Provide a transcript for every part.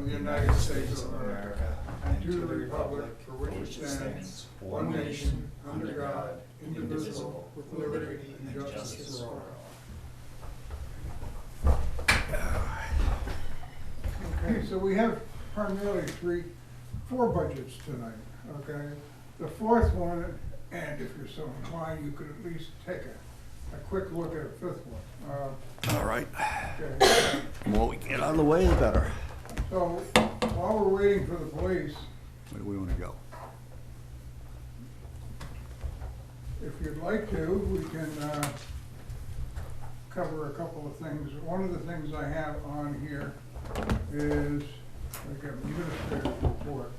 the United States of America and to the republic for which it stands, one nation, under God, indivisible, with liberty and justice for all. Okay, so we have primarily four budgets tonight, okay? The fourth one, and if you're so inclined, you could at least take a quick look at a fifth one. All right. Okay. The more we get out of the way, the better. So while we're waiting for the police, Where do we want to go? if you'd like to, we can cover a couple of things. One of the things I have on here is like an administrative report.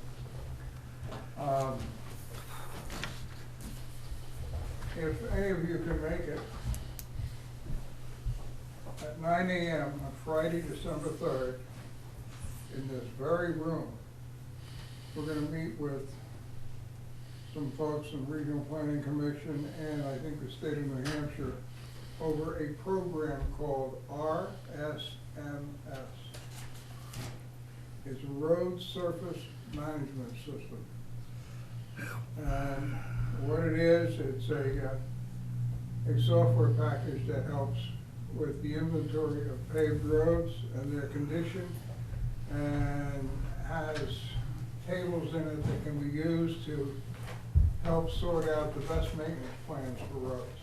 If any of you can make it, at 9 a.m. on Friday, December 3rd, in this very room, we're going to meet with some folks from Regional Planning Commission and I think the state of New Hampshire over a program called RSMS. It's a Road Surface Management System. And what it is, it's a software package that helps with the inventory of paved roads and their condition, and has tables in it that can be used to help sort out the best maintenance plans for roads,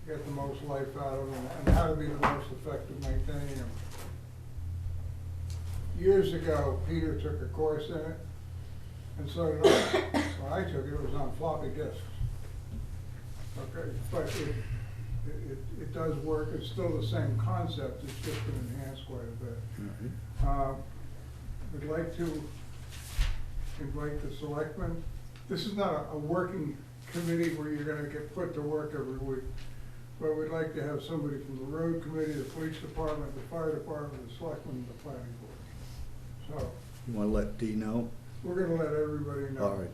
get the most life out of them, and how to be the most effective maintaining them. Years ago, Peter took a course in it, and so did I. When I took it, it was on floppy disks. Okay, but it does work. It's still the same concept. It's just been enhanced quite a bit. We'd like to invite the selectmen. This is not a working committee where you're going to get put to work every week, but we'd like to have somebody from the road committee, the police department, the fire department, the selectmen, and the planning board. So You want to let Dee know? we're going to let everybody know. All right.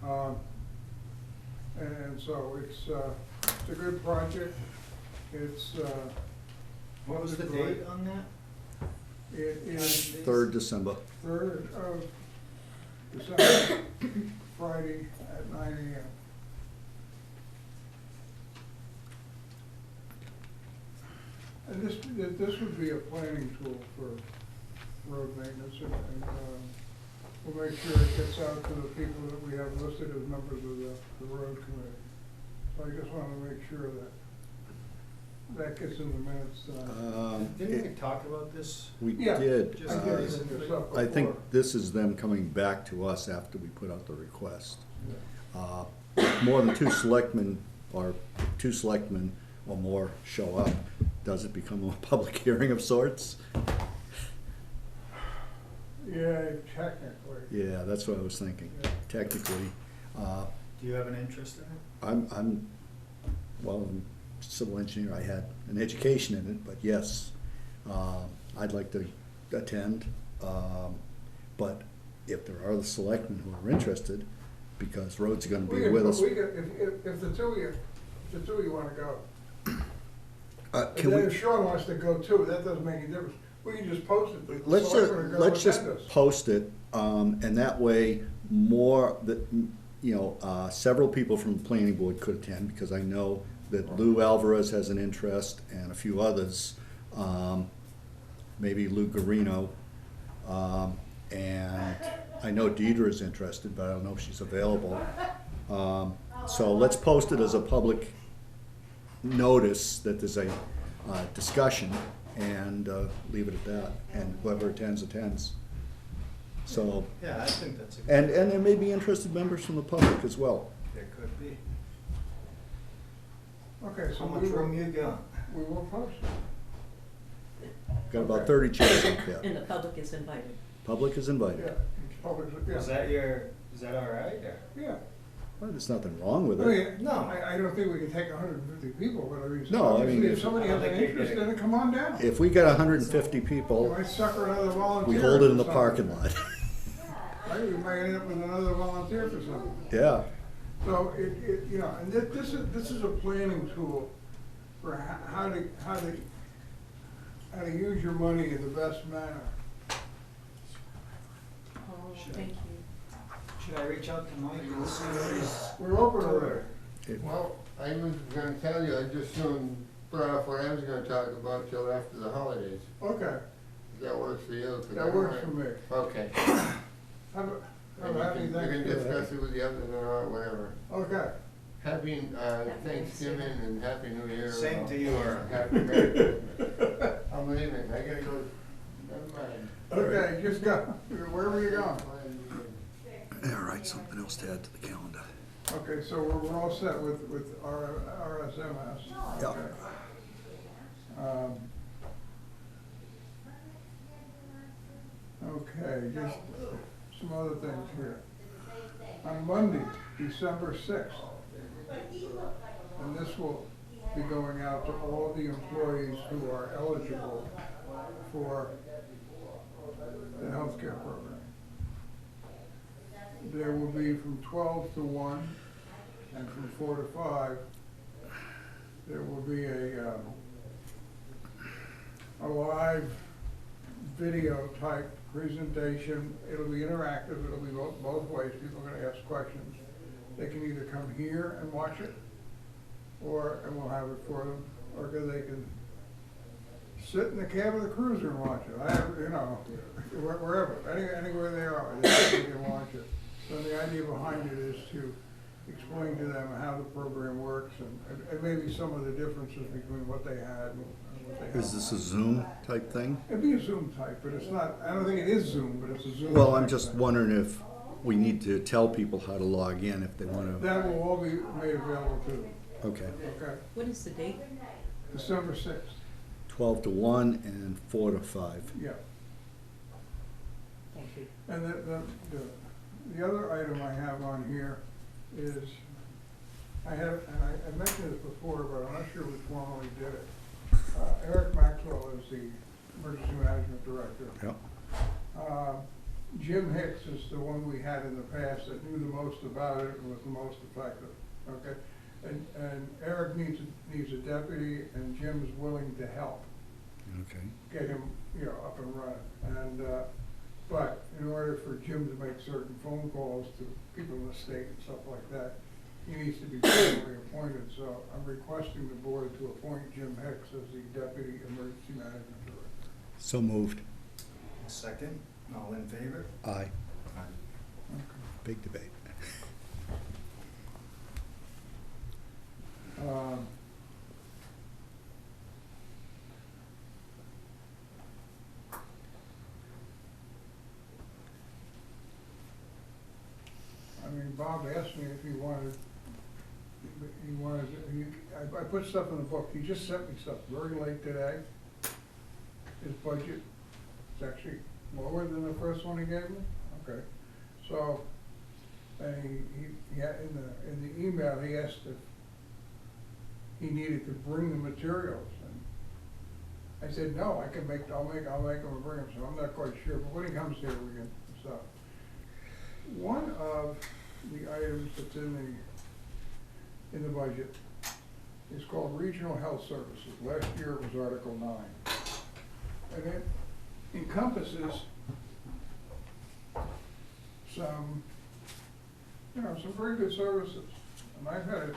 Okay. And so it's a good project. It's What was the date on that? It is 3rd December. 3rd of December, Friday at 9 a.m. And this would be a planning tool for road maintenance, and we'll make sure it gets out to the people that we have listed as members of the road committee. So I just want to make sure that gets in the minutes. Didn't we talk about this? We Yeah. did. Just I gave it in yourself I think before. this is them coming back to us after we put out the request. Yeah. More than two selectmen or more show up, does it become a public hearing of sorts? Yeah, technically. Yeah, that's what I was thinking. Yeah. Technically, Do you have an interest in it? I'm a civil engineer. I had an education in it, but yes, I'd like to attend. But if there are the selectmen who are interested, because roads are going to be with us. If the two of you want to go. And Can then we? if Sean wants to go too, that doesn't make any difference. We can just post it. The Let's selectmen are gonna let's just attend us. post it, and that way several people from the planning board could attend, because I know that Lou Alvarez has an interest and a few others, maybe Lou Garino, and I know Deidre is interested, but I don't know if she's available. So let's post it as a public notice that there's a discussion, and leave it at that, and whoever attends, attends. So, Yeah, I think that's a good. and there may be interested members from the public as well. There could be. Okay, so How much room you got? we will post it. Got about Okay. 30 chairs up And there. the public is invited. Public is Yeah, invited. public, Is that all right, or? yeah. Well, there's nothing wrong with I it. mean, No. I don't think we can take 150 people, but I mean, No, I obviously, mean, if somebody I don't has an think you're interest in getting- it, come on down. If we got 150 You people, might sucker another volunteer. we hold it in the for parking something. lot. Right, we might end up with another volunteer for something. Yeah. So and this is a planning tool for how to use your money in the best manner. Thank you. Should I reach out to Mike and see what he's? We're open already. Well, I was gonna tell you, I just soon put off what I was gonna talk about till after the holidays. Okay, If that works for you? 'Cause I that works might- for me. Okay. Have a And you happy can Thanksgiving. discuss it with the others or whatever. Okay. Happy Thanksgiving and Happy New Year. Same to you, Earl. Happy Merry Christmas. I'm leaving, I gotta go, never mind. Okay, just go, wherever you're going. All right, something else to add to the calendar. Okay, so we're all set with RSMS. Yeah. Okay. Okay, just some other things here. On Monday, December 6th, and this will be going out to all the employees who are eligible for the healthcare program. There will be from 12 to 1 and from 4 to 5, there will be a live video type presentation. It'll be interactive, it'll be both ways. People are gonna ask questions. They can either come here and watch it, and we'll have it for them, or they can sit in the cab of the cruiser and watch it. I have, wherever, anywhere they are, they can watch it. So the idea behind it is to explain to them how the program works and maybe some of the differences between what they had and what they have. Is this a Zoom type thing? It'd be a Zoom type, but it's not, I don't think it is Zoom, but it's a Zoom. Well, I'm type just thing. wondering if we need to tell people how to log in if they want to. That will all be made available to them, Okay. okay? What is the date? December 6th, 12 to 1 and 4 to 5. yeah. And the other item I have on here is, I mentioned this before, but I'm not sure we formally did it. Eric Maxwell is the emergency management director. Yep. Jim Hicks is the one we had in the past that knew the most about it and was the most effective, okay? And Eric needs a deputy, and Jim's willing to help Okay. get him, up and running. And, but in order for Jim to make certain phone calls to people in the state and stuff like that, he needs to be formally appointed. So I'm requesting the board to appoint Jim Hicks as the deputy emergency management director. So moved. Second, all in favor? Aye. Aye. Big debate. Um, I mean, Bob asked me if he wanted, I put stuff in the book. He just sent me stuff very late today. His budget is actually lower than the first one he gave me. Okay, so, and he had, in the email, he asked if he needed to bring the materials, and I said, no, I'll make him bring them, so I'm not quite sure, but when he comes here, we can, so. One of the items that's in the budget is called Regional Health Services. Last year it was Article 9. And it encompasses some very good services. And I've had it,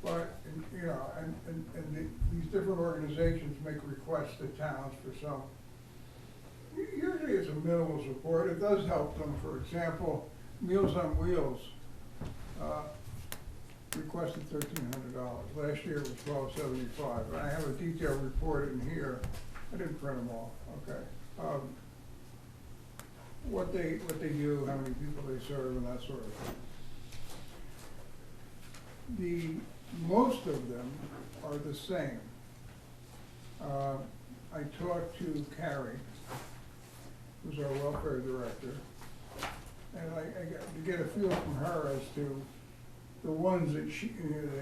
but, these different organizations make requests to towns for some. Usually it's a minimal support. It does help them. For example, Meals on Wheels requested $1,300. Last year it was $1,275. And I have a detailed report in here. I didn't print them all. Okay. What they do, how many people they serve, and that sort of thing. Most of them are the same. I talked to Carrie, who's our welfare director, and I got to get a feel from her as to the ones that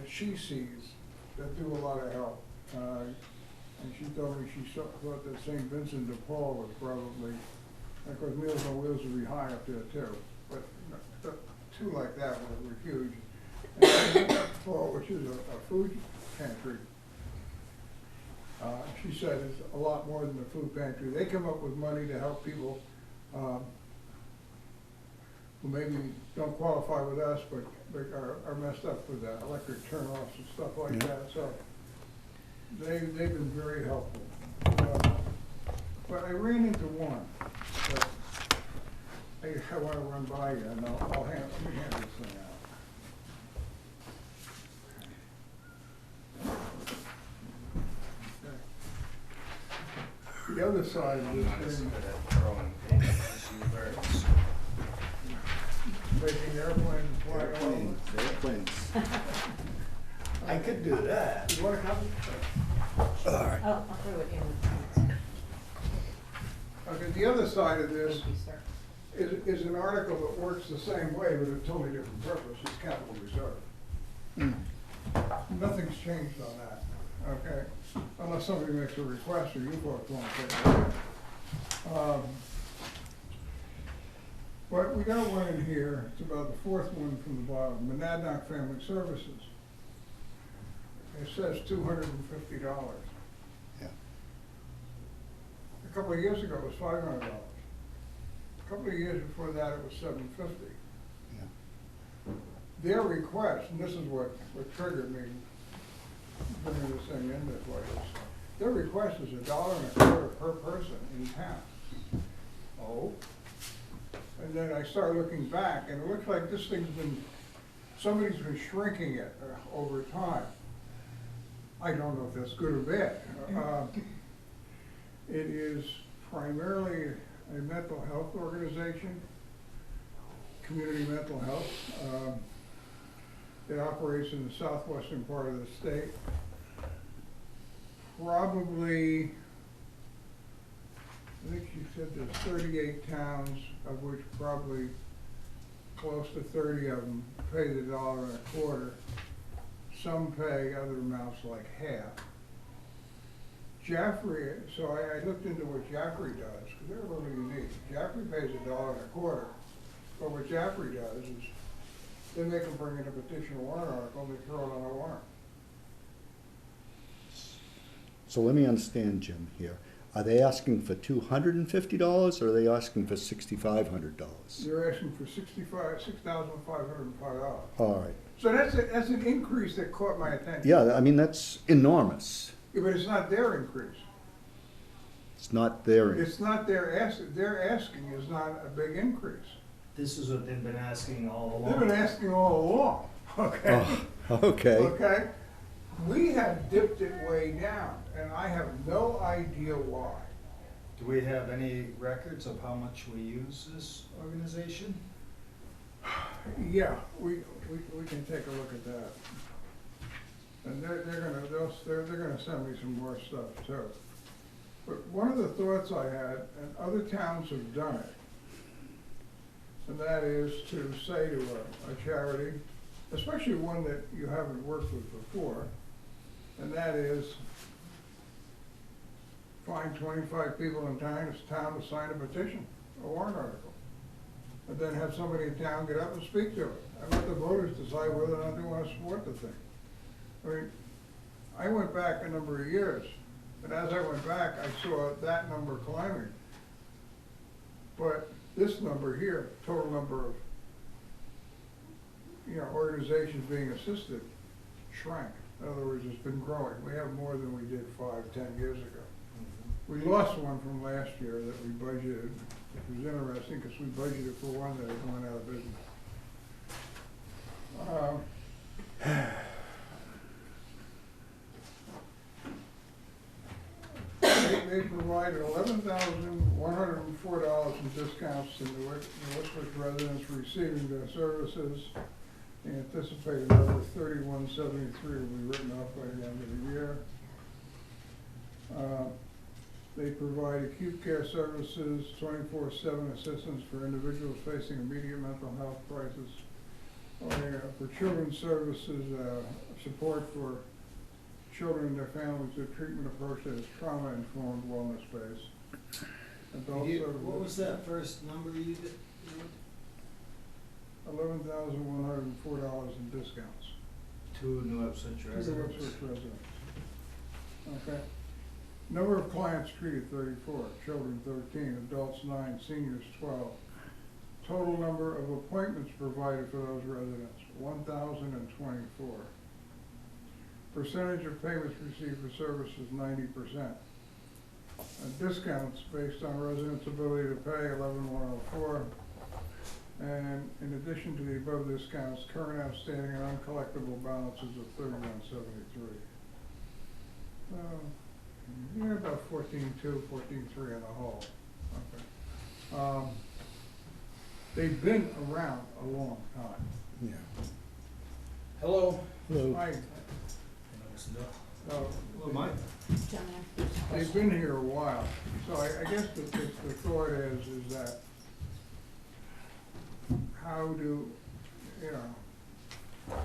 she sees that do a lot of help. And she told me she thought that St. Vincent de Paul was probably, of course, Meals on Wheels would be high up there too, but two like that were huge. And Paul, which is a food pantry. She said it's a lot more than the food pantry. They come up with money to help people who maybe don't qualify with us, but are messed up with electric turnoffs and stuff like Yeah. that, so they've been very helpful. But I ran into one, that I wanna run by you, and let me hand this thing out. Okay. The other side of this thing, making airplanes fly all over. Airplanes. I could do that. You want a copy? All right. Oh, I'll throw it in. Okay, the other side of this Thank you, sir. is an article that works the same way, but a totally different purpose, it's capital reserve. Nothing's changed on that, okay? Unless somebody makes a request or you folks want to take it. But we got one in here, it's about the fourth one from the bottom, Monadnock Family Services. It says $250. Yeah. A couple of years ago, it was $500. A couple of years before that, it was $750. Yeah. Their request, and this is what triggered me bringing this thing in this way, is their request is $1.25 per person in town. Oh. And then I started looking back, and it looks like this thing's been, somebody's been shrinking it over time. I don't know if that's good or bad. It is primarily a mental health organization, community mental health. It operates in the southwestern part of the state. Probably, I think she said there's 38 towns, of which probably close to 30 of them pay the $1.25. Some pay other amounts like half. Jaffrey, so I looked into what Jaffrey does, because they're really unique. Jaffrey pays $1.25, but what Jaffrey does is they make them bring in a petition warrant article and they throw it on a warrant. So let me understand, Jim, here. Are they asking for $250 or are they asking for $6,500? They're asking for $6,505. All right. So that's an increase that caught my attention. Yeah, I mean, that's enormous. Yeah, but it's not their increase. It's not their. It's not their asking is not a big increase. This is what they've been asking all along. They've been asking all along, okay? Oh, okay. Okay? We have dipped it way down, and I have no idea why. Do we have any records of how much we use this organization? Yeah, we can take a look at that. And they're gonna send me some more stuff too. But one of the thoughts I had, and other towns have done it, and that is to say to a charity, especially one that you haven't worked with before, and that is find 25 people in town to sign a petition, a warrant article. And then have somebody in town get up and speak to it, and let the voters decide whether or not they want to support the thing. I mean, I went back a number of years, and as I went back, I saw that number climbing. But this number here, total number of, organizations being assisted, shrank. In other words, it's been growing. We have more than we did 5-10 years ago. We lost one from last year that we budgeted. It was interesting because we budgeted for one that had gone out of business. They provided $11,104 in discounts to New Ipswich residents receiving their services. They anticipate another $31.73 will be written off by the end of the year. They provide acute care services, 24/7 assistance for individuals facing immediate mental health crisis. For children's services, support for children and their families, a treatment approach that is trauma-informed, wellness-based. Adult services. What was that first number you did? $11,104 in discounts. To New Ipswich To the residents. Ipswich residents. Okay. Number of clients treated, 34, children 13, adults 9, seniors 12. Total number of appointments provided for those residents, 1,024. Percentage of payments received for services, 90%. Discounts based on residents' ability to pay, 11,104. And in addition to the above discounts, current outstanding and uncollectible balances of 3173. Yeah, about 14,2, 14,3 in the whole. Okay. They've been around a long time. Yeah. Hello. Hello. Well, Mike. They've been here a while, so I guess the thought is that how do, you know,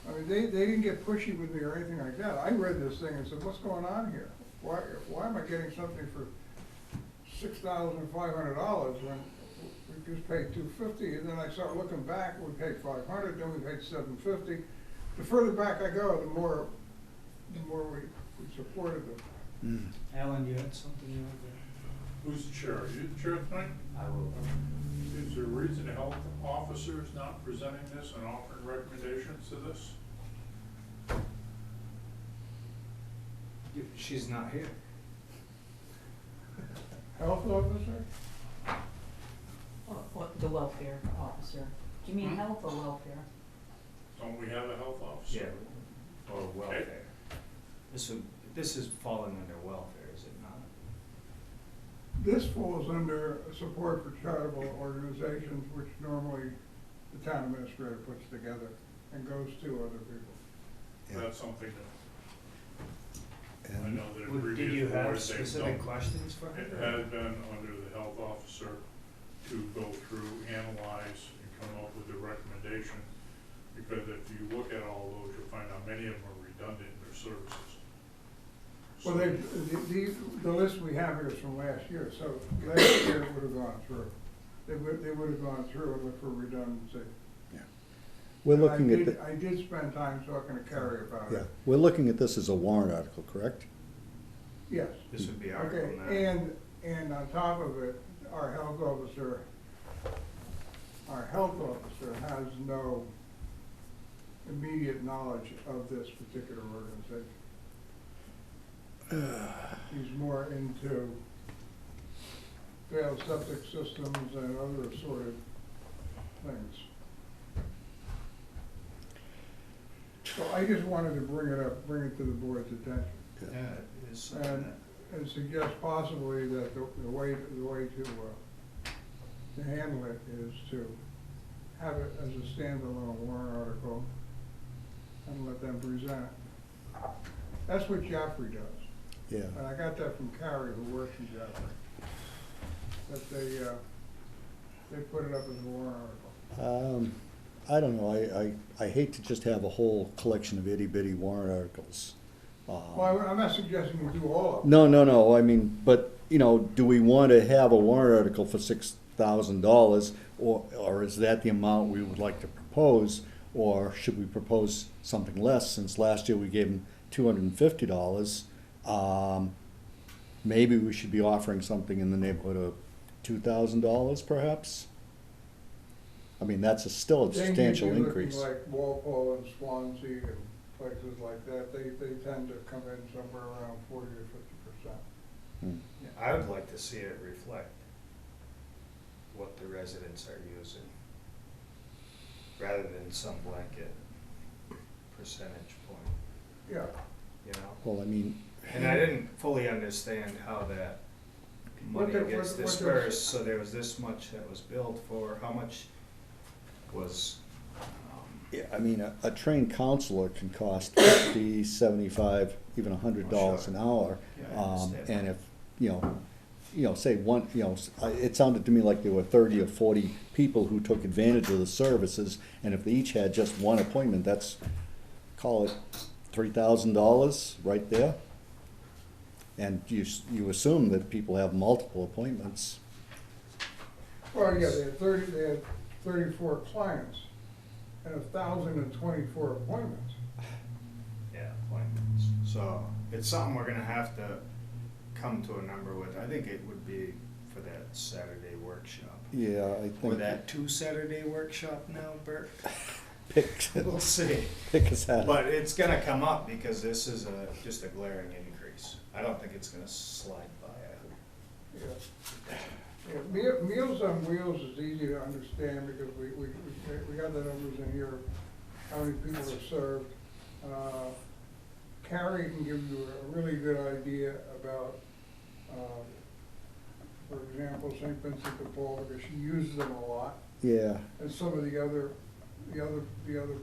I mean, they didn't get pushy with me or anything like that. I read this thing and said, what's going on here? Why am I getting something for $6,500 when we just paid $250? And then I start looking back, we paid $500, then we paid $750. The further back I go, the more we supported them. Alan, you had something you wanted to? Who's the chair? Are you the chair tonight? I will. Is there a reason the health officer is not presenting this and offering recommendations to this? She's not here. Health officer? What, the welfare officer? Do you mean health or welfare? Don't we have a health officer? Or welfare. This is falling under welfare, is it not? This falls under support for charitable organizations, which normally the town administrator puts together and goes to other people. Yeah. That's something that I And know that in Did previous you have boards they've specific done. questions for It her? had been under the health officer to go through, analyze, and come up with a recommendation. Because if you look at all those, you'll find out many of them are redundant in their services. Well, the list we have here is from last year, so last year it would have gone through. They would have gone through and looked for redundancy. we're And looking at, I did spend time talking to Carrie about yeah, it. we're looking at this as a warrant article, correct? Yes. This would be Article Okay, 9. and on top of it, our health officer has no immediate knowledge of this particular organization. He's more into failed septic systems and other assorted things. So I just wanted to bring it up, bring it to the board's attention, Yeah, it is something and, that, and suggest possibly that the way to handle it is to have it as a standalone warrant article and let them present it. That's what Joffrey does. Yeah. And I got that from Carrie, who works in Joffrey, that they put it up as a warrant article. I don't know, I hate to just have a whole collection of itty bitty warrant articles. Well, I'm not suggesting you do all of them. No, I mean, but, you know, do we want to have a warrant article for $6,000, or is that the amount we would like to propose? Or should we propose something less, since last year we gave them $250? Maybe we should be offering something in the neighborhood of $2,000 perhaps? I mean, that's still a Then you'd be substantial looking increase. like Walpole and Swansea and places like that, they tend to come in somewhere around 40 or 50%. yeah, I would like to see it reflect what the residents are using, rather than some blanket percentage point, Yeah, you know? Well, I mean, And I didn't fully understand how that money gets dispersed, so there was this much that was billed for, how much was, yeah, I mean, a trained counselor can cost $50, $75, even $100 an hour. Yeah, I understand. And if, you know, say one, it sounded to me like there were 30 or 40 people who took advantage of the services, and if they each had just one appointment, that's, call it $3,000 right there. And you assume that people have multiple appointments. well, yeah, they had 34 clients and 1,024 appointments. yeah, appointments. So it's something we're gonna have to come to a number with, I think it would be for that Saturday workshop. Yeah, I Or think. that 2 Saturday workshop now, Bert? Pick, We'll see. pick a Saturday. But it's gonna come up because this is just a glaring increase. I don't think it's gonna slide by, I hope. Yeah. Meals on Wheels is easy to understand because we got the numbers in here, how many people are served. Carrie can give you a really good idea about, for example, St. Vincent de Paul, because she uses them a lot. Yeah, And some of the other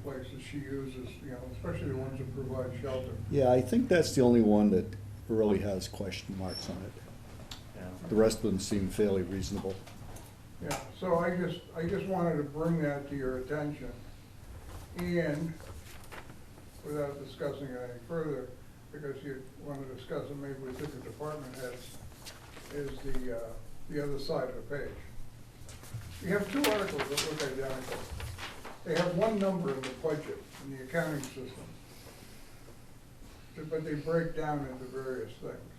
places she uses, you know, especially the ones that provide shelter. yeah, I think that's the only one that really has question marks on it. Yeah. The rest of them seem fairly reasonable. Yeah, so I just wanted to bring that to your attention. And without discussing it any further, because you want to discuss it maybe with different department heads, is the other side of the page. You have 2 articles that look identical. They have one number in the budget, in the accounting system, but they break down into various things.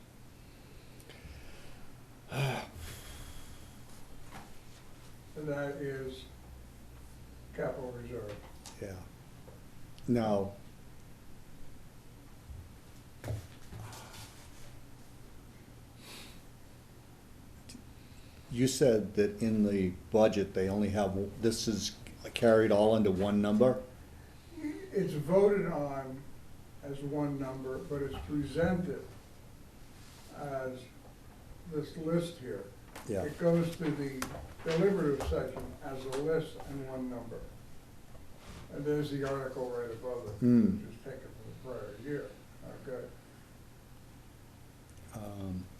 And that is capital reserve. Yeah. Now, you said that in the budget, they only have, this is carried all under one number? It's voted on as one number, but it's presented as this list here. Yeah. It goes to the deliberative section as a list and one number. And there's the article right above it, Hmm. which is taken from the prior year, okay?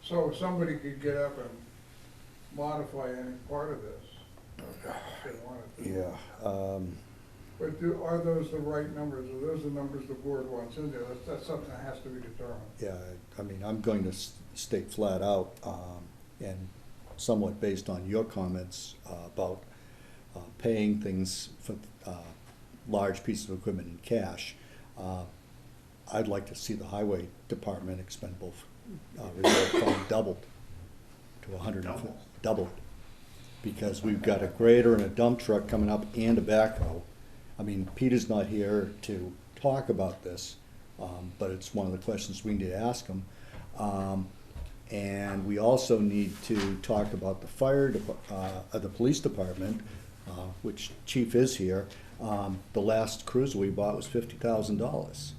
So somebody could get up and modify any part of this, if they wanted to. Yeah, But are those the right numbers? Are those the numbers the board wants in there? That's something that has to be determined. yeah, I mean, I'm going to state flat out, and somewhat based on your comments about paying things for large pieces of equipment in cash, I'd like to see the highway department expendable reserve fund doubled to 150. Doubled. Because we've got a grader and a dump truck coming up and a backhoe. I mean, Peter's not here to talk about this, but it's one of the questions we need to ask him. And we also need to talk about the the police department, which Chief is here. The last cruiser we bought was $50,000,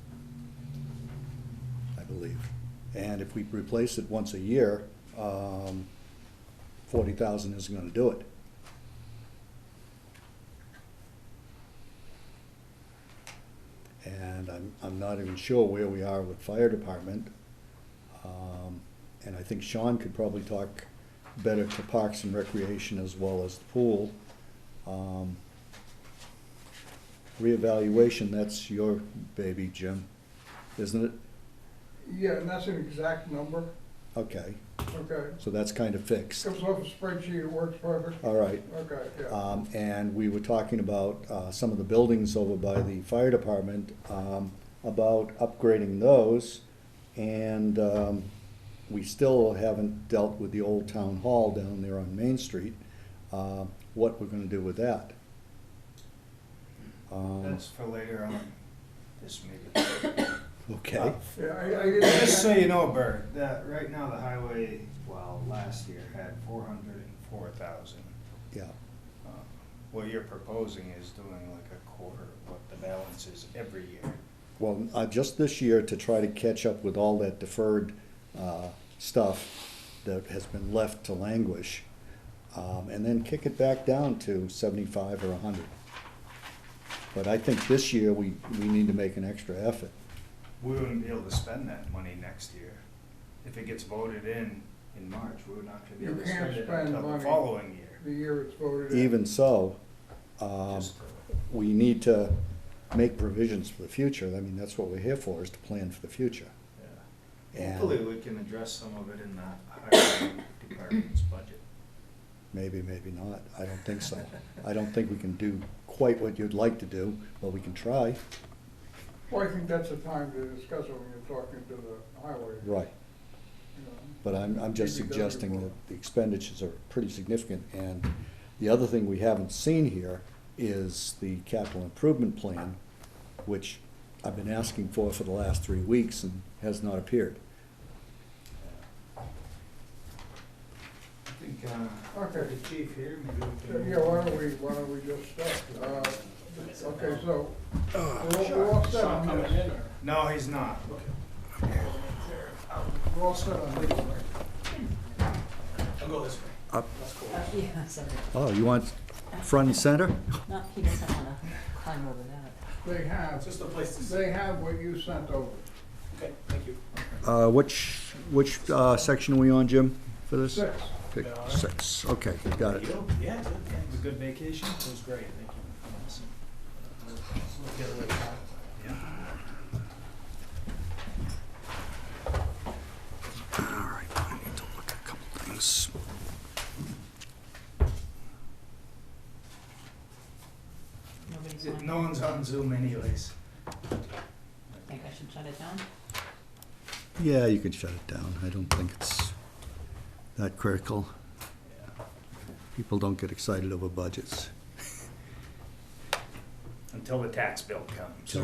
I believe. And if we replace it once a year, 40,000 isn't gonna do it. And I'm not even sure where we are with fire department. And I think Sean could probably talk better to Parks and Recreation as well as the pool. Reevaluation, that's your baby, Jim, isn't it? Yeah, and that's an exact number, Okay, okay? so that's kind of fixed. Comes off a spreadsheet, it works perfect. All right. Okay, yeah. And we were talking about some of the buildings over by the fire department, about upgrading those. And we still haven't dealt with the old town hall down there on Main Street, what we're gonna do with that. That's for later on this meeting. Okay, Yeah, I didn't. Just so you know, Bert, that right now the highway, well, last year had 404,000. yeah, What you're proposing is doing like a quarter of what the balance is every year. well, just this year to try to catch up with all that deferred stuff that has been left to languish, and then kick it back down to 75 or 100. But I think this year we need to make an extra effort. We wouldn't be able to spend that money next year. If it gets voted in March, we're not gonna be You able to can't spend it spend until the money following year. the year it's voted in. Even so, Just, we need to make provisions for the future. I mean, that's what we're here for, is to plan for the future. yeah. And Hopefully, we can address some of it in the highway department's budget. maybe, maybe not. I don't think so. I don't think we can do quite what you'd like to do, but we can try. Well, I think that's the time to discuss it when you're talking to the highway. Right. You know. but I'm just Maybe go suggesting to- that the expenditures are pretty significant. And the other thing we haven't seen here is the capital improvement plan, which I've been asking for the last 3 weeks and has not appeared. I think, Okay. the chief here, maybe we can. Yeah, why don't we just start? Okay, so, we're all set on this. No, he's not. We're all set on this, right? I'll go this way. Up. That's cool. Yeah, so, Oh, you want front and center? not, he doesn't wanna climb over that. They It's have, just a place to sit. they have what you sent over. Okay, thank you. Which section are we on, Jim, for this? 6. Pick Yeah, all right. 6, okay, got it. Yeah, good. Yeah, it was a good vacation. It was great, thank you. Awesome. We'll get away from it. All right, I need to look at a couple things. Nobody's on. No one's on Zoom anyways. Think I should shut it down? Yeah, you can shut it down. I don't think it's that critical. People don't get excited over budgets. Until the tax bill comes.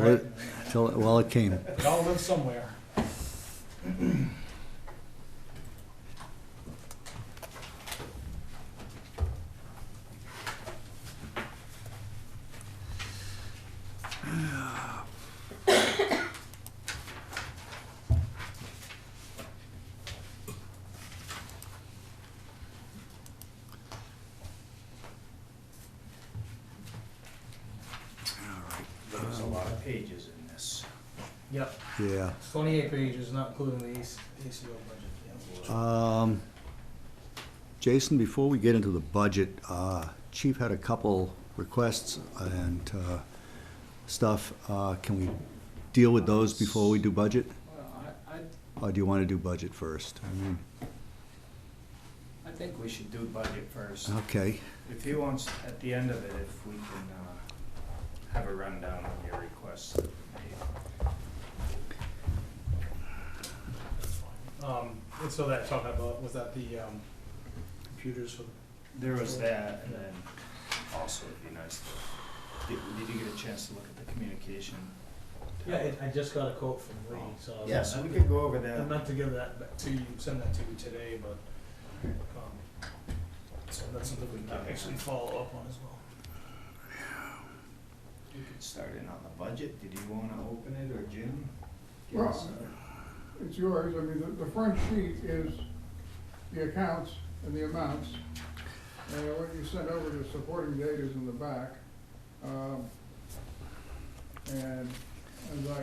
Well, it came. It all lives somewhere. There's a lot of pages in this. Yep, Yeah. 28 pages, not including the ACO budget. Jason, before we get into the budget, Chief had a couple requests and stuff. Can we deal with those before we do budget? Or do you want to do budget first? I mean, I think we should do budget first. okay. If he wants, at the end of it, if we can, have a rundown of your requests that were made. And so that talking about, was that the computers for? There was that, and then also it'd be nice to, did you get a chance to look at the communication? Yeah, I just got a quote from Lee, so. Yeah, so we could go over I that. meant to give that back to you, send that to you today, but, so that's something we can actually follow up on as well. We could start in on the budget. Did you wanna open it, or Jim? Well, it's yours. I mean, the front sheet is the accounts and the amounts. And what you sent over, the supporting data is in the back. And as I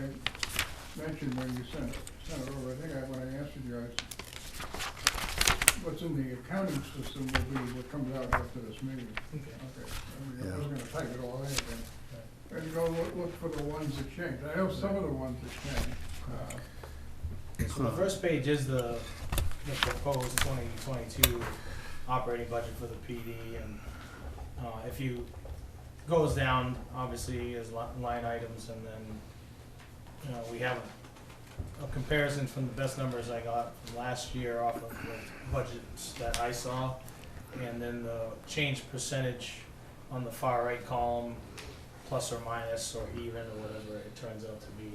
mentioned when you sent it over, I think when I answered you, what's in the accounting system will be what comes out after this meeting. Okay. Okay, I was gonna type it all in again. And you go look for the ones that changed. I know some of the ones that changed. So the first page is the proposed 2022 operating budget for the PD, and if you goes down, obviously, as line items, and then we have a comparison from the best numbers I got from last year off of the budgets that I saw, and then the change percentage on the far right column, plus or minus or even or whatever it turns out to be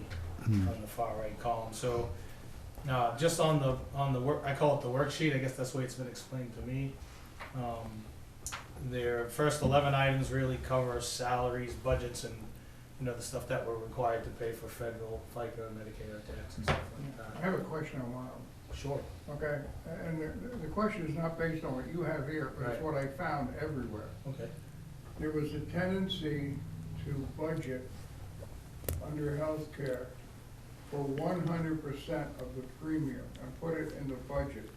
on the far right column. So just on the work, I call it the worksheet, I guess that's the way it's been explained to me. Their first 11 items really cover salaries, budgets, and the stuff that we're required to pay for federal, FICA, Medicare tax and stuff like I that. have a question on one of them. Sure. Okay, and the question is not based on what you have here, but it's Right. what I found everywhere. Okay. There was a tendency to budget under healthcare for 100% of the premium and put it in the budget,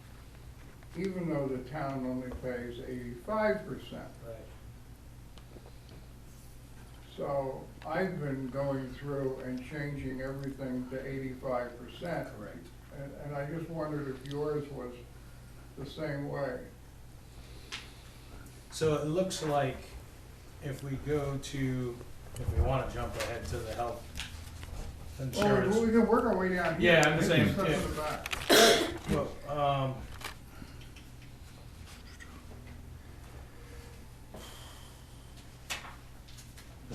even though the town only pays 85%. Right. So I've been going through and changing everything to 85%. Correct. And I just wondered if yours was the same way. So it looks like if we want to jump ahead to the health insurance. Oh, we can work our way down here. Yeah, I'm just saying, Stuff in yeah. the back. Well,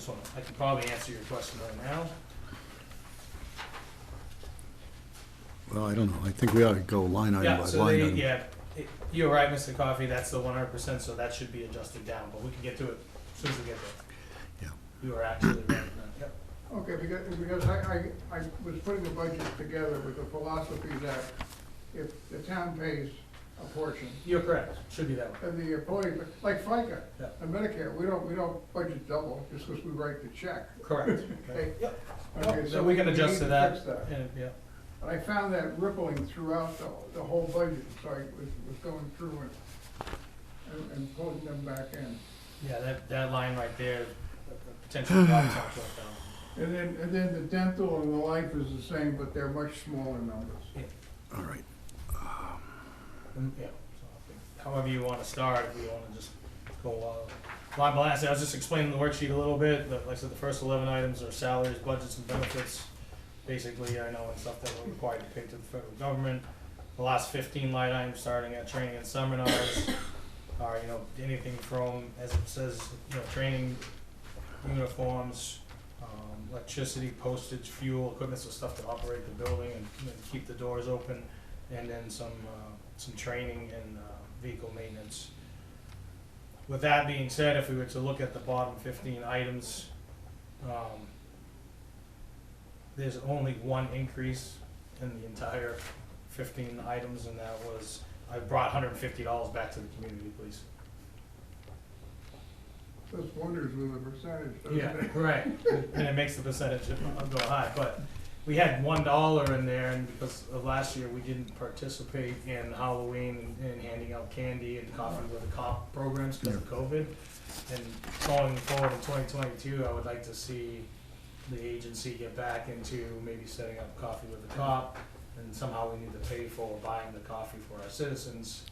I can probably answer your question right now. Well, I don't know, I think we ought to go line item Yeah, by so line they, item. yeah, you're right, Mr. Coffey, that's the 100%, so that should be adjusted down, but we can get to it as soon as we get there. Yeah. You are actually right, yep. Okay, because I was putting the budget together with the philosophy that if the town pays a portion, You're correct, should be that way. and the employee, like FICA Yeah. and Medicare, we don't budget double just because we write the check. Correct. Okay. Yep. Okay, So we can adjust need to to that, fix that. and, yeah. And I found that rippling throughout the whole budget, so I was going through and pulling them back in. Yeah, that line right there, potentially drop top down. And then the dental and the life is the same, but they're much smaller numbers. All right, Yeah, so I think however you wanna start, if you wanna just go, line by line, I was just explaining the worksheet a little bit, but like I said, the first 11 items are salaries, budgets, and benefits. Basically, I know, and stuff that we're required to pay to the federal government. The last 15 line items, starting at training and seminars, are, anything from, as it says, training, uniforms, electricity, postage, fuel, equipment, so stuff to operate the building and keep the doors open, and then some training and vehicle maintenance. With that being said, if we were to look at the bottom 15 items, there's only one increase in the entire 15 items, and that was, I brought $150 back to the community police. Does wonders with the percentage, doesn't Yeah, it? right, and it makes the percentage go high, but we had $1 in there, and because of last year, we didn't participate in Halloween and handing out candy and coffee with the cop programs because of COVID. And going forward in 2022, I would like to see the agency get back into maybe setting up coffee with the cop, and somehow we need to pay for buying the coffee for our citizens.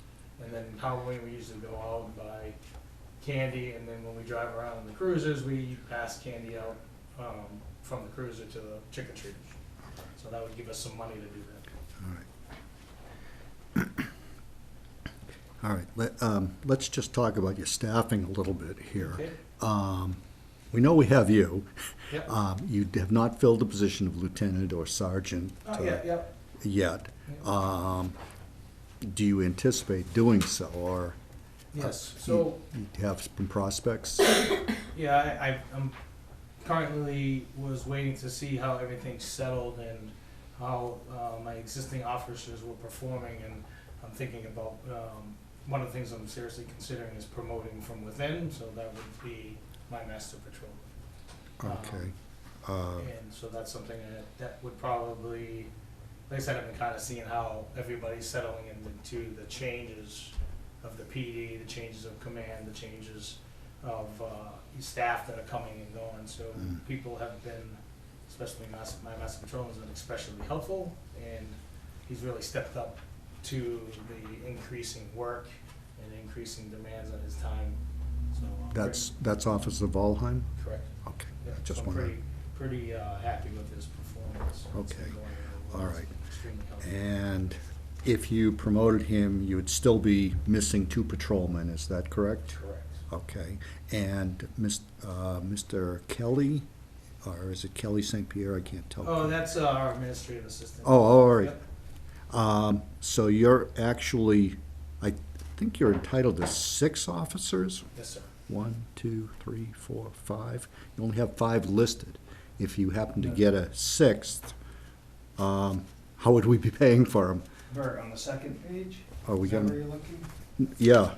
And then Halloween, we usually go out and buy candy, and then when we drive around in the cruisers, we pass candy out from the cruiser to the trick-or-treaters. So that would give us some money to do that. all right, let's just talk about your staffing a little bit here. Okay. We know we have you. Yep. You have not filled the position of lieutenant or sergeant Yeah. yet. Do you anticipate doing so, or? Yes, so, You have some prospects? yeah, I'm currently was waiting to see how everything settled and how my existing officers were performing, and I'm thinking about, one of the things I'm seriously considering is promoting from within, so that would be my master patrol. Okay. And so that's something that would probably, like I said, I've been kind of seeing how everybody's settling into the changes of the PD, the changes of command, the changes of staff that are coming and going. So people have been, especially my master patrolman, has been especially helpful, and he's really stepped up to the increasing work and increasing demands on his time. So That's Officer Volheim? correct. Okay, Yeah, just so I'm wondering. pretty happy with his performance. It's been Okay. going really well. All It's right. been extremely helpful. And if you promoted him, you would still be missing 2 patrolmen, is that correct? Correct. Okay, and Mr. Kelly, or is it Kelly St. Pierre, I can't tell. Oh, that's our administrative assistant. Oh, all right. Yep. So you're actually, I think you're entitled to 6 officers? Yes, sir. 1, 2, 3, 4, 5. You only have 5 listed. If you happen to get a 6th, how would we be paying for them? Bert, on the second page, Are we is that gonna, where you're looking? yeah,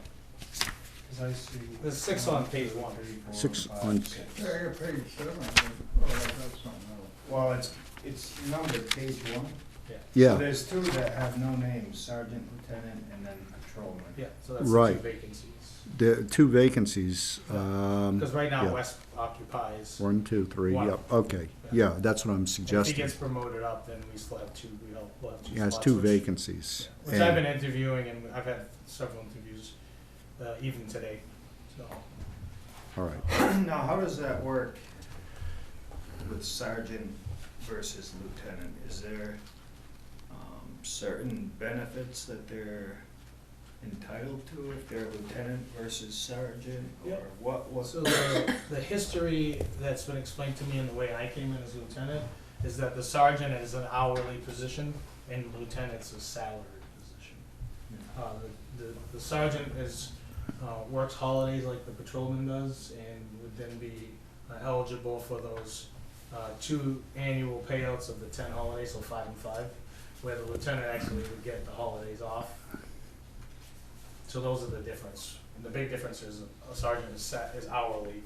Because I see. There's 6 on page 1. 6 on, Yeah, I got page 7, oh, that's something else. Well, it's numbered page 1. Yeah. yeah, So there's 2 that have no names, sergeant, lieutenant, and then patrolman. Yeah, so that's Right. the 2 vacancies. the 2 vacancies. Because right now yeah. West occupies. 1, 2, 3, One. yep, okay, yeah, that's what I'm If he suggesting. gets promoted up, then we still have 2, we'll have 2 He has spots, 2 which- vacancies. yeah, Which I've And- been interviewing, and I've had several interviews, even today, so. All right, Now, how does that work with sergeant versus lieutenant? Is there certain benefits that they're entitled to if they're lieutenant versus sergeant, or Yep. what? So the history that's been explained to me and the way I came in as lieutenant is that the sergeant is an hourly position and lieutenant's a salaried position. The sergeant works holidays like the patrolman does and would then be eligible for those 2 annual payouts of the 10 holidays, so 5 and 5, where the lieutenant actually would get the holidays off. So those are the difference. And the big difference is a sergeant is hourly,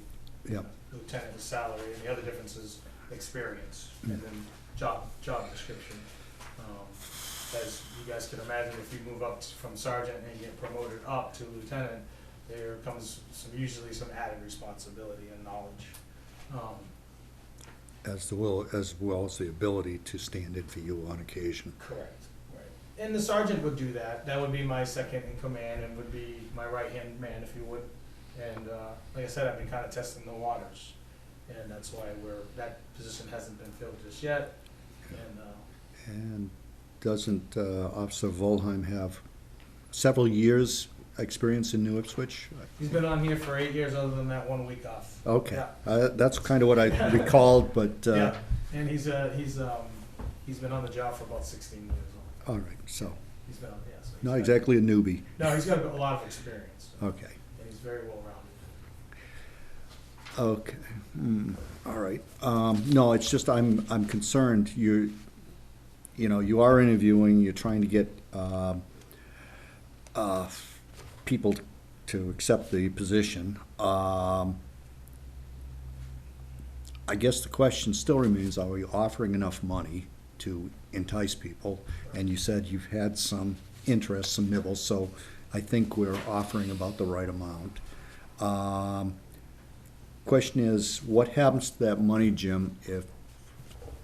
Yep. lieutenant is salary, and the other difference is experience and then job description. As you guys can imagine, if you move up from sergeant and get promoted up to lieutenant, there comes usually some added responsibility and knowledge. As well as the ability to stand in for you on occasion. Correct. Right. And the sergeant would do that. That would be my second in command and would be my right-hand man, if you would. And like I said, I've been kind of testing the waters. And that's why that position hasn't been filled just yet. And doesn't Officer Volheim have several years' experience in New Ipswich? He's been on here for 8 years, other than that 1 week off. Okay, Yeah. that's kind of what I recalled, but, Yeah, and he's been on the job for about 16 years. all right, so, He's been on, yeah. So he's not got- exactly a newbie. No, he's got a lot of experience. Okay, And he's very well rounded. okay, all right. No, it's just, I'm concerned, you know, you are interviewing, you're trying to get, people to accept the position. I guess the question still remains, are we offering enough money to entice people? And you said you've had some interest, some nibbles, so I think we're offering about the right amount. Question is, what happens to that money, Jim, if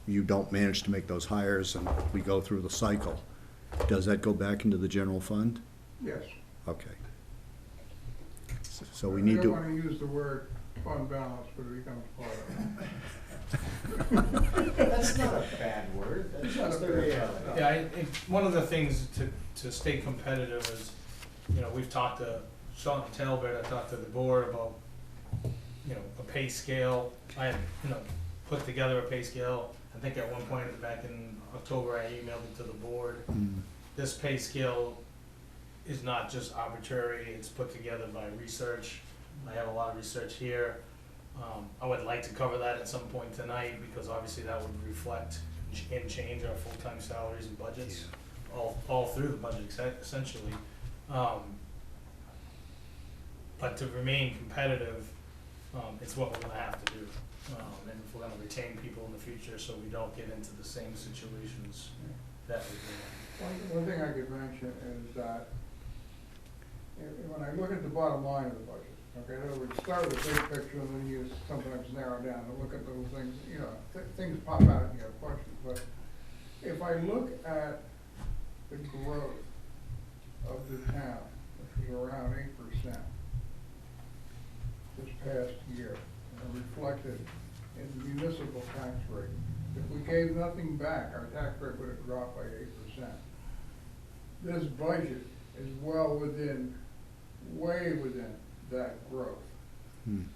you don't manage to make those hires and we go through the cycle? Does that go back into the general fund? Yes. Okay. So we need I to. don't wanna use the word fund balance, but it becomes part of it. That's not a bad word, that's just the reality. Yeah, one of the things to stay competitive is, we've talked to Sean Talbot, I talked to the board about, a pay scale. I had, put together a pay scale. I think at one point back in October, I emailed it to the board. This pay scale is not just arbitrary, it's put together by research. I have a lot of research here. I would like to cover that at some point tonight, because obviously that would reflect and change our full-time salaries and budgets, all through the budget essentially. But to remain competitive, it's what we're gonna have to do. And if we're gonna retain people in the future, so we don't get into the same situations that we did. One thing I could mention is that when I look at the bottom line of the budget, okay, in other words, start with the big picture and then you sometimes narrow down and look at little things, things pop out and you have questions. But if I look at the growth of the town, which was around 8% this past year, and reflected in the municipal tax rate, if we gave nothing back, our tax rate would have dropped by 8%. This budget is way within that growth. And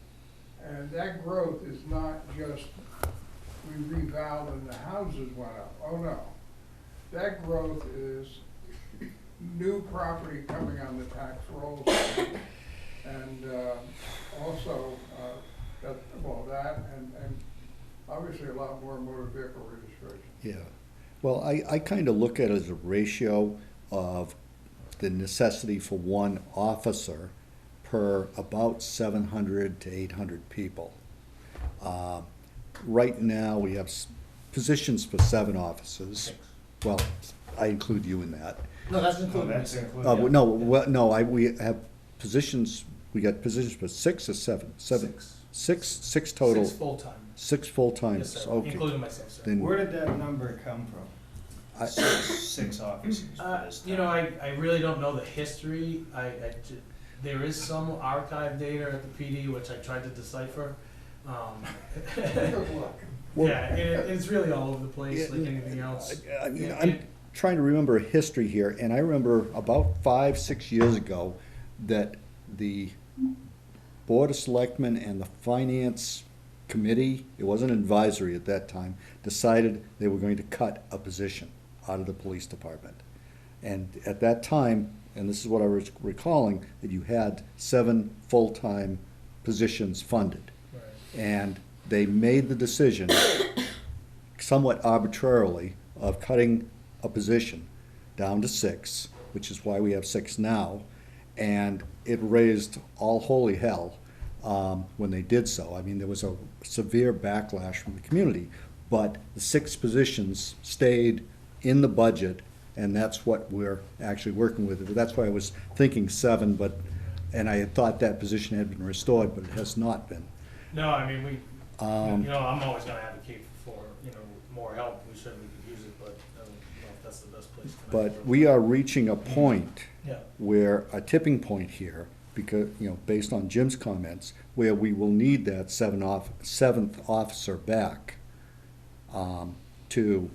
that growth is not just we revaled and the houses went up. Oh no. That growth is new property coming on the tax rolls and also that and obviously a lot more motor vehicle registration. Yeah. Well, I kind of look at it as a ratio of the necessity for one officer per about 700 to 800 people. Right now, we have positions for 7 officers. Well, I include you in that. No, that's Oh, included. that's included. No, we have positions, we got positions for 6 or 7? Six total. 6 full-time. 6 full-timers, Yes, sir, okay. including myself, sir. Then- Where did that number come from? I- Six officers for this town. I really don't know the history. There is some archive data at the PD, which I tried to decipher. Good luck. Well- Yeah, it's really all over the place, like anything else. I mean, Yeah, I'm, trying to remember a history here, and I remember about 5, 6 years ago that the Board of Selectmen and the Finance Committee, it wasn't advisory at that time, decided they were going to cut a position out of the police department. And at that time, and this is what I was recalling, that you had 7 full-time positions funded. Right. And they made the decision, somewhat arbitrarily, of cutting a position down to 6, which is why we have 6 now. And it raised all holy hell when they did so. I mean, there was a severe backlash from the community, but the 6 positions stayed in the budget, and that's what we're actually working with. That's why I was thinking 7, and I had thought that position had been restored, but it has not been. No, I mean, I'm always gonna advocate for, more help. We certainly could use it, but I don't know if that's the best place to make But it. we are reaching a point Yeah, where, a tipping point here, because, based on Jim's comments, where we will need that 7th officer back to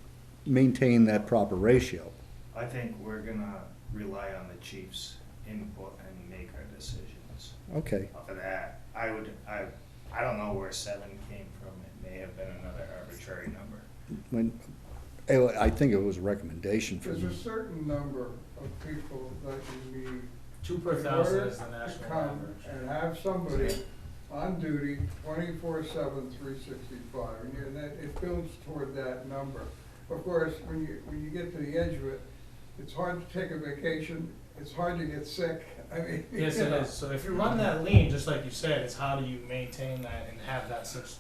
maintain that proper ratio. I think we're gonna rely on the chief's input and make our decisions. Okay, Off of that, I don't know where 7 came from. It may have been another arbitrary number. I think it was a recommendation from There's a certain number of people that you need 2 per in thousand order is the to national come average. and have somebody on duty 24/7, 365, and that, it builds toward that number. Of course, when you get to the edge of it, it's hard to take a vacation, it's hard to get sick, I mean. Yes, you it know. is. So if you run that lean, just like you said, it's how do you maintain that and have that such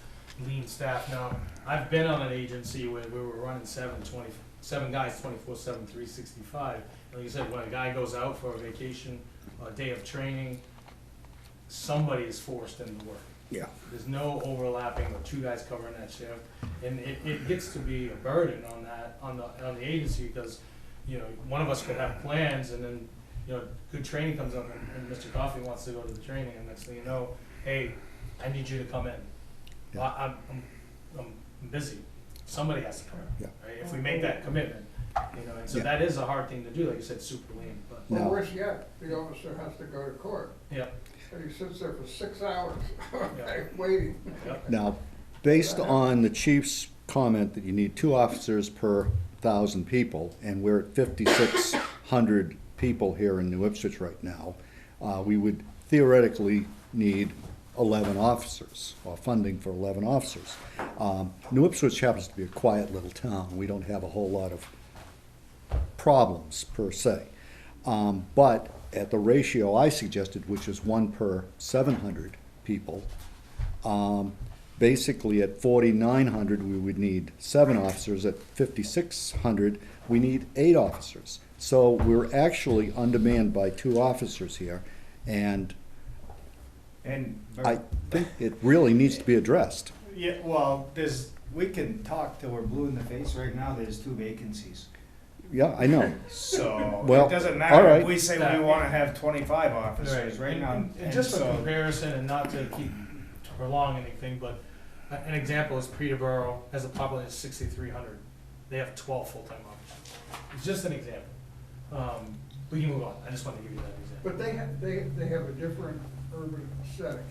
lean staff. Now, I've been on an agency where we were running 7 guys, 24/7, 365. Like you said, when a guy goes out for a vacation, a day of training, somebody is forced into work. Yeah. There's no overlapping with 2 guys covering that shift, and it gets to be a burden on the agency, because, one of us could have plans, and then, good training comes up, and Mr. Coffey wants to go to the training, and next thing you know, hey, I need you to come in. Yeah. Well, I'm busy. Somebody has to come in, Yeah. right? If we make that commitment, and so Yeah. that is a hard thing to do, like you said, super lean, but, Or No. worse yet, the officer has to go to court, yeah, and he sits there for 6 hours, Yeah. waiting. yeah. Now, based on the chief's comment that you need 2 officers per 1,000 people, and we're at 5,600 people here in New Ipswich right now, we would theoretically need 11 officers, or funding for 11 officers. New Ipswich happens to be a quiet little town. We don't have a whole lot of problems per se. But at the ratio I suggested, which is 1 per 700 people, basically at 4,900 we would need 7 officers. At 5,600 we need 8 officers. So we're actually undermanned by 2 officers here, and I think it really needs to be addressed. Yeah, well, we can talk till we're blue in the face. Right now, there's 2 vacancies. Yeah, I know. So Well, it doesn't all matter right. if we say we wanna have 25 officers right now. And just for so- comparison, and not to prolong anything, but an example is Peterborough has a population of 6,300. They have 12 full-time officers. It's just an example. We can move on. I just wanted to give you that example. But they have a different urban setting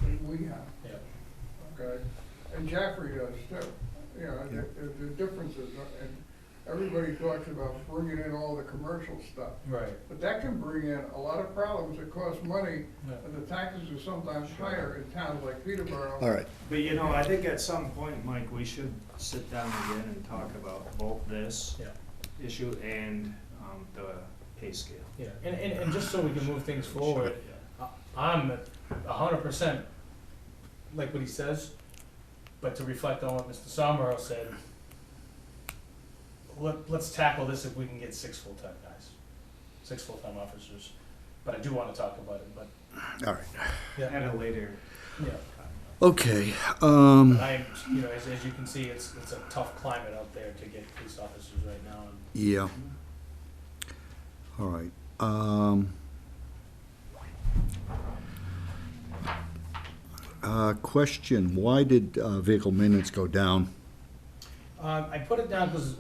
than we have, Yeah. okay? And Jaffrey does too. The differences, and everybody talks about bringing in all the commercial stuff. Right. But that can bring in a lot of problems that cost money, Yeah. and the taxes are sometimes higher in towns like Peterborough. All right. But I think at some point, Mike, we should sit down again and talk about both this Yeah. issue and the pay scale. Yeah. And just so we can move things forward, I'm 100% like what he says, but to reflect on what Mr. Somro said, let's tackle this if we can get 6 full-time guys, 6 full-time officers. But I do want to talk about it, but, All right. yeah, At a later. yeah. Okay. I, as you can see, it's a tough climate out there to get police officers right now. And Yeah. All right. Question, why did vehicle maintenance go down? I put it down because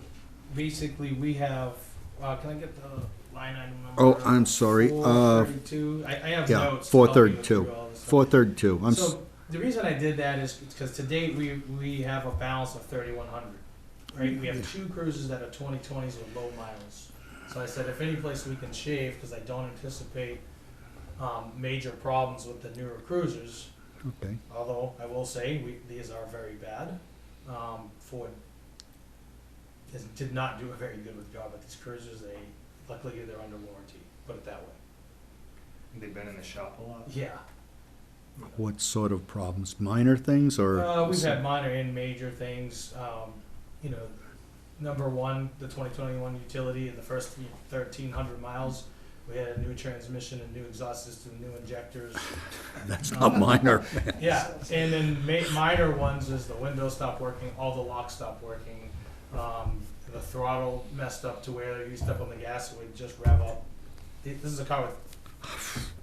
basically, we have, can I get the line item number? Oh, I'm sorry, 432, I have yeah, notes. four helping you thirty-two. through all this stuff. 432, So, the reason I did that is because to date, we have a balance of 3,100, right? We have 2 cruisers that are 2020s with low miles. So I said, if any place we can shave, because I don't anticipate, major problems with the newer cruisers, okay, although I will say, these are very bad. Ford did not do a very good with job at these cruisers. Luckily, they're under warranty, put it that way. They've been in the shop a lot. Yeah. what sort of problems, minor things, or? We've had minor and major things, you know, number one, the 2021 utility in the first 1,300 miles, we had a new transmission, a new exhaust system, new injectors. That's not minor. Yeah, and then minor ones is the window stopped working, all the locks stopped working, the throttle messed up to where you step on the gas, it would just rev up. This is a car with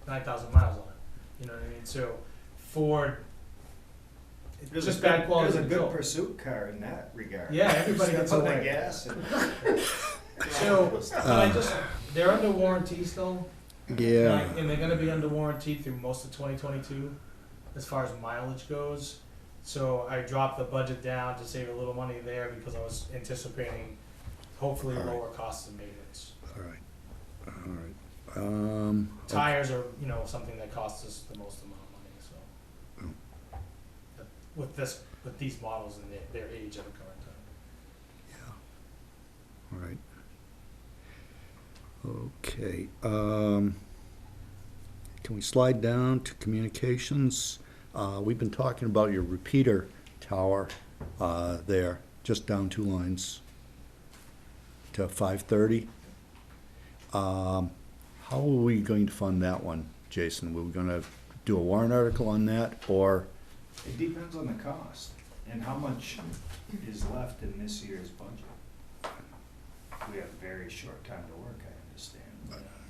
9,000 miles on it, you know what I mean? So Ford, it's just bad quality It was a control. good pursuit car in that regard. Yeah, everybody Steps gets on the away. gas and. So, but they're under warranty still. Yeah, And they're gonna be under warranty through most of 2022, as far as mileage goes. So I dropped the budget down to save a little money there because I was anticipating hopefully All right. lower costs of maintenance. all right, all right. Tires are, you know, something that costs us the most amount of money, so. But with these models and their age at the current time. Yeah. All right. Okay, can we slide down to communications? We've been talking about your repeater tower, there, just down 2 lines to 530. How are we going to fund that one, Jason? Were we gonna do a warrant article on that, or? It depends on the cost and how much is left in this year's budget. We have very short time to work, I understand.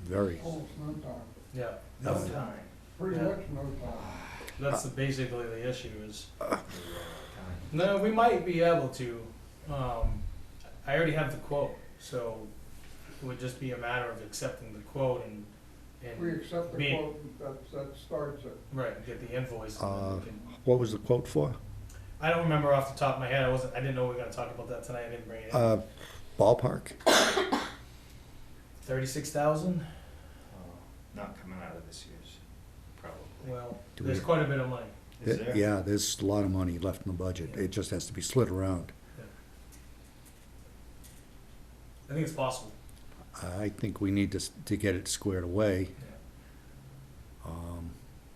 Very. Oh, it's no time, Yeah, No Okay. time. pretty Yeah. much no time. that's basically the issue is, We run out of time. no, we might be able to, I already have the quote, so it would just be a matter of accepting the quote and We accept the Me. quote, that starts it. right, get the invoice. And then we can, What was the quote for? I don't remember off the top of my head. I didn't know we were gonna talk about that tonight. I didn't bring it in. Ballpark? 36,000. Not coming out of this year's, probably. Well, Do there's we- quite a bit of money. Is there? Yeah, there's a lot of money left in the budget. It just has to be slid around. I think it's possible. I think we need to get it squared away.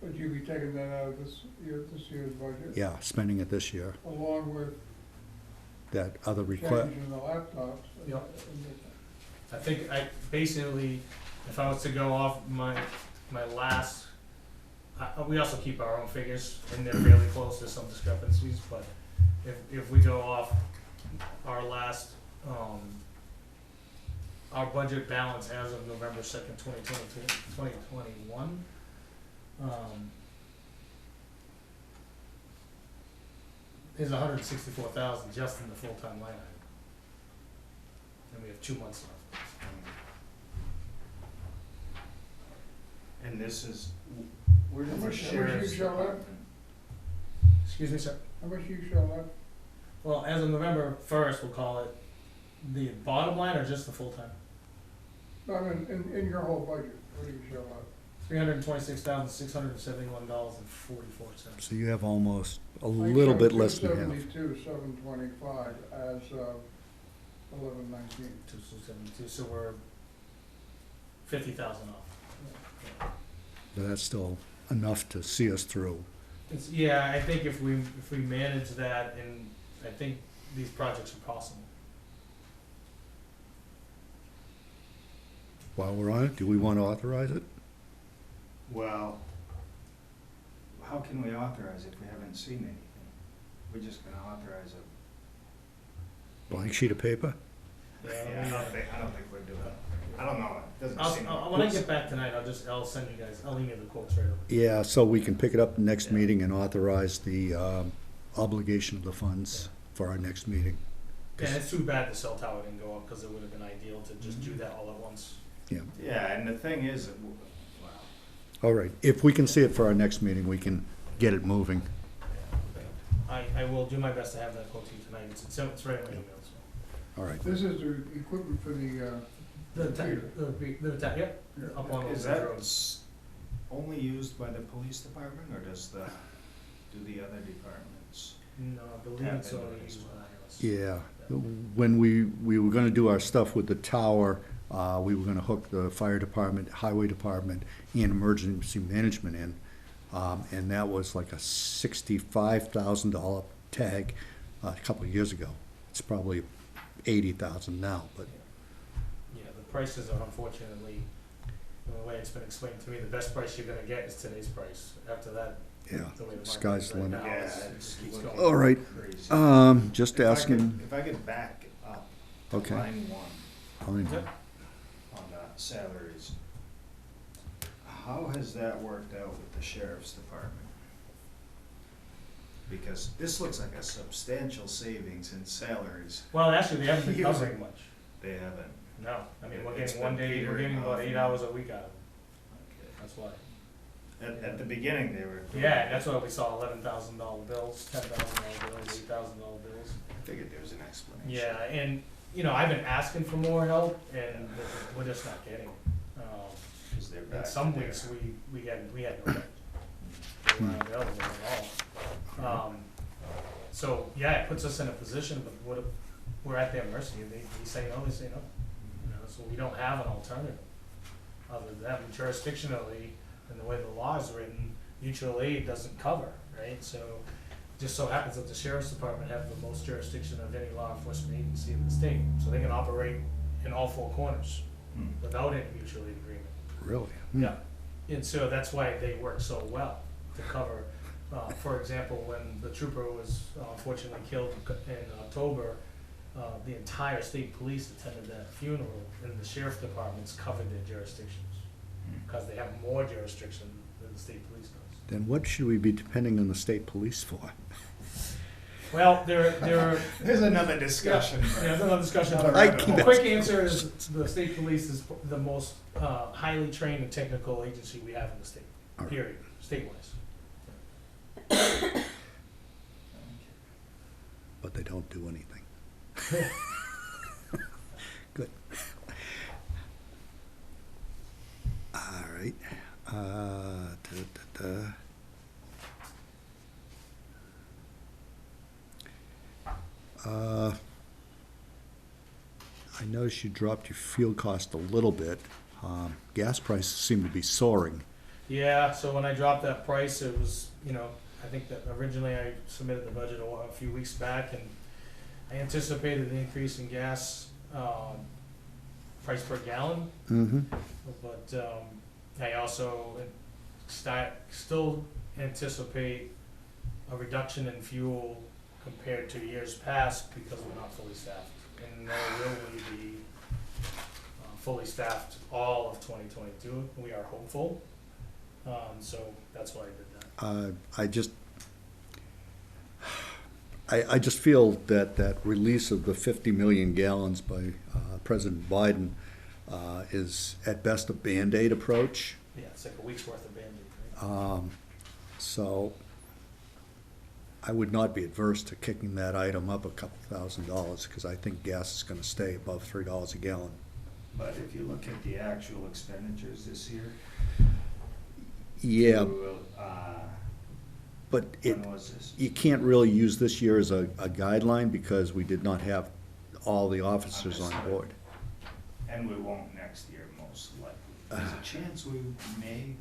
But you'd be taking that out of this year's budget? Yeah, spending it this year, Along with that other request. changing the laptops. Yep. I think basically, if I was to go off my last, we also keep our own figures and they're fairly close. There's some discrepancies, but if we go off our last, our budget balance as of November 2nd, 2021, is 164,000 just in the full-time line item. And we have 2 months left. And this is, where How did the much you sheriff's show up? department? Excuse me, sir? How much you show left? Well, as of November 1st, we'll call it the bottom line or just the full-time? No, I mean, in your whole budget, what do you show left? $326,671.44. So you have almost a little bit less than half. 272,725 as of 11/19. 272, so we're 50,000 off. But that's still enough to see us through. Yeah, I think if we manage that, and I think these projects are possible. While we're on it, do we want to authorize it? Well, how can we authorize if we haven't seen anything? We're just gonna authorize a. Blank sheet of paper? Yeah, I don't think we're doing it. I don't know, it doesn't seem. When I get back tonight, I'll send you guys, I'll email the quotes right over. Yeah, so we can pick it up next Yeah. meeting and authorize the obligation of the funds for our next meeting. And it's too bad the cell tower didn't go up, cause it would have been ideal to just do that all at once. Yeah, Yeah, and the thing is, wow, all right. If we can see it for our next meeting, we can get it moving. I will do my best to have that quote to you tonight, it's right in my email, so. All right. This is the equipment for the, Yep, up on is those that roads. only used by the police department, or do the other departments? No, I believe Tap it's into only it as used well. by us. Yeah, when we were gonna do our stuff with the tower, we were gonna hook the fire department, highway department, and emergency management in. And that was like a $65,000 tag a couple of years ago. It's probably 80,000 now, but, Yeah, the prices are unfortunately, the way it's been explained to me, the best price you're gonna get is today's price. After that, yeah, the way the market sky's is the right limit. now, Yeah, it's- it it's keeps looking going. All right, crazy. just If I asking, could- If I could back up to Okay. line one Yep. on salaries, how has that worked out with the sheriff's department? Because this looks like a substantial savings in salaries. Well, actually, they haven't been Huge. covering much. They haven't. No, I mean, we're It's getting one been day, we're petering getting about off. 8 hours a week out of them, that's why. At the beginning, they were. Yeah, and that's why we saw $11,000 bills, $10,000 bills, $8,000 bills. I figured there was an explanation. Yeah, and, you know, I've been asking for more help, and we're just not getting it. Because they're back. In some there. weeks, we had no help. They weren't available at all. So, yeah, it puts us in a position, but what if we're at their mercy, they say no, they say no. You know, so we don't have an alternative. Other than that, jurisdictionally, and the way the law is written, mutual aid doesn't cover, right? So, just so happens that the sheriff's department have the most jurisdiction of any law enforcement agency in the state. So they can operate in all four corners Hmm. without any mutual aid agreement. really? Yeah, and so that's why they work so well to cover, for example, when the trooper was unfortunately killed in October, the entire state police attended that funeral, and the sheriff departments covered their jurisdictions, because they have more jurisdiction than the state police does. Then what should we be depending on the state police for? Well, there There's another discussion. Yeah, there's another discussion. Another I rabbit can- The hole. quick answer is the state police is the most highly trained and technical agency we have in the state, All right. period, state-wise. But they don't do anything. Good. All right. I noticed you dropped your fuel cost a little bit. Gas prices seem to be soaring. Yeah, so when I dropped that price, it was, you know, I think that originally I submitted the budget a few weeks back, and I anticipated an increase in gas price per gallon, Mm-hmm. but I also still anticipate a reduction in fuel compared to years past because we're not fully staffed. And nor will we be fully staffed all of 2022. We are hopeful, so that's why I did that. I just feel that release of the 50 million gallons by President Biden is at best a Band-Aid approach. Yeah, it's like a week's worth of Band-Aid, right? So I would not be adverse to kicking that item up a couple $1,000s because I think gas is going to stay above $3 a gallon. But if you look at the actual expenditures this year. Yeah, but When was this? you can't really use this year as a guideline because we did not have all the officers on board. And we won't next year, most likely. There's a chance we may.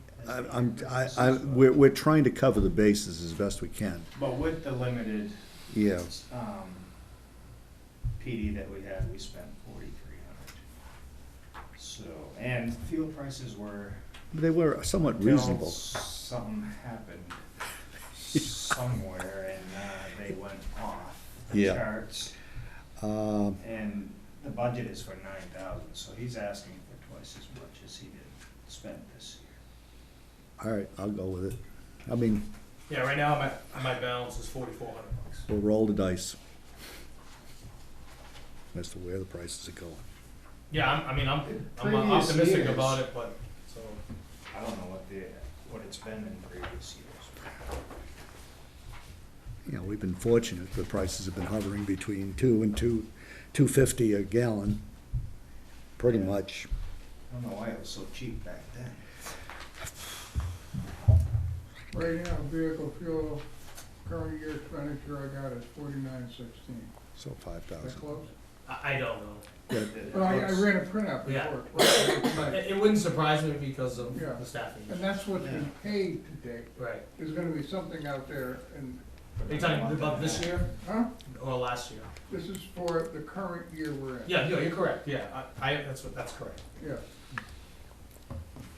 We're trying to cover the bases as best we can. But with the limited, Yeah, PD that we had, we spent 4,300. So, and fuel prices were. they were somewhat until reasonable. Something happened somewhere and they went off the Yeah. charts. And the budget is for 9,000, so he's asking for twice as much as he did spend this year. All right, I'll go with it. I mean, Yeah, right now my balance is $4,400. we'll roll the dice. as to where the prices are going. Yeah, I'm Previous optimistic years. about it, but, so, I don't know what it's been in previous years. You know, we've been fortunate, the prices have been hovering between $2 and $2.50 a gallon, pretty much. I don't know why it was so cheap back then. Right now, vehicle fuel, current year expenditure I got is 49.16. So Is 5,000. that close? I don't know. Yeah, Well, I ran a printout Yeah. before. Right, It wouldn't surprise me because of Yeah. the staffing. and that's what's been paid to date. Right. There's gonna be something out there, and, Are you talking about this year huh? or last year? This is for the current year we're in. Yeah, you're correct, yeah, that's correct. Yeah.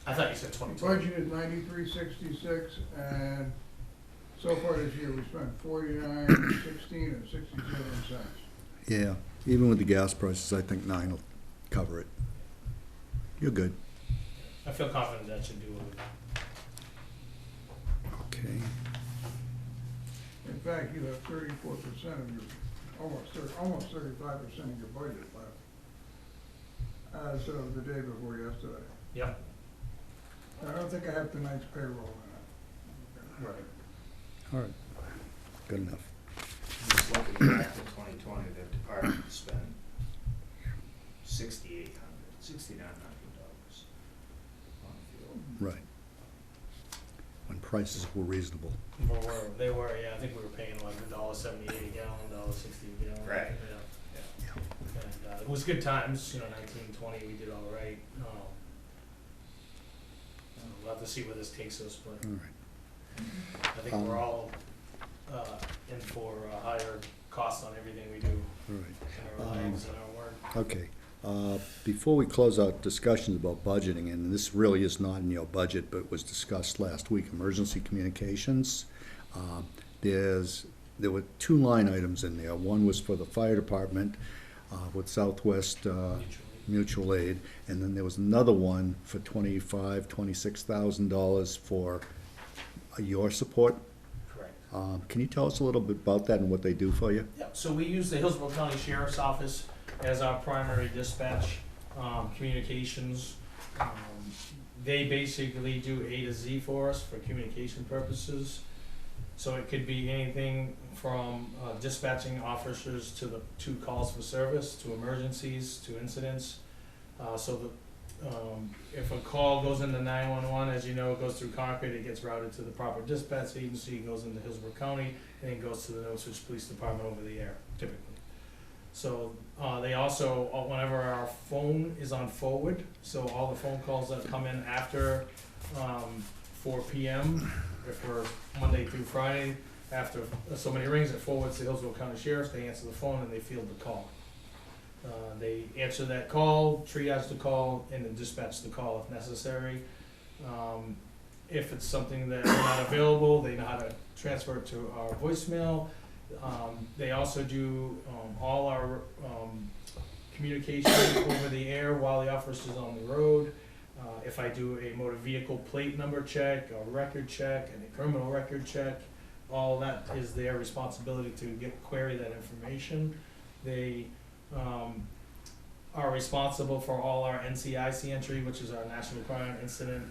I thought you said The 2020. budget is 93.66, and so far this year, we spent 49.16 and 67 cents. Yeah, even with the gas prices, I think 9 will cover it. You're good. I feel confident that should do it. Okay. In fact, you have 34% of your, almost 35% of your budget left, as of the day before yesterday. Yep, I don't think I have tonight's payroll in it. right. All right. Good enough. Just looking back to 2020, the department spent $6,900 on fuel. Right. When prices were reasonable. They were, yeah, I think we were paying like $1.78 a gallon, $1.60 a gallon. Right. Yeah. And it was good times, 19, 20, we did all right. We'll have to see where this takes us, but All right. I think we're all in for higher costs on everything we do All right. in our lives and our work. Okay. Before we close out discussions about budgeting, and this really is not in your budget, but was discussed last week, emergency communications. There were 2 line items in there. One was for the fire department with Southwest Mutual Aid, and then there was another one for $26,000 for your support. Correct. Can you tell us a little bit about that and what they do for you? Yeah, so we use the Hillsborough County Sheriff's Office as our primary dispatch, communications. They basically do A to Z for us for communication purposes. So it could be anything from dispatching officers to calls for service, to emergencies, to incidents. If a call goes into 911, as you know, it goes through Concord, it gets routed to the proper dispatch agency, it goes into Hillsborough County, and then goes to the Northwich Police Department over the air, typically. So they also, whenever our phone is on forward, so all the phone calls that come in after 4 p.m., if we're Monday through Friday, after so many rings, it forwards to Hillsborough County Sheriff, they answer the phone and they field the call. They answer that call, triage the call, and then dispatch the call if necessary. If it's something that's not available, they know how to transfer it to our voicemail. They also do all our communication over the air while the officer's on the road. If I do a motor vehicle plate number check, a record check, and a criminal record check, all that is their responsibility to query that information. They are responsible for all our NCIC entry, which is our National Crime Incident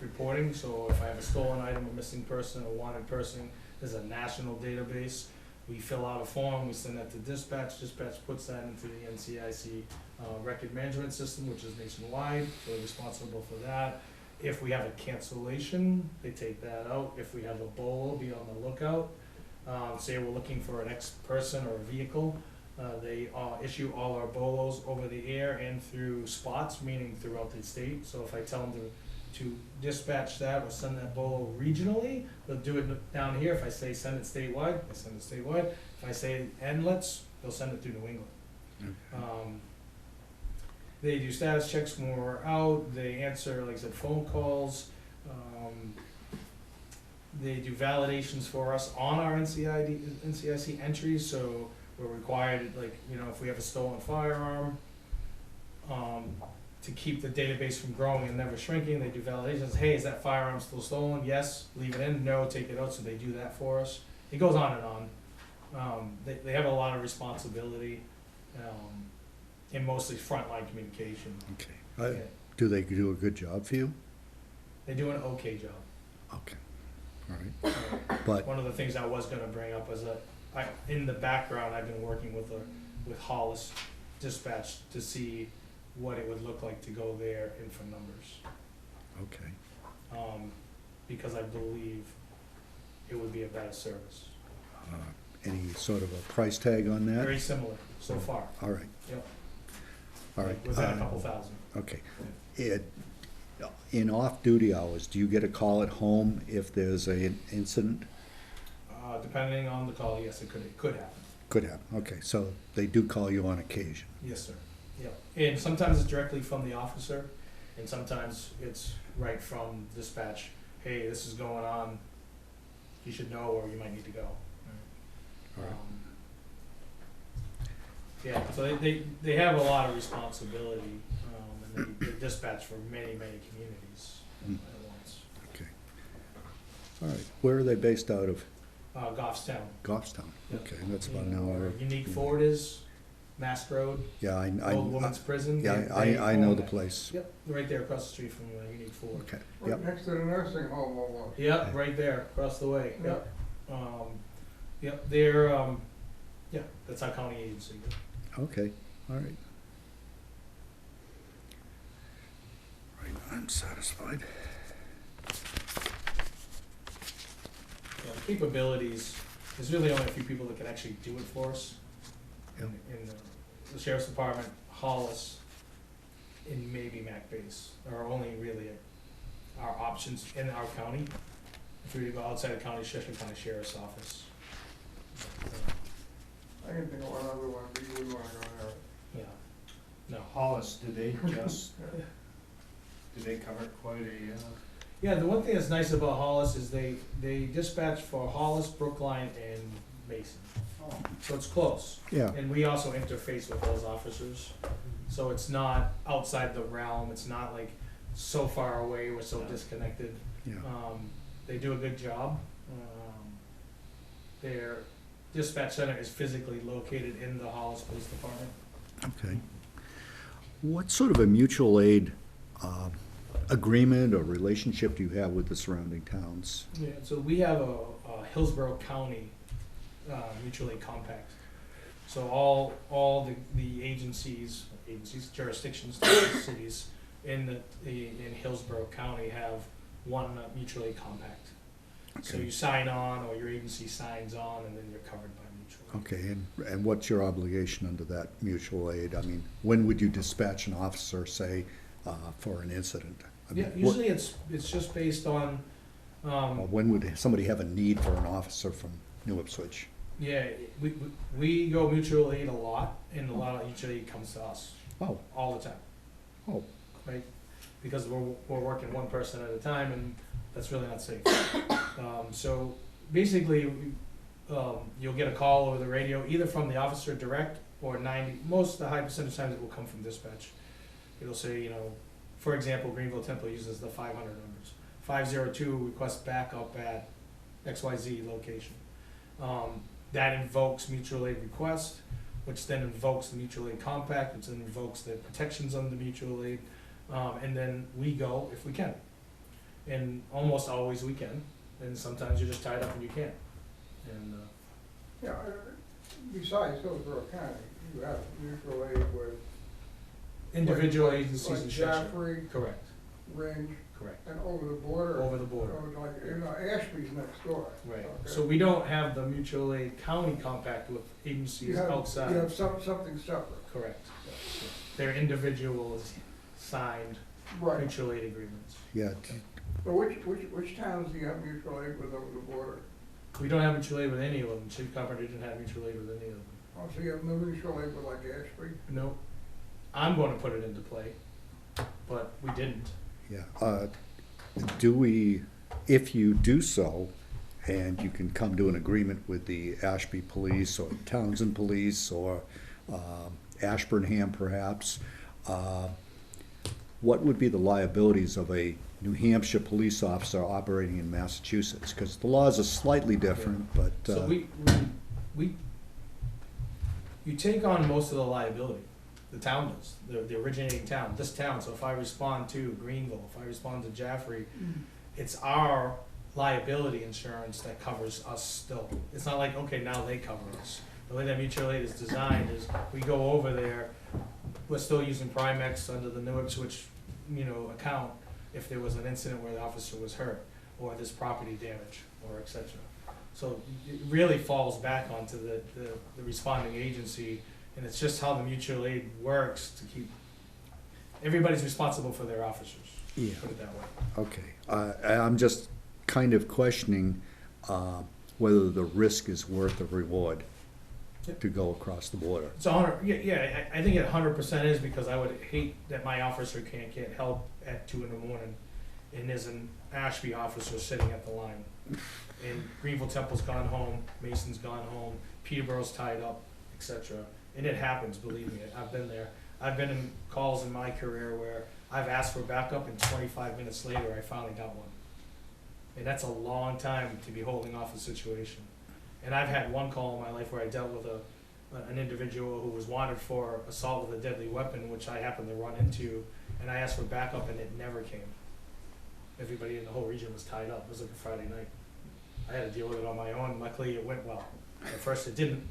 reporting. So if I have a stolen item, a missing person, a wanted person, there's a national database. We fill out a form, we send that to dispatch. Dispatch puts that into the NCIC record management system, which is nationwide, so they're responsible for that. If we have a cancellation, they take that out. If we have a BOLO, be on the lookout. Say we're looking for an X person or a vehicle, they issue all our BOLOs over the air and through spots, meaning throughout the state. So if I tell them to dispatch that or send that BOLO regionally, they'll do it down here. If I say send it statewide, they send it statewide. If I say endlets, they'll send it through New England. Okay. They do status checks when we're out. They answer, like I said, phone calls. They do validations for us on our NCIC entries, so we're required, like, if we have a stolen firearm, to keep the database from growing and never shrinking, they do validations. Hey, is that firearm still stolen? Yes. Leave it in. No. Take it out. So they do that for us. It goes on and on. They have a lot of responsibility. and mostly frontline communication. Okay. Yeah. Do they do a good job for you? They do an okay job. Okay, all right. But, One of the things I was gonna bring up was that in the background, I've been working with Hollis Dispatch to see what it would look like to go there and for numbers. okay, Because I believe it would be a better service. any sort of a price tag on that? Very similar so far. All right, Yep. all right. Within a couple thousand. Okay. In off-duty hours, do you get a call at home if there's an incident? Depending on the call, yes, it could happen. Could happen, okay, so they do call you on occasion. Yes, sir. Yep. And sometimes it's directly from the officer, and sometimes it's right from dispatch. Hey, this is going on. You should know, or you might need to go. All right. Yeah, so they have a lot of responsibility, and they dispatch for many, many communities Mm. at once. Okay. All right, where are they based out of? Goffstown. Goffstown, Yep. okay, that's about an hour. Unique Ford is, Mask Road, Yeah, Old Women's Prison. yeah, They I own know the that. place. Yep, right there across the street from Unique Ford. Okay, Right yep, next to the nursing home almost. Yep, right there, across the way, Yeah. yep. Yep, they're, yeah, that's our county agency. okay, all right. Right, I'm satisfied. Yeah, the capabilities, there's really only a few people that can actually do it for us. Yep. In the sheriff's department, Hollis, and maybe Mac Base are only really our options in our county. If we were to go outside the county, Chester County Sheriff's Office. I can think of one other one, but you wouldn't wanna go there. Yeah, no. Hollis, do they cover quite a, Yeah, the one thing that's nice about Hollis is they dispatch for Hollis, Brookline, and Mason. So it's close. Yeah, And we also interface with those officers. So it's not outside the realm, it's not like so far away, we're so disconnected. yeah, They do a good job. Their dispatch center is physically located in the Hollis Police Department. okay. What sort of a mutual aid agreement or relationship do you have with the surrounding towns? Yeah, so we have a Hillsborough County mutual aid compact. So all the agencies, jurisdictions, cities in Hillsborough County have one mutual aid compact. So Okay. you sign on, or your agency signs on, and then you're covered by mutual aid. Okay, and what's your obligation under that mutual aid? I mean, when would you dispatch an officer, say, for an incident? I mean, Yeah, usually it's just based on, or when would somebody have a need for an officer from New Ipswich? yeah, we go mutual aid a lot, and a lot of mutual aid comes to us Oh, all the time, oh, right? Because we're working one person at a time, and that's really not safe. So basically, you'll get a call over the radio, either from the officer direct, or the high percentage of times it will come from dispatch. It'll say, for example, Greenville Temple uses the 500 numbers. 502 request backup at XYZ location. That invokes mutual aid request, which then invokes the mutual aid compact, which then invokes the protections under the mutual aid, and then we go if we can. And almost always we can, and sometimes you're just tied up and you can't. And Yeah, besides Hillsborough County, you have mutual aid with. individual like- agencies like in Cheshire. Jaffrey, Correct, Range, correct, and over the border. over the border. Like, Ashby's next door. Right, Okay. so we don't have the mutual aid county compact with You agencies have, outside. you have something separate. Correct. They're individuals signed Right, mutual aid agreements. yeah, but which towns do you have mutual aid with over the border? We don't have mutual aid with any of them. Chief Carpenter didn't have mutual aid with any of them. Oh, so you have no mutual aid with like Ashby? No, I'm gonna put it into play, but we didn't. yeah. Do we, if you do so, and you can come to an agreement with the Ashby Police or Townsend Police or Ashburnham perhaps, what would be the liabilities of a New Hampshire police officer operating in Massachusetts? Because the laws are slightly different, but, So we you take on most of the liability. The town does, the originating town, this town. So if I respond to Greenville, if I respond to Jaffrey, it's our liability insurance that covers us still. It's not like, okay, now they cover us. The way that mutual aid is designed is we go over there, we're still using Primex under the New Ipswich, account if there was an incident where the officer was hurt or there's property damage or et cetera. So it really falls back onto the responding agency, and it's just how the mutual aid works to keep, everybody's responsible for their officers, Yeah. put it that way. Okay, I'm just kind of questioning whether the risk is worth the reward Yep. to go across the border. It's a hundred, yeah, I think it 100% is, because I would hate that my officer can't get help at 2 a.m. and there's an Ashby officer sitting at the line. And Greenville Temple's gone home, Mason's gone home, Peterborough's tied up, etc. And it happens, believe me, I've been there. I've been in calls in my career where I've asked for backup and 25 minutes later I finally got one. And that's a long time to be holding off a situation. And I've had one call in my life where I dealt with an individual who was wanted for assault with a deadly weapon, which I happened to run into, and I asked for backup and it never came. Everybody in the whole region was tied up. It was like a Friday night. I had to deal with it on my own. Luckily, it went well. At first, it didn't.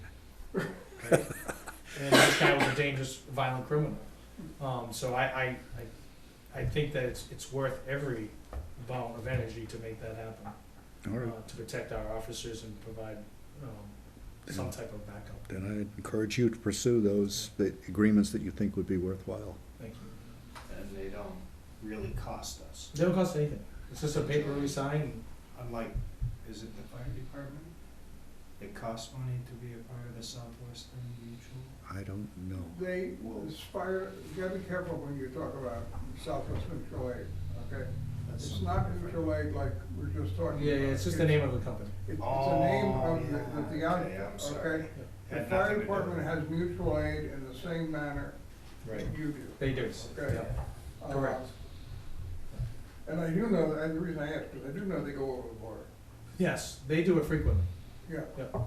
Right? And this guy was a dangerous, violent criminal. So I think that it's worth every amount of energy to make that happen, All right, to protect our officers and provide some type of backup. then I'd encourage you to pursue those agreements that you think would be worthwhile. Thank you. And they don't really cost us. They don't cost anything. It's just a paper we sign. Unlike, is it the fire department? It costs money to be a part of the Southwestern Mutual? I don't know. They aspire, you gotta be careful when you talk about Southwest Mutual Aid, okay? That's It's something not different. mutual aid like we're just talking about. Yeah, it's just the name of the company. It's the name Oh, of the yeah. outfit, Okay, I'm sorry. okay? The Had fire nothing to do department with it. has mutual aid in the same manner Right. that you do. They do. Okay. Yeah. Correct. And I do know, and the reason I ask, because I do know they go over the border, Yes, they do it frequently. yeah. Yeah.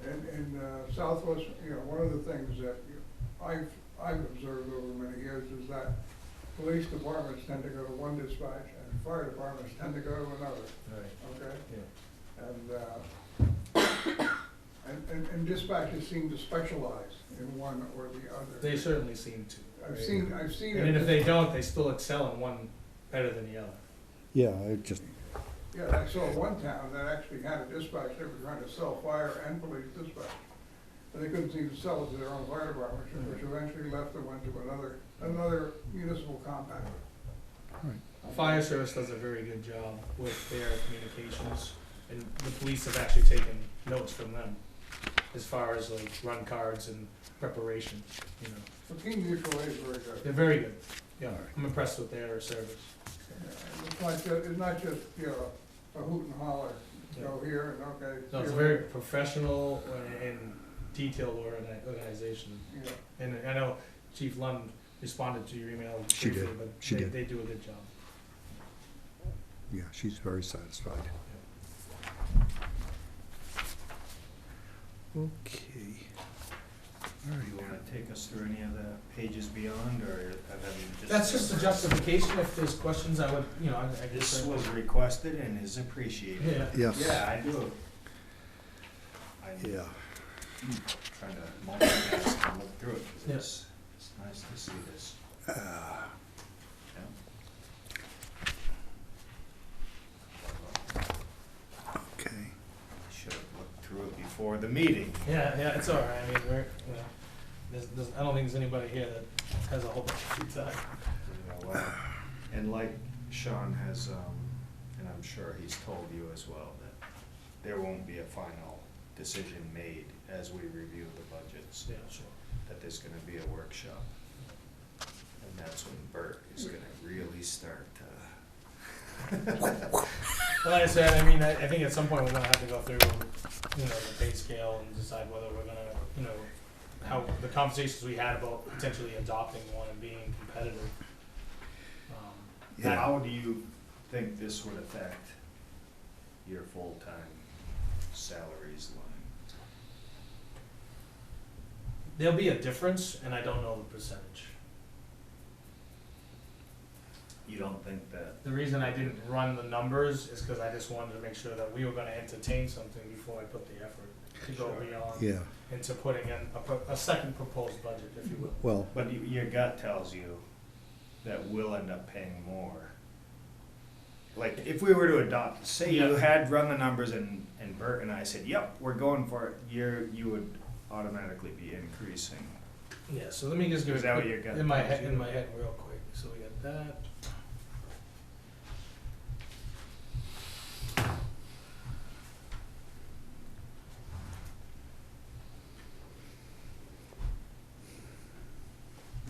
And Southwest, one of the things that I've observed over many years is that police departments tend to go to one dispatch and fire departments tend to go to another, Right. okay? Yeah. And dispatches seem to specialize in one or the other. They certainly seem to. I've seen it. And then if they don't, they still excel in one better than the other. Yeah, I just, Yeah, I saw one town that actually had a dispatch, they were trying to sell fire and police dispatch. And they couldn't seem to sell it to their own fire department, which eventually left and went to another municipal compact. Fire service does a very good job with their communications, and the police have actually taken notes from them as far as like run cards and preparation, So King Mutual Aid is very good. They're very good. Yeah, I'm impressed with their service. It's not just, a hoot and holler, go here and okay. No, it's a very professional and detailed organization. Yeah. And I know Chief Lund responded to your email She briefly, did. but She did. they do a good job. yeah, she's very satisfied. Okay. All Do right. you wanna take us through any of the pages beyond, or have you just? That's just a justification. If there's questions, I would, I This guess. was requested and is appreciated. Yeah. Yes. Yeah, I do. I'm Yeah. trying to multitask and look through it, 'cause Yeah. it's nice to see this. Yeah. Okay. Should have looked through it before the meeting. Yeah, it's all right. I mean, there's, I don't think there's anybody here that has a whole bunch of free time. And like Sean has, and I'm sure he's told you as well, that there won't be a final decision made as we review the budgets. Yeah, sure. That there's gonna be a workshop. And that's when Bert is gonna really start to. Well, like I said, I mean, I think at some point we're gonna have to go through, the pay scale and decide whether we're gonna, how the conversations we had about potentially adopting one and being competitive. How do you think this would affect your full-time salaries line. There'll be a difference, and I don't know the percentage. You don't think that, The reason I didn't run the numbers is because I just wanted to make sure that we were gonna entertain something before I put the effort to go Sure. beyond Yeah, into putting in a second proposed budget, if you will. well, but your gut tells you that we'll end up paying more. Like, if we were to adopt, say you Yeah. had run the numbers and Bert and I said, yep, we're going for it, you would automatically be increasing. Yeah, so let me just give Is it that what quick- you're gonna in my tell head, you? in my head real quick. So we got that.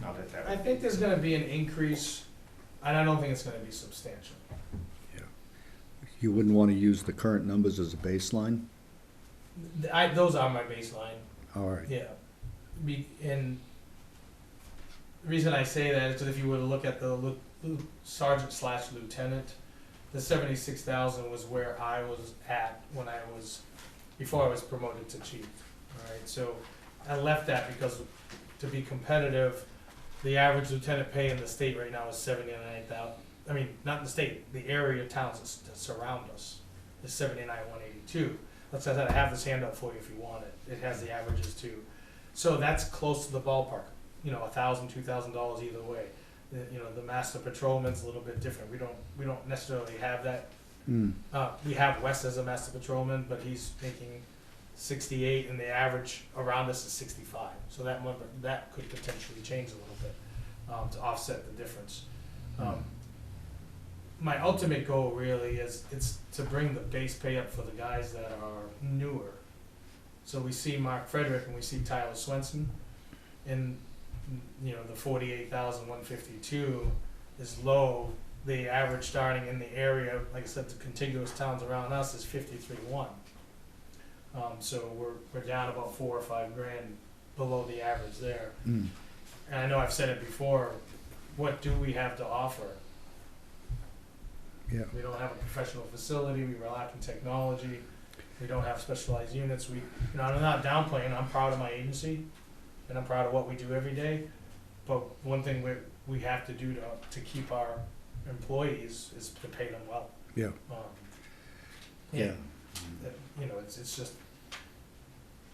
Not that that I would think be- there's gonna be an increase, and I don't think it's gonna be substantial. you wouldn't want to use the current numbers as a baseline? Those are my baseline, All right. yeah. And the reason I say that is because if you were to look at the sergeant slash lieutenant, the 76,000 was where I was at before I was promoted to chief, alright? So I left that because to be competitive, the average lieutenant pay in the state right now is 79,000. I mean, not in the state, the area towns that surround us is 79,182. Let's say I have this handout for you if you want it. It has the averages too. So that's close to the ballpark, $1,000, $2,000 either way. The master patrolman's a little bit different. We don't necessarily have that. Hmm. We have Wes as a master patrolman, but he's making 68 and the average around us is 65. So that could potentially change a little bit, to offset the difference. My ultimate goal really it's to bring the base pay up for the guys that are newer. So we see Mark Frederick and we see Tyler Swenson, and the 48,152 is low. The average starting in the area, like I said, the contiguous towns around us is 53.1. So we're down about $4 or $5 grand below the average there. Hmm. And I know I've said it before. What do we have to offer? Yeah. We don't have a professional facility, we rely on technology, we don't have specialized units, I'm not downplaying, I'm proud of my agency, and I'm proud of what we do every day, but one thing we have to do to keep our employees is to pay them well. Yeah. Yeah. It's just,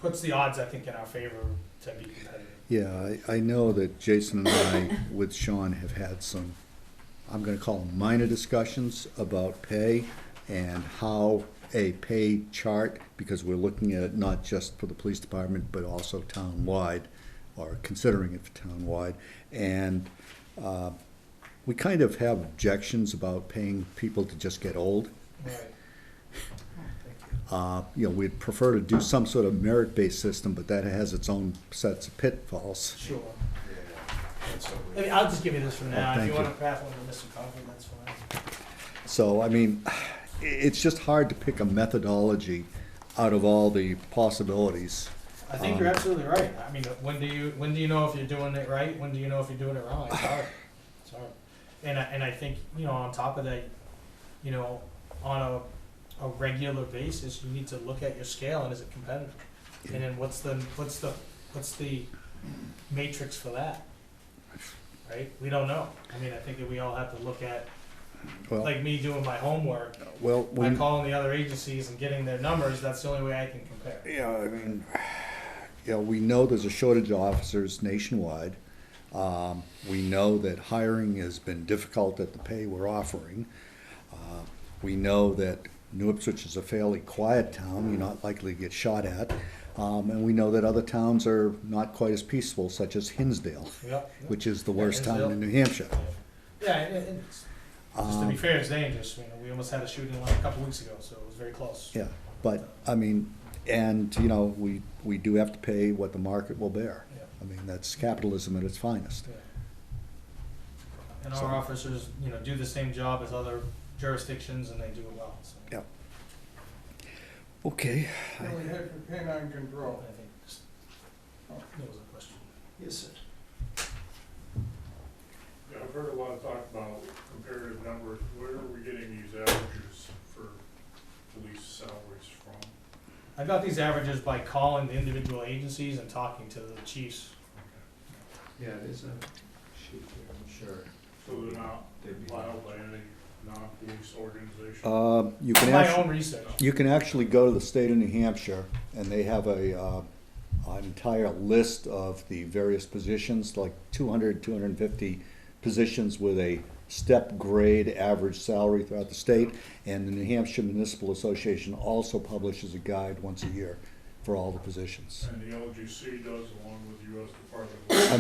puts the odds, I think, in our favor to be competitive. Yeah, I know that Jason and I, with Sean, have had some, I'm gonna call them minor discussions about pay and how a pay chart, because we're looking at it not just for the police department, but also town-wide, or considering it for town-wide. And we kind of have objections about paying people to just get old. Right. We'd prefer to do some sort of merit-based system, but that has its own sets of pitfalls. Sure. Yeah, that's what I mean, I'll just give you this for now. If thank you want you. to pass one to Mr. Coffey, that's fine. So, I mean, it's just hard to pick a methodology out of all the possibilities. I think you're absolutely right. I mean, when do you know if you're doing it right? When do you know if you're doing it wrong? It's hard. It's hard. And I think, on top of that, on a regular basis, you need to look at your scale and is it competitive? And then what's the matrix for that? Right? We don't know. I mean, I think that we all have to look at, Well, like me doing my homework, well, by calling the other agencies and getting their numbers, that's the only way I can compare. yeah, I mean, we know there's a shortage of officers nationwide. We know that hiring has been difficult at the pay we're offering. We know that New Ipswich is a fairly quiet town, you're not likely to get shot at. And we know that other towns are not quite as peaceful, such as Hinsdale, Yep. which is the Yeah, worst town Hinsdale. in New Hampshire. Yeah, and it's, just to be fair, it's dangerous. We almost had a shooting like a couple weeks ago, so it was very close. Yeah, but, I mean, and, we do have to pay what the market will bear. Yeah. I mean, that's capitalism at its finest. Yeah. And So- our officers, do the same job as other jurisdictions, and they do it well, so. Yeah. Okay. Then we had for canine control. I think that was a question. Yes, sir. Yeah, I've heard a lot of talk about comparative numbers. Where are we getting these averages for police salaries from? I got these averages by calling the individual agencies and talking to the chiefs. Yeah, there's a sheet here, I'm sure. So they're not They'd be- filed by any non-police organization? You can My actually. own research. You can actually go to the state of New Hampshire, and they have an entire list of the various positions, like 200, 250 positions with a step grade average salary throughout the state. And the New Hampshire Municipal Association also publishes a guide once a year for all the positions. And the LGC does along with the US Department of Labor? I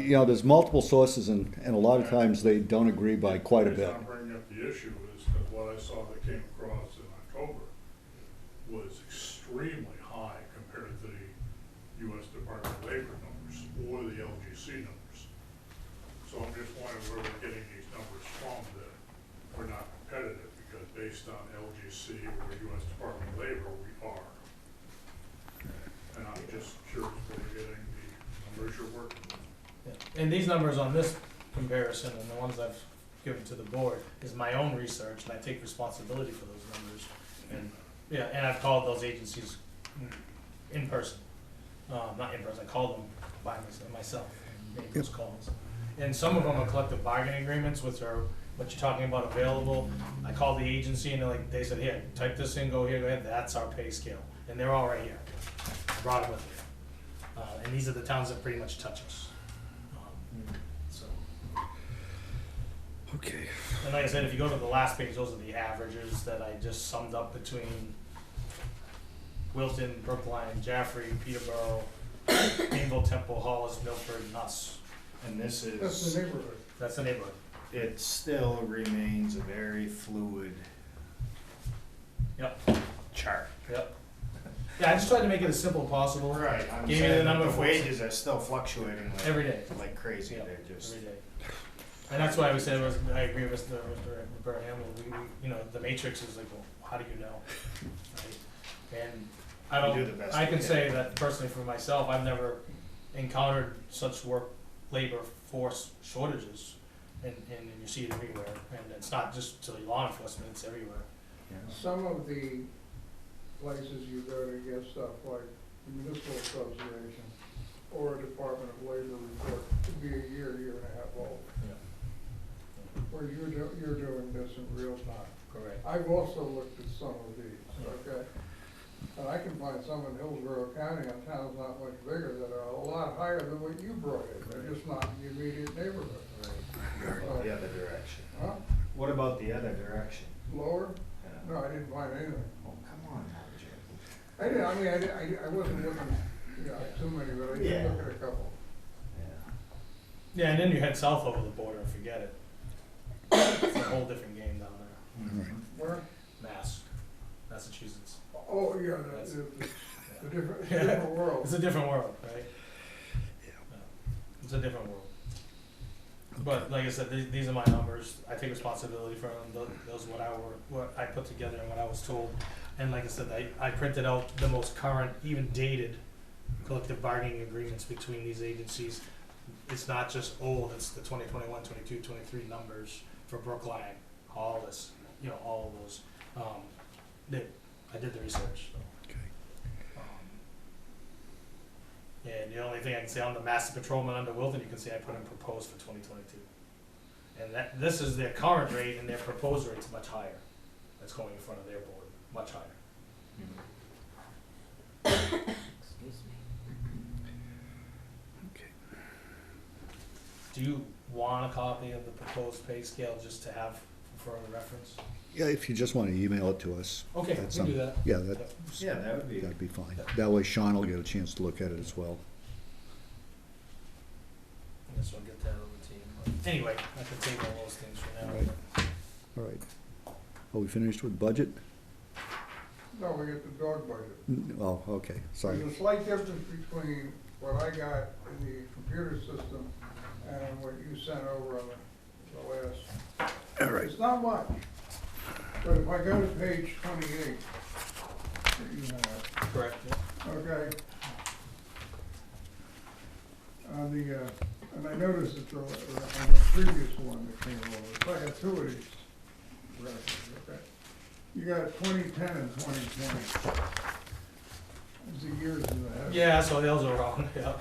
mean, there's multiple sources, and a lot of times they don't agree by quite a The bit. reason I'm bringing up the issue is that what I saw that came across in October was extremely high compared to the US Department of Labor numbers or the LGC numbers. So I'm just wondering where we're getting these numbers from, that we're not competitive, because based on LGC or US Department of Labor, we are. And I'm just curious where we're getting the numbers you're working with. Yeah. And these numbers on this comparison and the ones I've given to the board is my own research, and I take responsibility for those numbers. And, yeah, and I've called those agencies in person, not in person, I called them by myself, and made those calls. And some of them are collective bargaining agreements, which are what you're talking about available. I called the agency and they said, here, type this in, go here, go ahead, that's our pay scale. And they're all right here. I brought it with me. And these are the towns that pretty much touch us. So, Okay. and like I said, if you go to the last page, those are the averages that I just summed up between Wilton, Brookline, Jaffrey, Peterborough, Greenville, Temple, Hollis, Milford, and us. And this That's is, the neighborhood. That's the neighborhood. it still remains a very fluid Yep, chart. yep. Yeah, I just tried to make it as simple as possible. Right, I'm Gave you the saying number that the for- wages are still fluctuating Every day. like crazy, Yeah, they're just. every day. And that's why I was saying, I agree with Mr. Burt Hamel, the matrix is like, well, how do you know? Right? And I We do the best I we can can. say that personally for myself, I've never encountered such labor force shortages, and you see it everywhere, and it's not just to law enforcement, it's everywhere. Some of the places you go to get stuff like the municipal association or a Department of Labor report could be a year, year and a half old, where you're doing this in real time. Correct. I've also looked at some of these, okay? And I can find some in Hillsborough County on towns not much bigger that are a lot higher than what you brought in. They're just not in the immediate neighborhood. What about the other direction? Huh? What about the other direction? Lower? Yeah. No, I didn't find anything. Oh, come on now, Jim. I didn't, I wasn't looking, too many, but I did Yeah. look at a couple. Yeah. Yeah, and then you head south over the border and forget it. It's a whole different game down there. Where? Massachusetts. Oh, yeah, That's- the different world. It's a different world, right? Yeah. It's a different world. But like I said, these are my numbers. I take responsibility for them. Those what I put together and what I was told. And like I said, I printed out the most current, even dated collective bargaining agreements between these agencies. It's not just old, it's the 2021, 22, 23 numbers for Brookline, all this, all of those. I did the research, so. Okay. And the only thing I can say on the master patrolman under Wilton, you can see I put in proposed for 2022. And this is their current rate, and their proposed rate's much higher. That's going in front of their board, much higher. Excuse me. Okay. Do you want a copy of the proposed pay scale just to have for further reference? Yeah, if you just want to email it to us. Okay, we that's can do some- that. Yeah, Yeah, that would be. that'd be fine. That way Sean will get a chance to look at it as well. I guess I'll get that over to you. But anyway, I can table all those things for now. Right. All right. Are we finished with budget? No, we get the dog budget. Oh, okay, sorry. There's a slight difference between what I got in the computer system and what you sent over on the last. All right. It's not much, but if I go to page 28, that you have, Correct, yeah. okay? On the, and I noticed it's on the previous one that came over, so I got two of these records, okay? You got 2010 and 2020. It's the years in the head. Yeah, so those are wrong, yeah.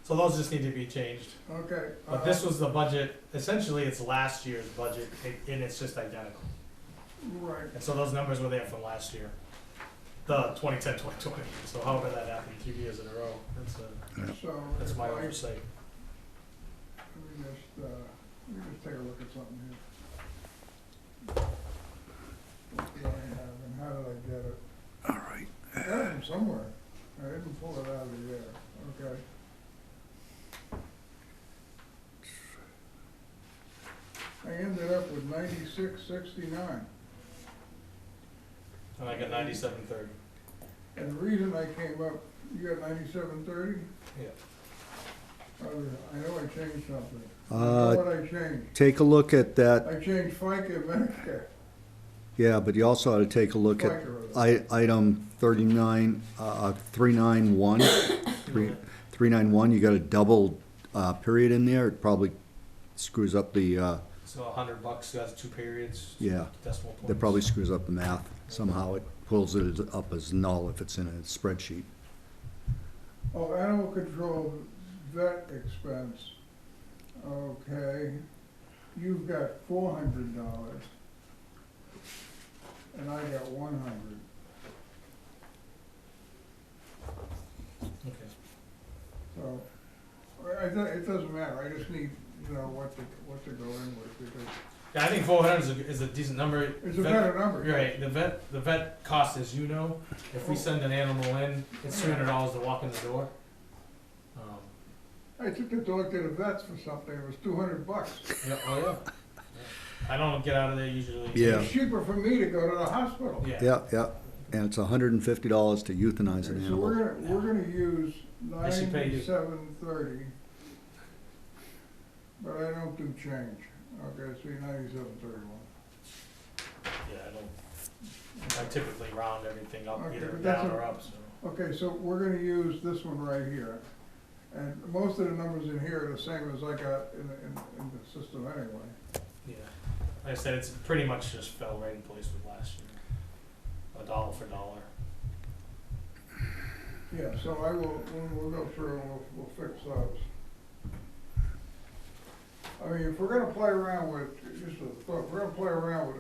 So those just need to be changed. Okay. But this was the budget, essentially it's last year's budget, and it's just identical. Right, And so those numbers were there from last year, the 2010, 2020. So however that happened 2 years in a row, so. that's my if I- oversight. Let me just take a look at something here. What do I have and how did I get it? All right. I got it from somewhere. I didn't pull it out of the air, okay. I ended up with 9669. And I got 97.30. And the reason I came up, you got 9730? Yeah. I know I changed something. I know what I changed. Take a look at that, I changed FICA and Medicare. yeah, but you also ought to take a look at item 39, 391, 391, you got a double, period in there, it probably screws up the, So $100 has 2 periods. yeah, Decimal points. that probably screws up the math. Somehow it pulls it up as null if it's in a spreadsheet. Oh, animal control vet expense. Okay, you've got $400, and I got 100. Okay. So, it doesn't matter, I just need, what to go in with, because Yeah, I think 400 is a decent number. it's a better number. You're right. The vet cost, as you know, if we send an animal in, it's $300 to walk in the door. I took the dog to the vets for something, it was $200. Yeah, oh yeah. I don't get out of there usually. Yeah. It's cheaper for me to go to the hospital. Yeah. Yeah, yeah, and it's $150 to euthanize an So animal. we're gonna use They should pay you. 9730, but I don't do change. Okay, see, 9731. Yeah, I typically round everything up, Okay, either but that's down a- or up, so. Okay, so we're gonna use this one right here. And most of the numbers in here are the same as I got in the system anyway. Yeah. Like I said, it's pretty much just fell right in place with last year. $1 for dollar. Yeah, so we'll go through and we'll fix those. I mean, if we're gonna play around with, just a thought, if we're gonna play around with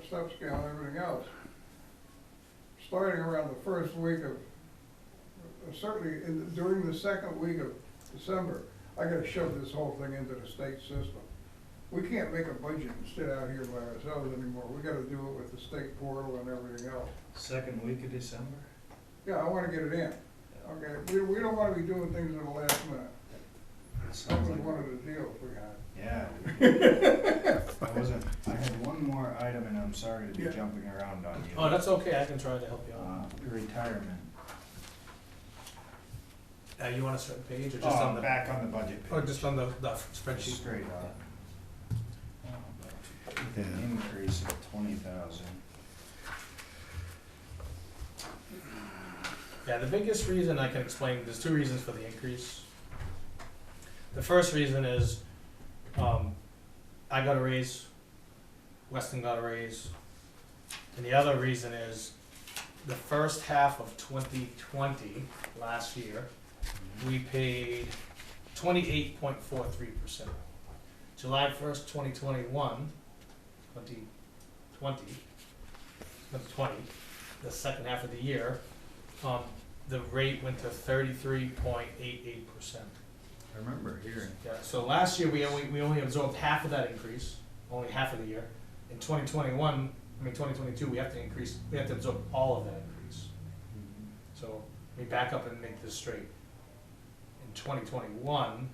a step scale and everything else, starting around the first week of, certainly during the second week of December, I gotta shove this whole thing into the state system. We can't make a budget and sit out here by ourselves anymore. We gotta do it with the state portal and everything else. Second week of December? Yeah, I wanna get it in. Okay, we don't wanna be doing things at the last minute. That Sounds was like, one of the deals we had. yeah. I had one more item, and I'm sorry to be Yeah. jumping around on you. Oh, that's okay. I can try to help you out. Retirement. You want a certain page or just Oh, on the back on the budget page. Or just on the Just spreadsheet? straight up. With an increase of 20,000. Yeah, the biggest reason I can explain, there's 2 reasons for the increase. The first reason is, I got a raise, Weston got a raise, and the other reason is, the first half of 2020, last year, we paid 28.43%. July 1st, 2021, 2020, the second half of the year, the rate went to 33.88%. I remember hearing. Yeah, so last year, we only absorbed half of that increase, only half of the year. In 2022, we have to absorb all of that increase. So, let me back up and make this straight. In 2021,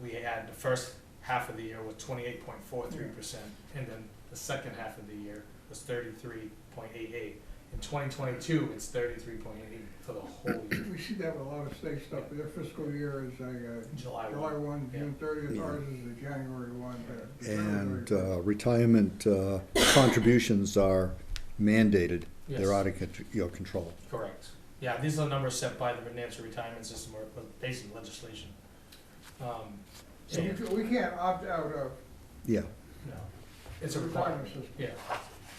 we had the first half of the year was 28.43%, and then the second half of the year was 33.88. In 2022, it's 33.88 for the whole year. We should have a lot of state stuff. Their fiscal year is July July 1, Yeah. June 30th, Yeah. ours is the January 1. And retirement contributions are mandated. Yes. They're out of your control. Correct. Yeah, these are numbers set by the New Hampshire retirement system or basic legislation. So And- we can't opt out of Yeah, no, it's a the requirement. retirement system. Yeah,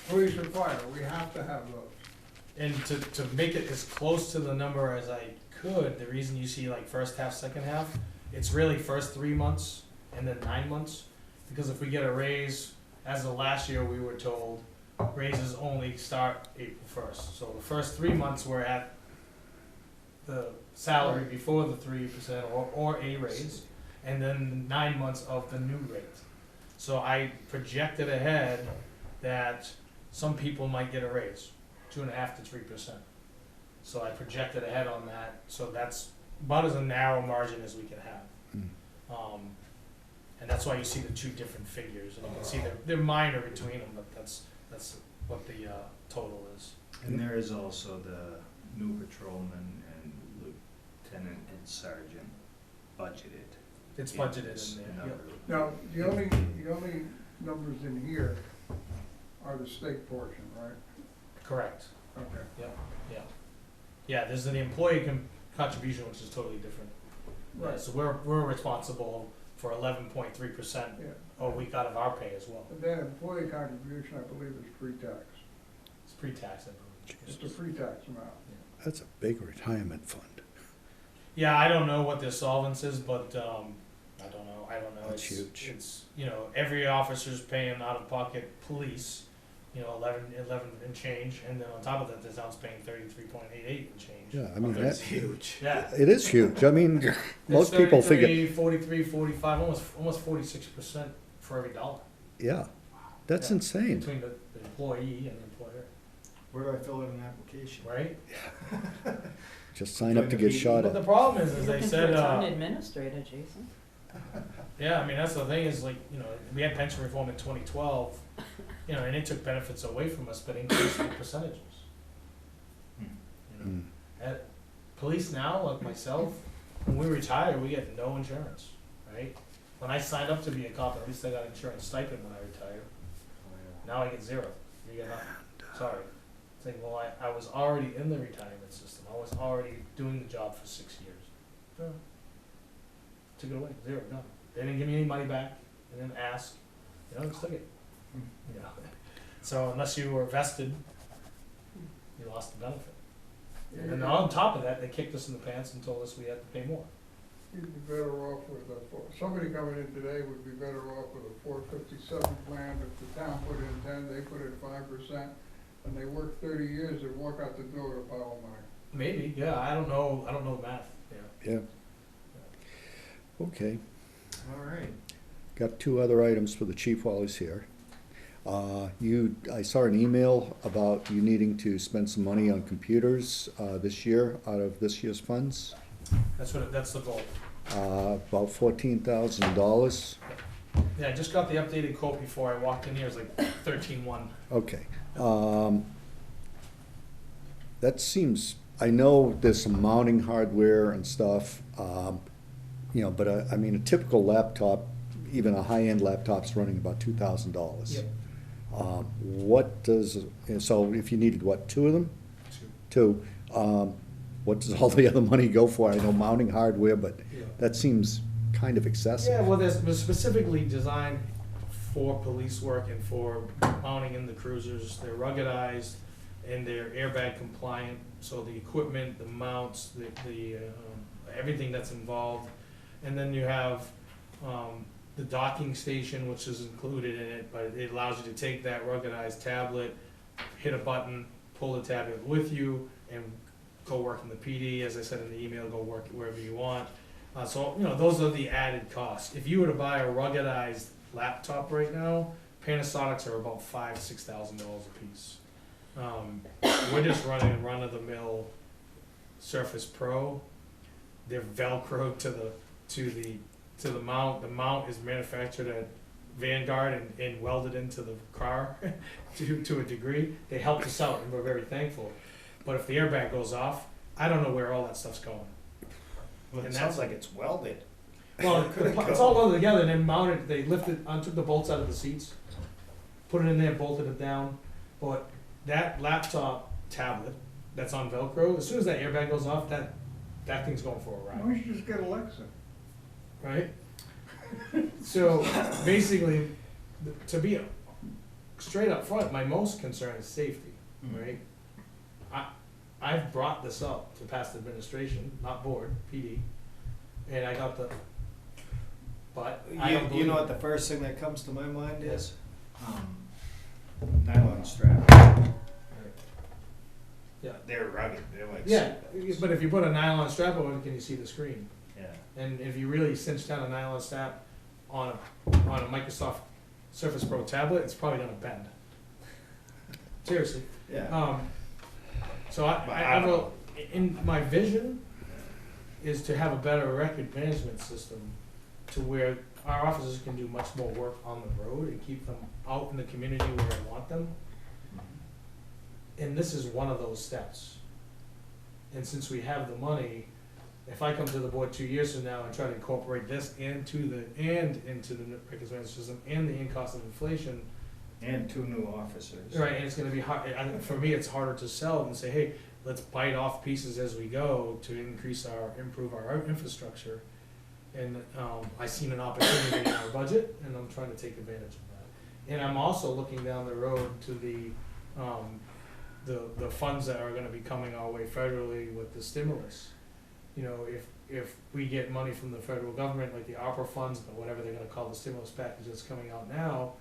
Police and fire, we have to have those. And to make it as close to the number as I could, the reason you see like first half, second half, it's really first 3 months and then 9 months. Because if we get a raise, as of last year, we were told raises only start April 1st. So the first 3 months we're at the salary before the 3% or a raise, and then 9 months of the new rate. So I projected ahead that some people might get a raise, 2.5% to 3%. So I projected ahead on that, so that's about as a narrow margin as we can have. And that's why you see the two different figures, and you can see they're minor between them, but that's what the total is. And there is also the new patrolman and lieutenant and sergeant budgeted. It's budgeted this in there. number. Now, the only numbers in here are the state portion, right? Correct. Okay. Yeah. Yeah, there's the employee contribution, which is totally different. Right. So we're responsible for 11.3% Yeah. a week out of our pay as well. And then employee contribution, I believe, is pre-tax. It's pre-tax, I believe. It's a pre-tax amount. That's a big retirement fund. Yeah, I don't know what their solvency is, but I don't know. That's It's huge. It's, every officer's paying out of pocket police, 11 and change, and then on top of that, the town's paying 33.88 and change. Yeah, I mean, That's that, huge. Yeah. it is huge. I mean, most people figure, 43, 45, almost 46% for every dollar yeah, that's Yeah. insane. between the employee and the employer, Where do I fill in an application? right? Just sign up to get shot But the at. problem is, You're as they looking for said, a town administrator, Jason. yeah, I mean, that's the thing is like, we had pension reform in 2012, and it took benefits away from us, but increased the percentages. Mm. At police now, like myself, when we retire, we get no insurance, right? When I signed up to be a cop, at least I got insurance stipend when I retired. Now I get zero. You get nothing. Sorry. It's like, well, I was already in the retirement system. I was already doing the job for 6 years. No. Took it away. Zero. None. They didn't give me any money back. They didn't ask. Just took it. So unless you were vested, you lost the benefit. And on top of that, they kicked us in the pants and told us we had to pay more. You'd be better off with somebody coming in today would be better off with a 457 plan. If the town put in 10, they put in 5%, and they work 30 years, they walk out the door with a pile of money. Maybe, yeah. I don't know the math. Yeah. Yeah. Okay, All right. got two other items for the chief while he's here. I saw an email about you needing to spend some money on computers this year out of this year's funds. That's the goal. About $14,000. Yeah, I just got the updated quote before I walked in here. It's like 13.1. Okay. That seems, I know there's some mounting hardware and stuff, but I mean, a typical laptop, even a high-end laptop's running about $2,000. Yep. So if you needed, what, two of them? Two. What does all the other money go for? I know mounting hardware, but that seems kind of excessive. Yeah, well, they're specifically designed for police work and for mounting in the cruisers. They're ruggedized and they're airbag compliant. So the equipment, the mounts, the everything that's involved, and then you have the docking station, which is included in it, but it allows you to take that ruggedized tablet, hit a button, pull the tablet with you, and go work in the PD. As I said in the email, go work wherever you want. So those are the added costs. If you were to buy a ruggedized laptop right now, Panasonics are about $5,000-$6,000 a piece. We're just running a run-of-the-mill Surface Pro. They're Velcroed to the mount. The mount is manufactured at Vanguard and welded into the car to a degree. They helped us out and we're very thankful. But if the airbag goes off, I don't know where all that stuff's going. Well, it And sounds that's- like it's welded. Well, it's all welded together and then mounted. They lifted, took the bolts out of the seats, put it in there, bolted it down. But that laptop tablet that's on Velcro, as soon as that airbag goes off, that thing's going for a Why ride. don't you just get Alexa? Right? So basically, to be straight up front, my most concern is safety, right? I've brought this up to past administration, not board, PD, and I got the, but I don't You believe know it. what the first thing that comes to my mind is? Nylon strap. Yeah. They're rugged, they're like. Yeah, but if you put a nylon strap on it, can you see the screen? Yeah. And if you really cinch down a nylon strap on a Microsoft Surface Pro tablet, it's probably gonna bend. Seriously. Yeah. So But I don't will, in my vision is to have a better record management system to where our officers can do much more work on the road and keep them out in the community where I want them. And this is one of those steps. And since we have the money, if I come to the board 2 years from now and try to incorporate this into the records management system and the in cost of inflation, And 2 new officers. right, and it's gonna be hard, for me, it's harder to sell and say, hey, let's bite off pieces as we go to improve our infrastructure. And, I seen an opportunity in our budget, and I'm trying to take advantage of that. And I'm also looking down the road to the funds that are gonna be coming our way federally with the stimulus. You know, if we get money from the federal government, like the ARPA funds, or whatever they're gonna call the stimulus package that's coming out now,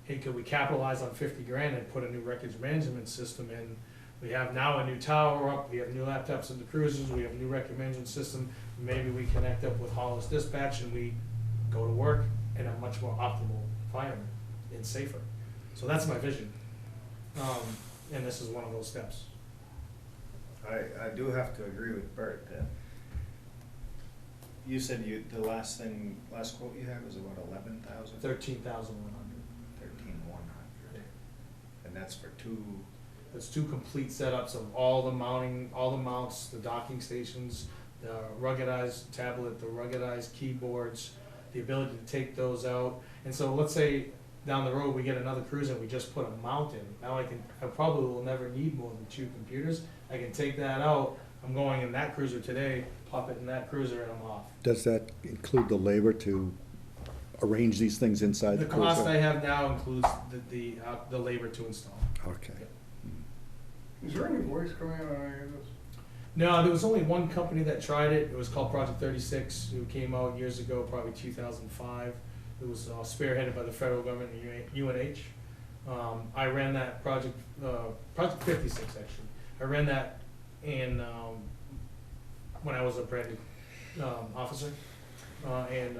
hey, could we capitalize on 50 grand and put a new records management system in? We have now a new tower up, we have new laptops in the cruisers, we have a new record management system. Maybe we connect up with Hollis Dispatch and we go to work in a much more optimal environment and safer. So that's my vision. And this is one of those steps. I do have to agree with Bert that you said the last quote you had was about 11,000? 13,100. 13,100. And that's for 2. It's 2 complete setups of all the mounts, the docking stations, the ruggedized tablet, the ruggedized keyboards, the ability to take those out. And so let's say down the road we get another cruiser and we just put a mount in. Now I probably will never need more than 2 computers. I can take that out. I'm going in that cruiser today, pop it in that cruiser, and I'm off. Does that include the labor to arrange these things inside the The cruiser? cost I have now includes the labor to install. Okay. Is there any voice coming out on any of this? No, there was only one company that tried it. It was called Project 36, who came out years ago, probably 2005. It was spearheaded by the federal government and UNH. I ran that project, Project 56 actually. I ran that in when I was a brand new officer, and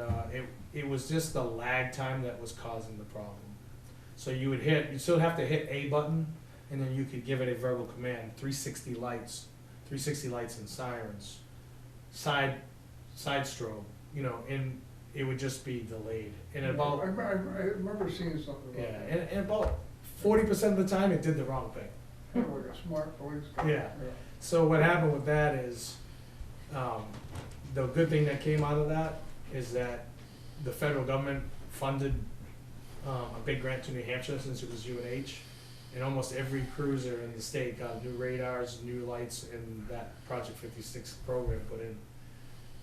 it was just the lag time that was causing the problem. So you still have to hit a button, and then you could give it a verbal command, 360 lights and sirens, side strobe, you know, and it would just be delayed. And I about remember seeing something about yeah, that. and about 40% of the time it did the wrong thing. Kind of like a smart voice. Yeah. So what happened with that is, the good thing that came out of that is that the federal government funded a big grant to New Hampshire since it was UNH, and almost every cruiser in the state got new radars, new lights, and that Project 56 program put in.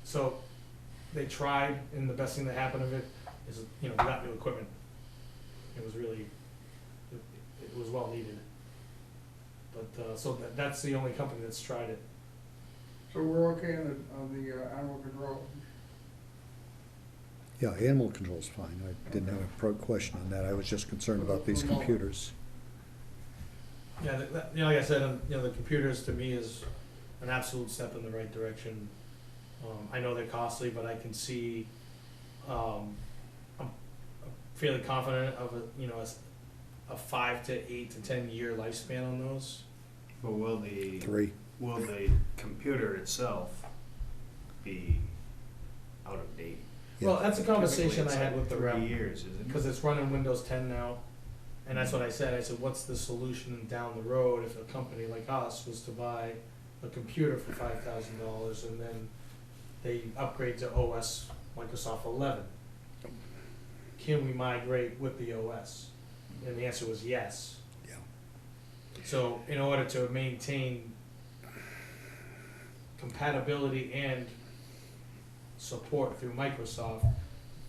So they tried, and the best thing that happened of it is, you know, we got new equipment. It was really, it was well needed. But so that's the only company that's tried it. So we're okay on the animal control? Yeah, animal control's fine. I didn't have a question on that. I was just concerned about these computers. Yeah, you know, like I said, you know, the computers to me is an absolute step in the right direction. I know they're costly, but I can see, I'm fairly confident of a 5 to 8 to 10 year lifespan on those. But will the 3. computer itself be out of date? Yeah. Well, that's a conversation I Typically, had with the it's like rep. 3 years, isn't it? Because it's running Windows 10 now, and that's what I said. I said, what's the solution down the road if a company like us was to buy a computer for $5,000 and then they upgrade to OS Microsoft 11? Can we migrate with the OS? And the answer was yes. Yeah. So in order to maintain compatibility and support through Microsoft,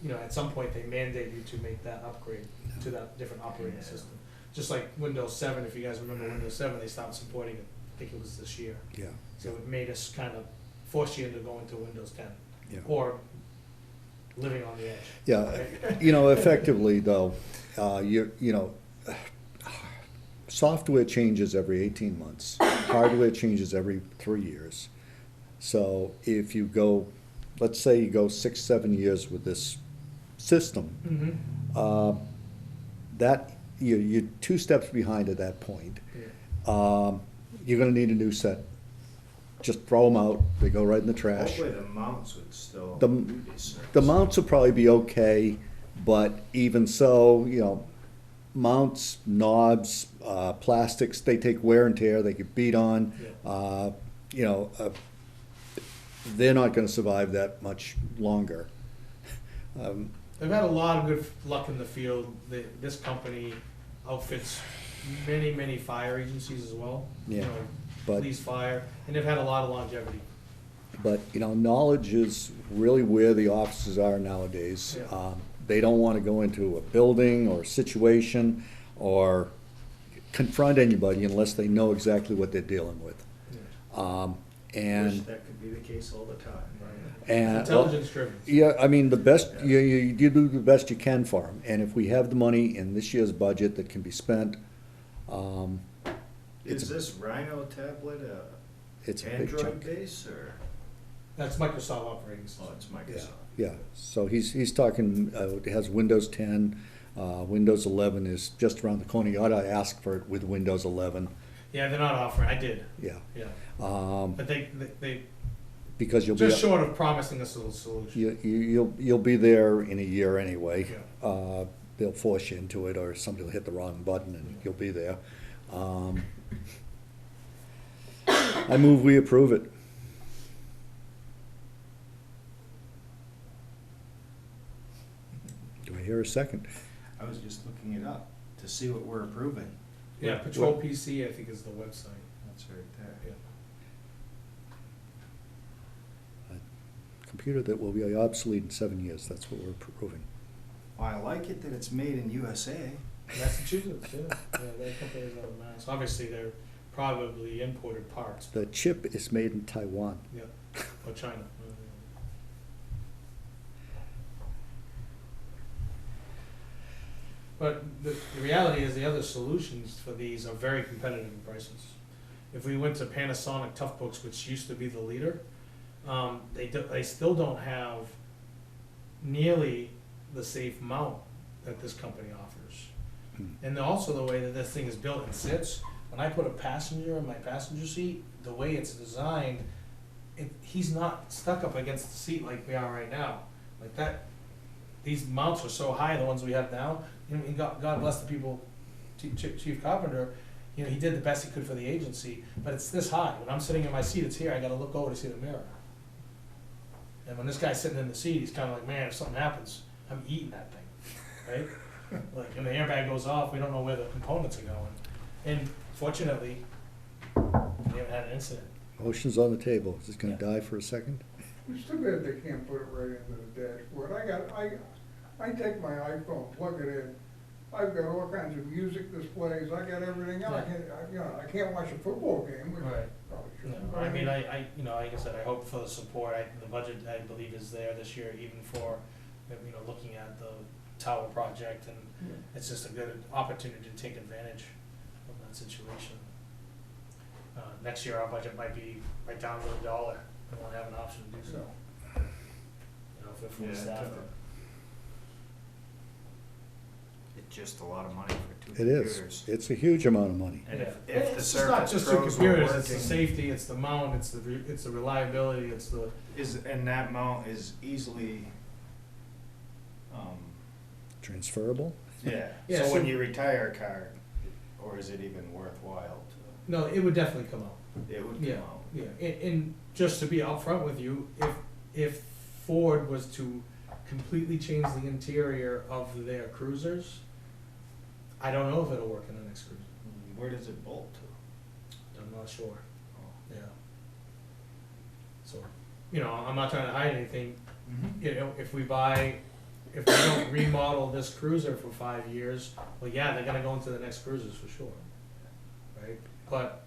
you know, at some point they mandate you to make that upgrade to that different operating system. Just like Windows 7, if you guys remember Windows 7, they stopped supporting it I think it was this year. Yeah, So it made us kind of force you into going to Windows 10, yeah. or living on the edge. Yeah, you know, effectively though, you know, software changes every 18 months. Hardware changes every 3 years. So if you go, let's say you go 6, 7 years with this system, Mm-hmm. that, you're 2 steps behind at that point. Yeah. You're gonna need a new set. Just throw them out, they go right in the trash. Hopefully the mounts would still The- be serviced. The mounts will probably be okay, but even so, you know, mounts, knobs, plastics, they take wear and tear, they get beat on. Yeah. You know, they're not gonna survive that much longer. They've had a lot of good luck in the field. This company outfits many, many fire agencies as well. You Yeah, know, but- police, fire, and they've had a lot of longevity. But, you know, knowledge is really where the officers are nowadays. Yeah. They don't wanna go into a building or a situation or confront anybody unless they know exactly what they're dealing with. Yeah. And, that could be the case all the time. and. Intelligence driven. Yeah, I mean, the best, you do the best you can for them, and if we have the money in this year's budget that can be spent, Is this Rhino tablet it's a big Android chunk. base or? That's Microsoft operating system. Oh, it's Microsoft. Yeah, so he's talking, it has Windows 10, Windows 11 is just around the corner, you ought to ask for it with Windows 11, Yeah, they're not offering. I did. yeah. Yeah, Um, but they because you'll be, just short of promising us a solution. you'll be there in a year anyway. Yeah. They'll force you into it, or somebody will hit the wrong button and you'll be there. I move we approve it. Do I hear a second? I was just looking it up to see what we're approving. Yeah, Patrol PC, I think, is the website. That's right there. Yeah. Computer that will be obsolete in 7 years, that's what we're approving. Well, I like it that it's made in USA. Massachusetts, yeah. Yeah, their companies out of Mass. Obviously, they're probably imported parts. The chip is made in Taiwan. Yeah, or China. But the reality is the other solutions for these are very competitive in prices. If we went to Panasonic Toughbooks, which used to be the leader, they still don't have nearly the safe mount that this company offers. And also the way that this thing is built and sits, when I put a passenger in my passenger seat, the way it's designed, he's not stuck up against the seat like we are right now. Like that, these mounts are so high, the ones we have now, you know, and God bless the people, Chief Carpenter, you know, he did the best he could for the agency, but it's this high. When I'm sitting in my seat, it's here, I gotta look over to see the mirror. And when this guy's sitting in the seat, he's kinda like, man, if something happens, I'm eating that thing, right? Like, when the airbag goes off, we don't know where the components are going. And fortunately, we haven't had an incident. Motion's on the table, is this gonna Yeah. die for a second? It's too bad they can't put it right into the dashboard. I take my iPhone, plug it in, I've got all kinds of music displays, I got everything else. I can't watch a football game, which Right. probably No, shouldn't. I mean, you know, like I said, I hope for the support, the budget, I believe, is there this year, even for, you know, looking at the tower project, and Yeah. it's just a good opportunity to take advantage of that situation. Next year, our budget might be right down to $1, and we'll have an option to do so. You know, if we're fully staffed. It's just a lot of money for 2 It computers. is, it's a huge amount of money. And Yeah. if the It's just not Surface just the Pros were computers, it's the working- safety, it's the mount, it's the reliability, it's the, And that mount is easily, Transferable? yeah. Yeah, So so- when you retire a car, or is it even worthwhile no, it would definitely come out. to, it would come Yeah, out? yeah, and just to be upfront with you, if Ford was to completely change the interior of their cruisers, I don't know if it'll work in the next cruiser. Where does it bolt to? I'm not sure, Oh. yeah. So, you know, I'm not trying to hide anything, you know, if we don't remodel this cruiser for 5 years, well, yeah, they're gonna go into the next cruisers for sure, right? But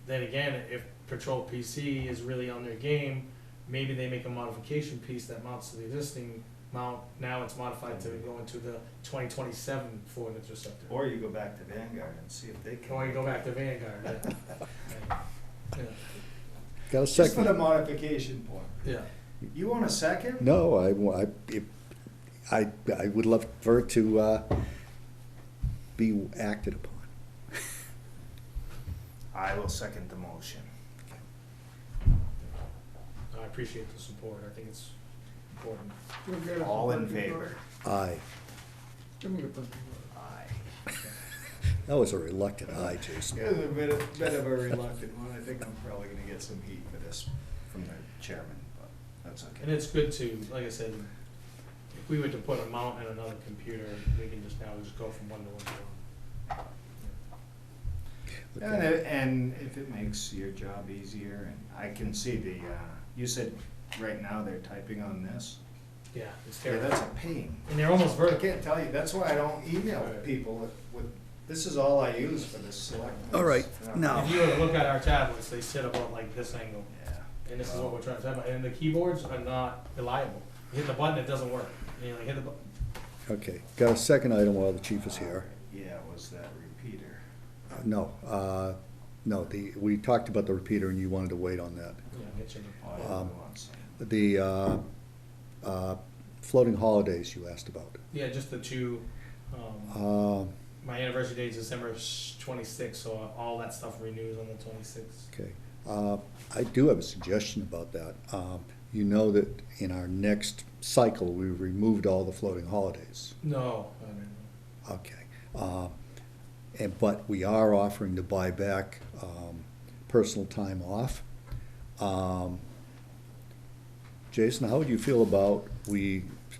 then again, if Patrol PC is really on their game, maybe they make a modification piece that mounts to the existing mount, now it's modified to go into the 2027 Ford Interceptor. Or you go back to Vanguard and see if they can. Or you go back to Vanguard, yeah. Got a Just for second? the modification point. Yeah. You want a second? No, I would love for it to be acted upon. I will second the motion. I appreciate the support, I think it's important. You'll get us a All in purchase favor? order. Aye. Give me a purchase order. Aye. That was a reluctant aye, Jason. It was a bit of a reluctant one. I think I'm probably gonna get some heat for this from the chairman, but that's And okay. it's good to, like I said, if we were to put a mount in another computer, we can just now just go from one to one to one. And if it makes your job easier, and I can see the, you said right now they're typing on this? Yeah, it's Yeah, terrible. that's a pain. And they're almost I vertical. can't tell you, that's why I don't email people with, this is all I use for this select. All right, now- If you were to look at our tablets, they sit about like this angle, Yeah. and this is what we're trying to talk about, and the keyboards are not reliable. You hit the button, it doesn't work, and you like hit the button. Okay, got a second item while the chief is here. Yeah, was that repeater? No, we talked about the repeater and you wanted to wait on that. Yeah, get you. Oh, yeah, Um, we want some. The floating holidays you asked about. Yeah, just the two, Uh, my anniversary date is December 26th, so all that stuff renews on the 26th. Okay, I do have a suggestion about that. You know that in our next cycle, we removed all the floating holidays. No, I don't know. Okay. But we are offering to buy back personal time off. Jason, how would you feel about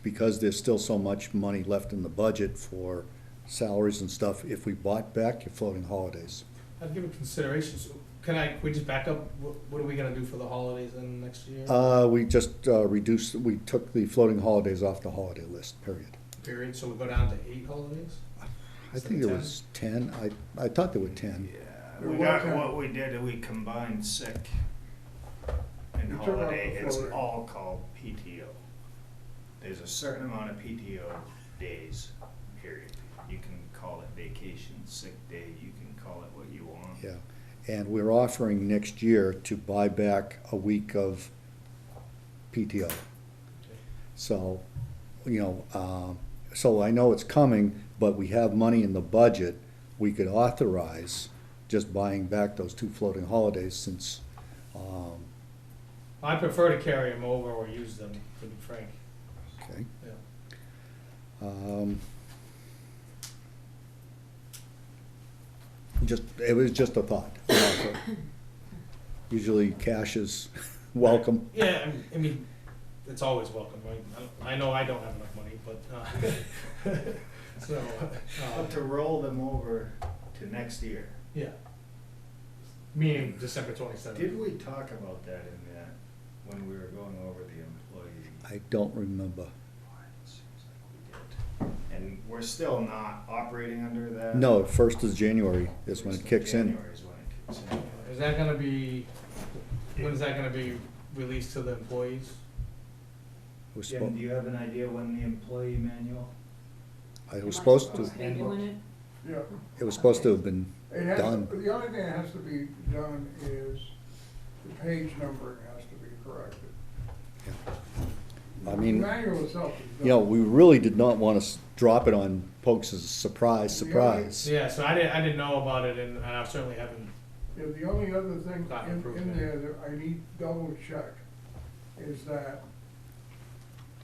because there's still so much money left in the budget for salaries and stuff, if we bought back your floating holidays? I'd give it consideration. So can we just back up? What are we gonna do for the holidays in next year? We just we took the floating holidays off the holiday list, period. Period, so we go down to 8 holidays? I think it was 10. I thought there were 10. Yeah, what we did, we combined sick and You took out the holiday, it's floater. all called PTO. There's a certain amount of PTO days, period. You can call it vacation, sick day, you can call it what you want. Yeah, and we're offering next year to buy back a week of PTO. So, so I know it's coming, but we have money in the budget. We could authorize just buying back those 2 floating holidays since, I prefer to carry them over or use them, to be frank. okay. Yeah. It was just a thought. Usually cash is welcome. Yeah, I mean, it's always welcome, right? I know I don't have enough money, but, so, But to roll them over to next year, yeah. Meaning December 27th. did we talk about that in that, when we were going over the employee? I don't remember. It seems like we did. And we're still not operating under that? No, 1st of January is when it kicks in. January is when it kicks in. Is that gonna be, when is that gonna be released to the employees? It was Jim, do you have an idea when the employee manual? It was supposed to, They doing it? Yeah. it was supposed to have been It has, done. the only thing that has to be done is the page numbering has to be corrected. I The mean, manual itself is done. we really did not want to drop it on folks as a surprise. Yeah, so I didn't know about it, and I certainly haven't. Yeah, the only other thing Gotten in improvement. there that I need double check is that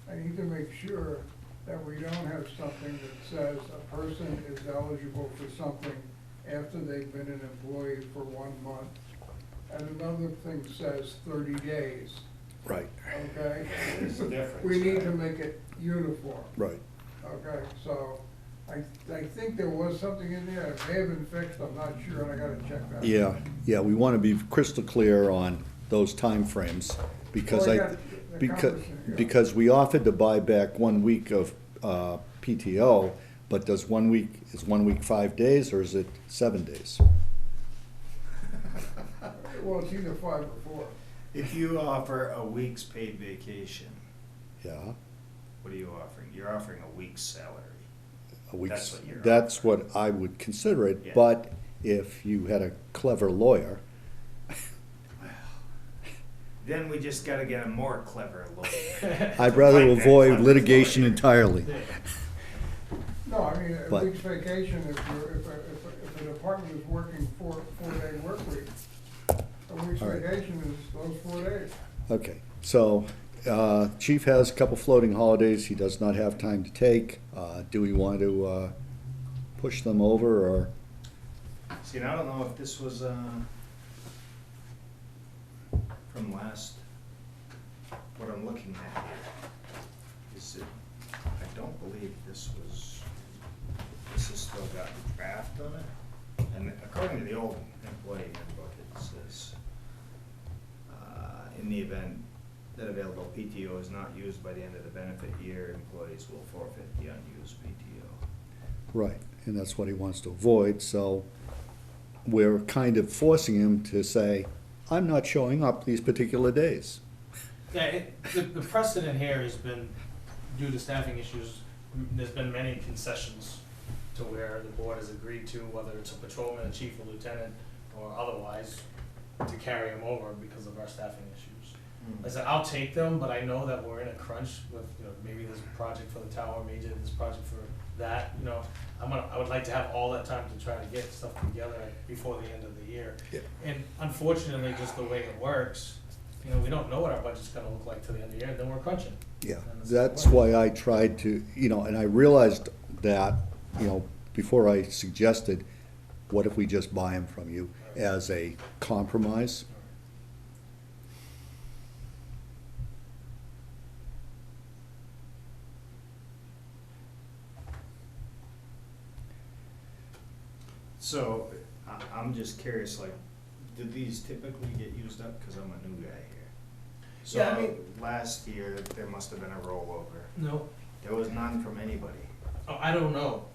I need to make sure that we don't have something that says a person is eligible for something after they've been an employee for 1 month. And another thing says 30 days, Right, okay? There's a difference. We need to make it uniform, right. okay? So I think there was something in there, it may have been fixed, I'm not sure, and I gotta check that. Yeah, we want to be crystal clear on those timeframes because Well, yeah, the because, conversation, yeah. because we offered to buy back 1 week of PTO, but is 1 week 5 days or is it 7 days? Well, it's either 5 or 4. If you offer a week's paid vacation, Yeah, what are you offering? You're offering a week's salary. a week's, That's what you're that's offering. what I would consider it, Yeah. but if you had a clever lawyer, Then we just gotta get a more clever lawyer. I'd to rather find that avoid clever litigation lawyer. entirely. No, I mean, a But- week's vacation, if a department is working 4-day work week, a week's All right. vacation is those 4 days. Okay, so, Chief has a couple floating holidays he does not have time to take. Do we want to, push them over, or, See, and I don't know if this was, from last, what I'm looking at here. Is it, I don't believe this has still got the draft on it. And according to the old employee handbook, it says, in the event that available PTO is not used by the end of the benefit year, employees will forfeit the unused PTO. right, and that's what he wants to avoid, so we're kind of forcing him to say, I'm not showing up these particular days. Yeah, the precedent here has been, due to staffing issues, there's been many concessions to where the board has agreed to, whether it's a patrolman, a chief, a lieutenant, or otherwise, to carry them over because of our staffing issues. I said, I'll take them, but I know that we're in a crunch with, maybe this project for the tower, maybe this project for that, I would like to have all that time to try to get stuff together before the end of the year. Yeah. And unfortunately, just the way it works, we don't know what our budget's gonna look like till the end of the year, then we're crunching. Yeah, And that's why I tried to, and I realized that, before I suggested, what if we just buy them from you as a compromise? So, I'm just curious, like, did these typically get used up? Cause I'm a new guy here. So, Yeah, I mean- last year, there must have been a rollover. No, There was none from anybody. I don't know.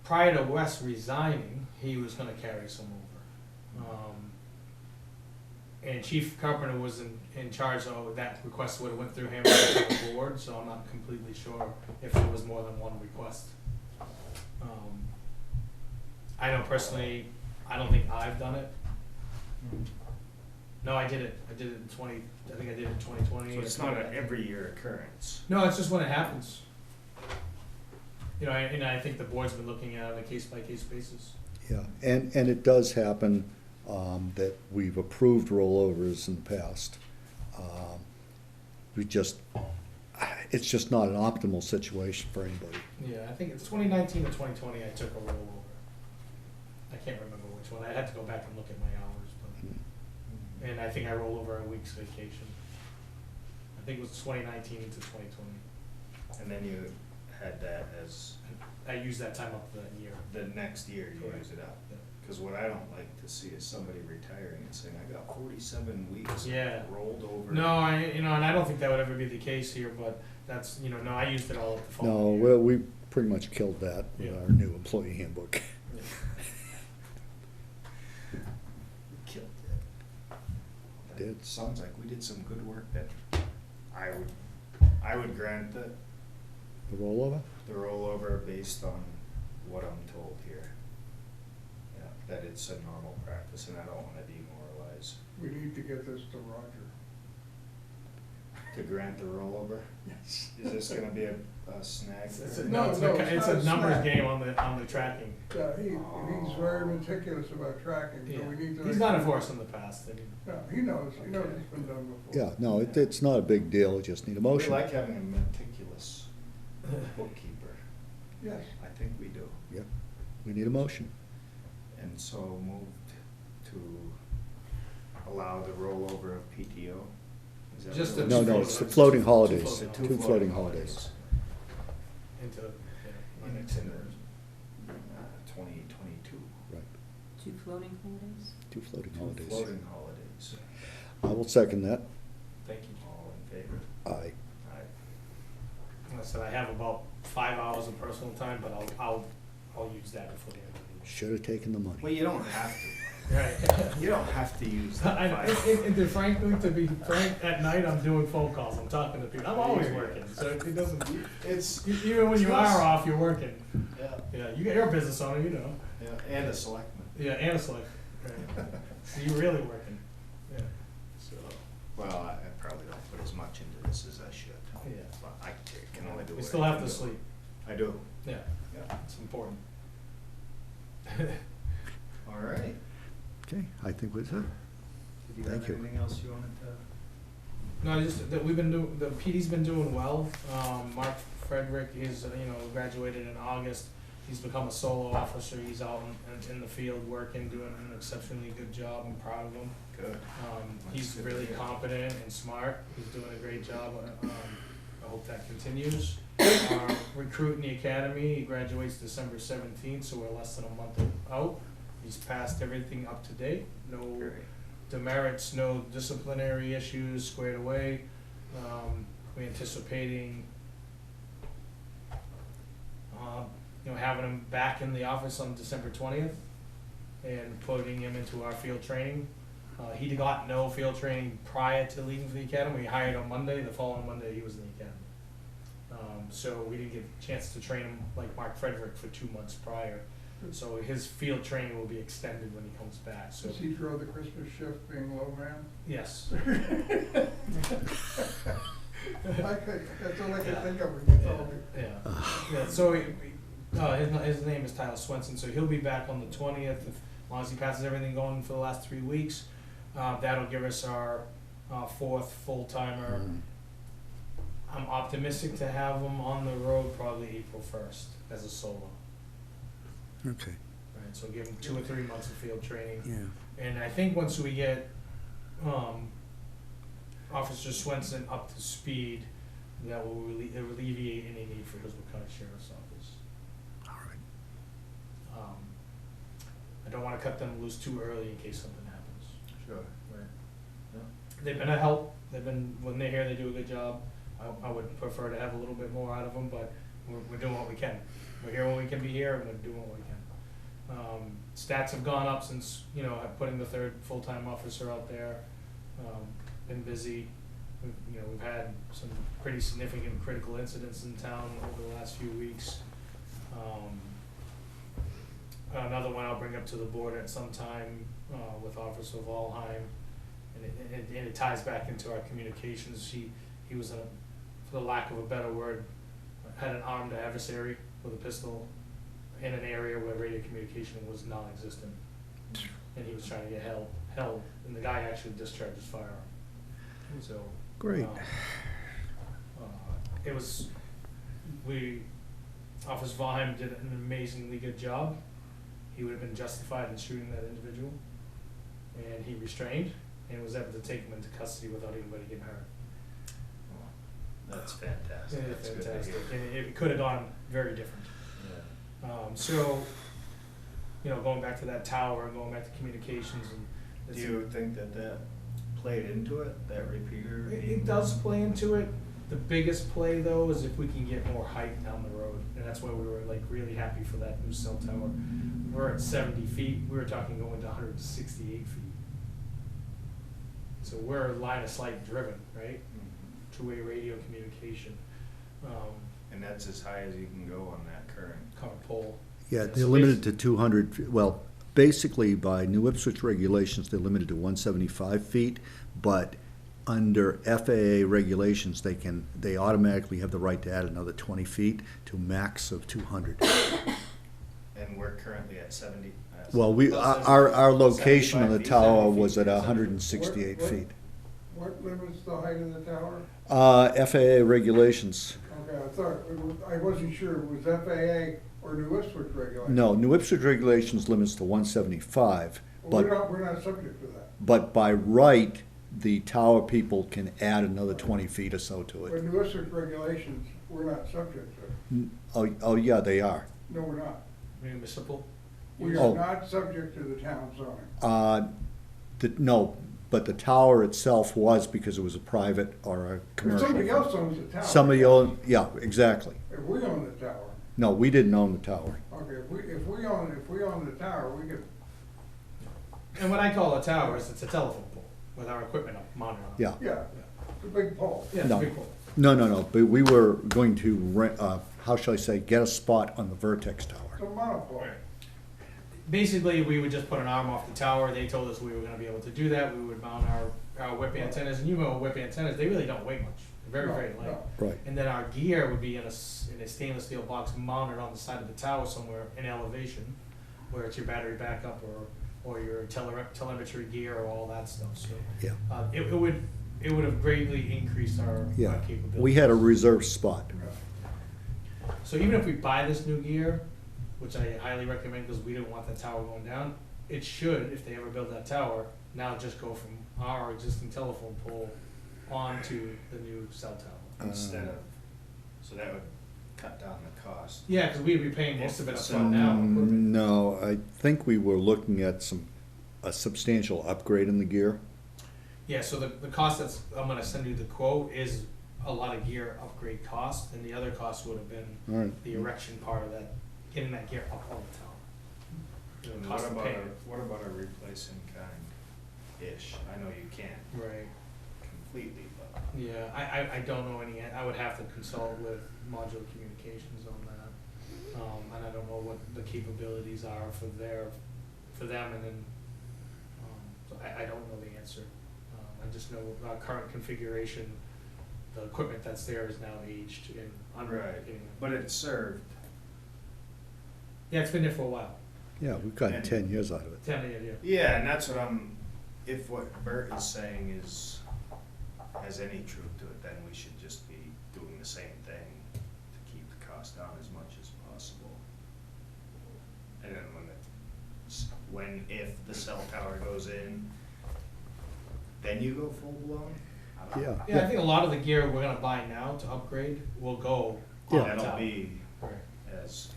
Prior to Wes resigning, he was gonna carry some over. And Chief Carpenter was in charge, so that request would've went through him and the board, so I'm not completely sure if there was more than one request. I know personally, I don't think I've done it. No, I did it in I think I did it in 2020. So it's not an every year occurrence. No, it's just when it happens. And I think the board's been looking at it on a case-by-case basis. Yeah, and it does happen, that we've approved rollovers in the past. It's just not an optimal situation for anybody. Yeah, I think it's 2019 or 2020 I took a rollover. I can't remember which one. I had to go back and look at my hours, but, and I think I rolled over a week's vacation. I think it was 2019 to 2020. And then you had that as I used that time up that year. the next year you Correct. use it up. Yeah. Cause what I don't like to see is somebody retiring and saying, I got 47 weeks Yeah. rolled over. No, and I don't think that would ever be the case here, but that's, no, I used it all at the No, following year. well, we pretty much killed that with Yeah. our new employee handbook. Yeah. Killed it. Did. That sounds like we did some good work that I would grant the The rollover? rollover based on what I'm told here. Yeah, that it's a normal practice and I don't wanna demoralize. We need to get this to Roger. To grant the rollover? Yes. Is this gonna be a snag? It's for- a, No, no, it's no, a, it's it's not a a numbers snack. game on the tracking. He's very meticulous about tracking, so Yeah. we need to. He's done it for us in the past. Yeah, he knows it's been done before. Yeah, no, it's not a big deal, just need a We motion. like having a meticulous bookkeeper. Yes. I think we do. Yep, we need a motion. And so moved to allow the rollover of PTO? Is that Just what it the was? No, it's the floating holidays, Two The two floating holidays. Into, my In- next in year. 2022. Right, Two floating holidays? two floating Two holidays. floating holidays. I will second that. Thank you. All in favor? Aye. Aye. Like I said, I have about 5 hours of personal time, but I'll use that before the end of the year. Should have taken the Well, money. you don't have to. Right. You don't have to use that I, and to be frank, at night I'm doing phone calls, I'm talking to people, I'm always working, so it doesn't, It's, even when you are off, you're working. yeah, Yeah, you're a business owner, you know. yeah, and a selectman. Yeah, and a select, right. So you're really working, yeah, so, Well, I probably don't put as much into this as I should. yeah. But I can only do what We I still can have to do. sleep, I do, yeah, yeah. it's important. All right. Okay, I think that's it. Did you have Thank you. anything else you wanted to? No, just that we've been doing, the PD's been doing well. Mark Frederick is, graduated in August. He's become a solo officer. He's out in the field working, doing an exceptionally good job. I'm proud of him. Good. He's That's good to really hear. competent and smart. He's doing a great job. I hope that continues. Recruit in the academy, he graduates December 17th, so we're less than a month out. He's passed everything up to date. No Great. demerits, no disciplinary issues squared away. We're anticipating, having him back in the office on December 20th and putting him into our field training. He got no field training prior to leaving for the academy. We hired on Monday. The following Monday, he was in the academy. So we didn't get a chance to train him like Mark Frederick for 2 months prior. So his field training will be extended when he comes back. So Does he draw the Christmas shift being low man? yes. That's all I can Yeah. think of when you told me. Yeah. So his name is Tyler Swenson. So he'll be back on the 20th, as long as he passes everything going for the last 3 weeks. That'll give us our fourth full timer. I'm optimistic to have him on the road probably April 1st as a solo. Okay, Right, so give him 2 or 3 months of field training. yeah. And I think once we get Officer Swenson up to speed, that will alleviate any need for Hillsborough County Sheriff's Office. All right. I don't wanna cut them loose too early in case something happens. Sure. Right. Yeah. They've been a help, when they're here, they do a good job. I would prefer to have a little bit more out of them, but we're doing what we can. We're here when we can be here, and we're doing what we can. Stats have gone up since, putting the third full-time officer out there. Been busy. We've had some pretty significant critical incidents in town over the last few weeks. Another one I'll bring up to the board at some time, with Officer Valheim, and it ties back into our communications. He was for the lack of a better word, had an armed adversary with a pistol in an area where radio communication was non-existent. And he was trying to get held, and the guy actually discharged his firearm. So. Great. Officer Valheim did an amazingly good job. He would have been justified in shooting that individual. And he restrained and was able to take him into custody without anybody getting hurt. That's fantastic. Yeah, That's good to fantastic. hear. And it could have gone very different. Yeah. Going back to that tower and going back to communications and. Do you think that played into it, that repeater? It does play into it. The biggest play though is if we can get more height down the road, and that's why we were really happy for that new cell tower. We're at 70 feet, we were talking going to 168 feet. So we're line of sight driven, right? Two-way radio communication, And that's as high as you can go on that current. current pole. Yeah, Yes, they're limited to 200, well, basically by New Ipswich regulations, they're limited to 175 feet, but under FAA regulations, they automatically have the right to add another 20 feet to max of 200. And we're currently at 70. Well, About our location of the 75 feet, tower 70 was at feet, 168 What- feet. What limits the height of the tower? FAA regulations. Okay, I wasn't sure, it was FAA or New Ipswich regulation? No, New Ipswich regulations limits to 175, Well, but we're not subject to that. But by right, the tower people can add another 20 feet or so to But it. New Ipswich regulations, we're not subject to. Oh, yeah, they are. No, we're not. Municipal. We Oh. are not subject to the town zoning. No, but the tower itself was because it was a private or a If commercial. somebody else owns the tower. Somebody owned, yeah, exactly. If we own the tower, No, we didn't own the tower. okay, if we own the tower, we could And what I call a tower is it's a telephone pole with our equipment up, mounted on it. Yeah. Yeah, it's a big pole. Yeah, it's a No. big pole. No, but we were going to rent, how shall I say, get a spot on the Vertex Tower. It's a monopole. Basically, we would just put an arm off the tower. They told us we were gonna be able to do that. We would mount our whip antennas, and you know whip antennas, they really don't weigh much. They're very, very light. No. Right. And then our gear would be in a stainless steel box mounted on the side of the tower somewhere in elevation, where it's your battery backup or your telemetry gear or all that stuff, so. Yeah. It would have greatly increased our Yeah. capability. We had a reserved spot. So even if we buy this new gear, which I highly recommend because we didn't want that tower going down, it should, if they ever build that tower, now just go from our existing telephone pole onto the new cell tower. Instead of, so that would cut down the cost. Yeah, because we'd be paying most of it up So- front now. No, I think we were looking at a substantial upgrade in the gear. Yeah, so the cost that's, I'm gonna send you the quote, is a lot of gear upgrade cost, and the other cost would have been All right. the erection part of that, getting that gear up on the tower. You know, And cost of paying. what about a replacing kind-ish? I know you can't Right, completely, but. yeah, I don't know any, I would have to consult with Modular Communications on that. And I don't know what the capabilities are for them, and then, so I don't know the answer. I just know our current configuration, the equipment that's there is now aged and Right, but it served. Yeah, it's been there for a while, Yeah, we've gotten And- 10 years out of it. 10 years, yeah. Yeah, and that's what if what Bert is saying has any truth to it, then we should just be doing the same thing to keep the cost down as much as possible. And then if the cell tower goes in, then you go full blown? I don't know. Yeah. Yeah, I think a lot of the gear we're gonna buy now to upgrade will go Yeah. on the That'll tower. be Right. as,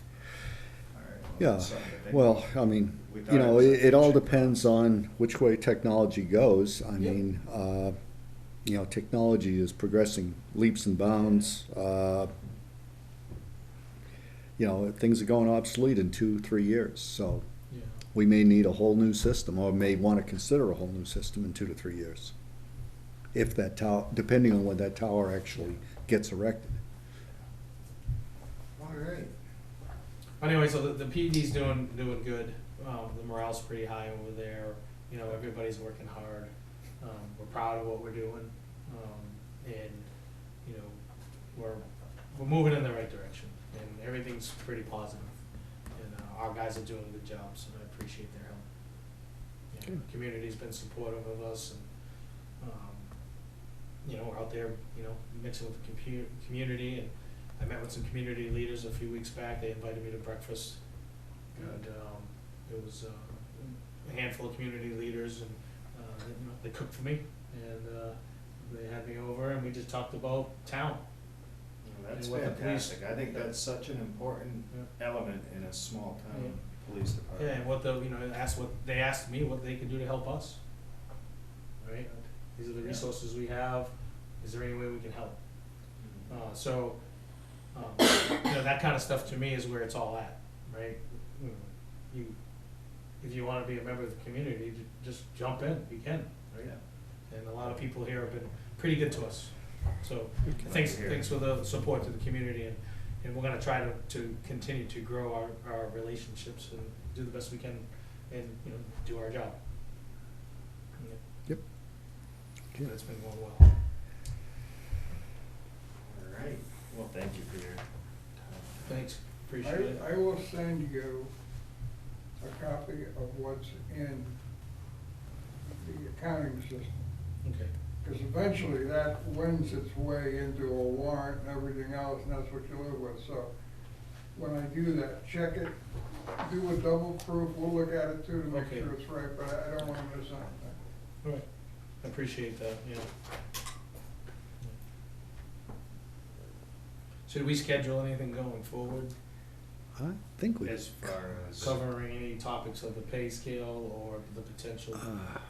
alright. Yeah, that's something to think well, about. I mean, We thought you know, was a it all future depends on which way technology goes. I Yep. mean, you know, technology is progressing leaps and bounds. You know, things are going obsolete in 2-3 years, so Yeah. we may need a whole new system, or may want to consider a whole new system in 2 to 3 years. If that tower, depending on when that tower actually gets erected. Alright. Anyway, so the PD's doing good. The morale's pretty high over there. You know, everybody's working hard. We're proud of what we're doing, and you know, we're moving in the right direction, and everything's pretty positive. And our guys are doing a good job, so I appreciate their help. You know, the community's been supportive of us, and you know, we're out there, you know, mixing with the community, and I met with some community leaders a few weeks back. They invited me to breakfast, and it was a handful of community leaders, and you know, they cooked for me, and they had me over, and we just talked about town. Well, that's And what the police- fantastic. I think that's such an important element in a small town police Yeah, department. and what they asked me what they could do to help us. Right? These are the Yeah. resources we have. Is there any way we can help? So, you know, that kind of stuff to me is where it's all at, right? If you want to be a member of the community, just jump in. You can, right? Yeah. And a lot of people here have been pretty good to us. So Glad to hear. thanks for the support to the community, and we're gonna try to continue to grow our relationships and do the best we can, and, you know, do our job. Yep. But it's been going well. Alright, well, thank you for your time. Thanks, appreciate it. I will send you a copy of what's in the accounting system, Okay, because eventually that wins its way into a warrant and everything else, and that's what you live with, so when I do that, check it, do a double proof, we'll look at it too to make Okay. sure it's right, but I don't wanna miss anything. all right, I appreciate that, yeah. Should we schedule anything going forward, I think we, As far as, covering any topics of the pay scale or the potential?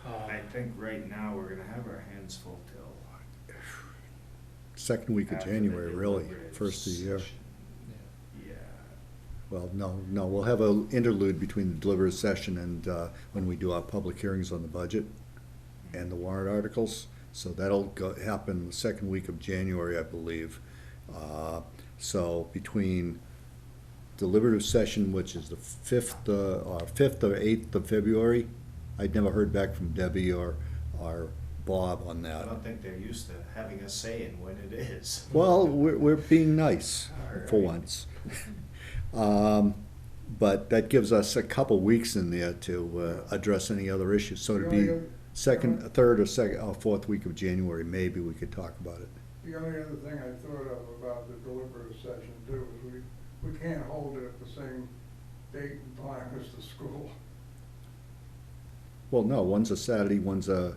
I think right now we're gonna have our hands full till second week of after the January, really, deliberative first of the year. session. Yeah. Yeah, Well, no, we'll have an interlude between the deliberative session and when we do our public hearings on the budget and the warrant articles. So that'll happen the second week of January, I believe. So between deliberative session, which is the 5th or 8th of February, I'd never heard back from Debbie or Bob on I that. don't think they're used to having a say in when it is. Well, we're being nice for All right. once. But that gives us a couple weeks in there to address any other issues. So it'd be second, third, or fourth week of January, maybe we could talk about it. The only other thing I thought of about the deliberative session too is we can't hold it at the same date and time as the school. Well, no, one's a Saturday, one's a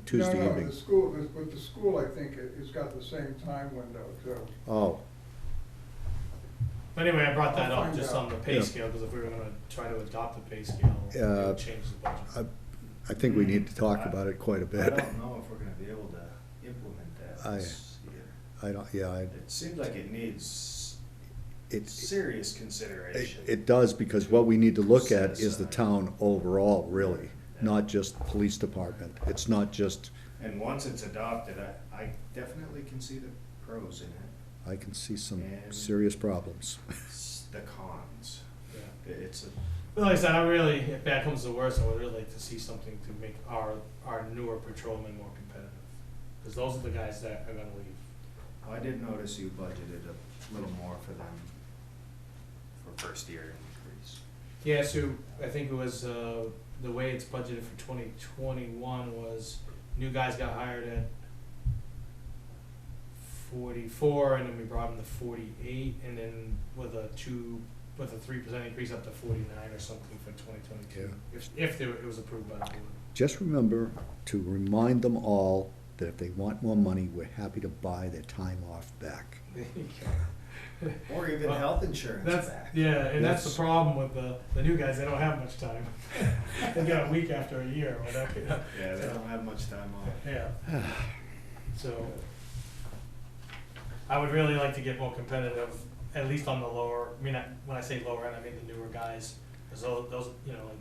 Tuesday No, evening. the school, but the school, I think, has got the same time window too. Oh, Anyway, I brought that I'll up find just out. on the pay Yeah. scale, because if we were gonna try to adopt the pay scale, it would change the budget. I think we need to talk about it quite a I bit. don't know if we're gonna be able to implement that this year. I don't, yeah, It seems like it needs it's, serious consideration. it does, because what we need to look at Set is the aside. town overall, really, Yeah. not just the police department. It's not just, And once it's adopted, I definitely can see the pros in it, I can see some And- serious problems. the cons. Yeah. It's a, But like I said, I really, if that comes to worse, I would really like to see something to make our newer patrolmen more competitive. Because those are the guys that are gonna leave. I did notice you budgeted a little more for them for first year increase. Yeah, so I think it was, the way it's budgeted for 2021 was new guys got hired at 44, and then we brought them to 48, and then with a 3% increase up to 49 or something for 2022. If it was approved by the board. Just remember to remind them all that if they want more money, we're happy to buy their time off back. Or even Well, health insurance That's, back. yeah, and that's Yes. the problem with the new guys, they don't have much time. They got a week after a year or whatever. Yeah, they don't have much time off. Yeah. So, I would really like to get more competitive, at least on the lower, I mean, when I say lower end, I mean the newer guys. Cause those, you know, like,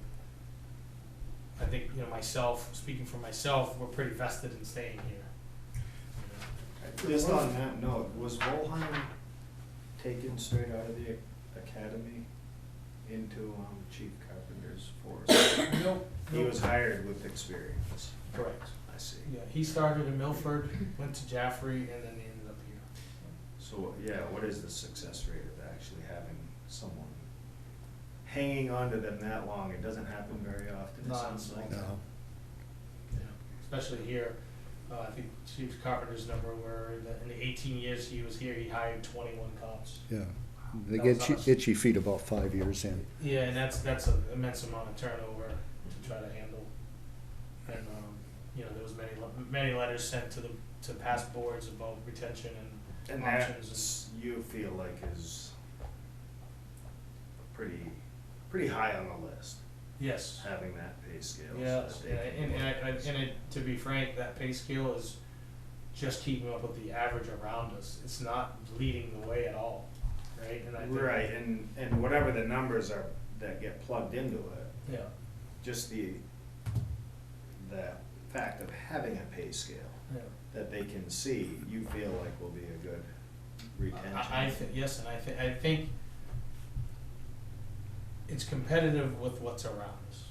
I think, you know, myself, speaking for myself, we're pretty vested in staying here. Just on that note, was Volheim taken straight out of the academy into Chief Carpenter's force? Nope. He was hired with experience. Correct. I see. Yeah, he started in Milford, went to Jaffrey, and then he ended up here. So, yeah, what is the success rate of actually having someone hanging on to them that long? It doesn't happen very often, it sounds like. No. Yeah, especially here, I think Chief Carpenter's number were, in the 18 years he was here, he hired 21 cops. Yeah. They That get was us. itchy feet about 5 years in. Yeah, and that's an immense amount of turnover to try to handle. And, you know, there was many letters sent to past boards about retention and And options. that's, you feel like is pretty high on the list, Yes. having that pay scale. so Yes, that they can and to be frank, that pay scale is just keeping up with the average around us. It's not leading the way at all, right? And I think. Right, and whatever the numbers are that get plugged into it, Yeah, just the fact of having a pay scale yeah. that they can see, you feel like will be a good retention. Yes, and I think it's competitive with what's around us,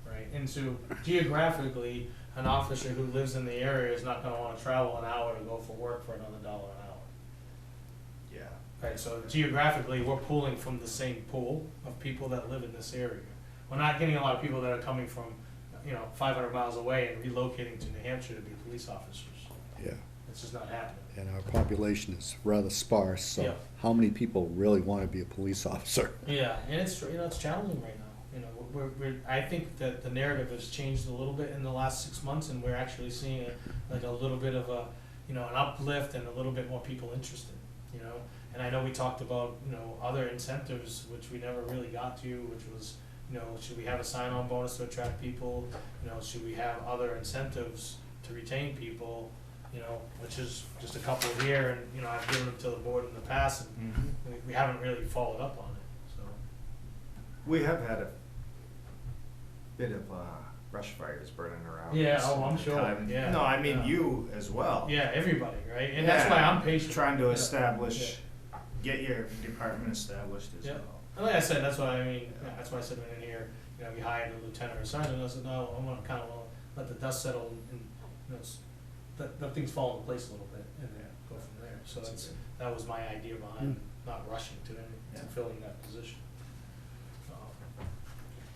right? And so geographically, an officer who lives in the area is not gonna wanna travel an hour to go for work for another $1 an hour. Yeah, Right, so geographically, we're pulling from the same pool of people that live in this area. We're not getting a lot of people that are coming from, 500 miles away and relocating to New Hampshire to be police officers. Yeah. It's just not happening. And our population is rather sparse, so Yeah. how many people really want to be a police officer? Yeah, and it's challenging right now. I think that the narrative has changed a little bit in the last 6 months, and we're actually seeing a little bit of an uplift and a little bit more people interested. And I know we talked about other incentives which we never really got to, which was should we have a sign-on bonus to attract people? Should we have other incentives to retain people? you know, which is just a couple here, and, you know, I've given them to the board in the past, and we haven't really followed up on it, so. We have had a bit of brush fires burning around. Yeah, us oh, I'm in the sure, time. yeah, No, I mean, yeah. you as well. Yeah, everybody, right? And that's why Yeah, I'm patient. Trying to Yeah. establish, get your department established as Yeah. well. And like I said, that's why I mean, that's why I said in here, you know, we hired a lieutenant or sergeant, I said, no, I wanna kinda let the dust settle and, you know, let things fall into place a little bit and then go from there. So that was my idea behind not rushing to Yeah. filling that position.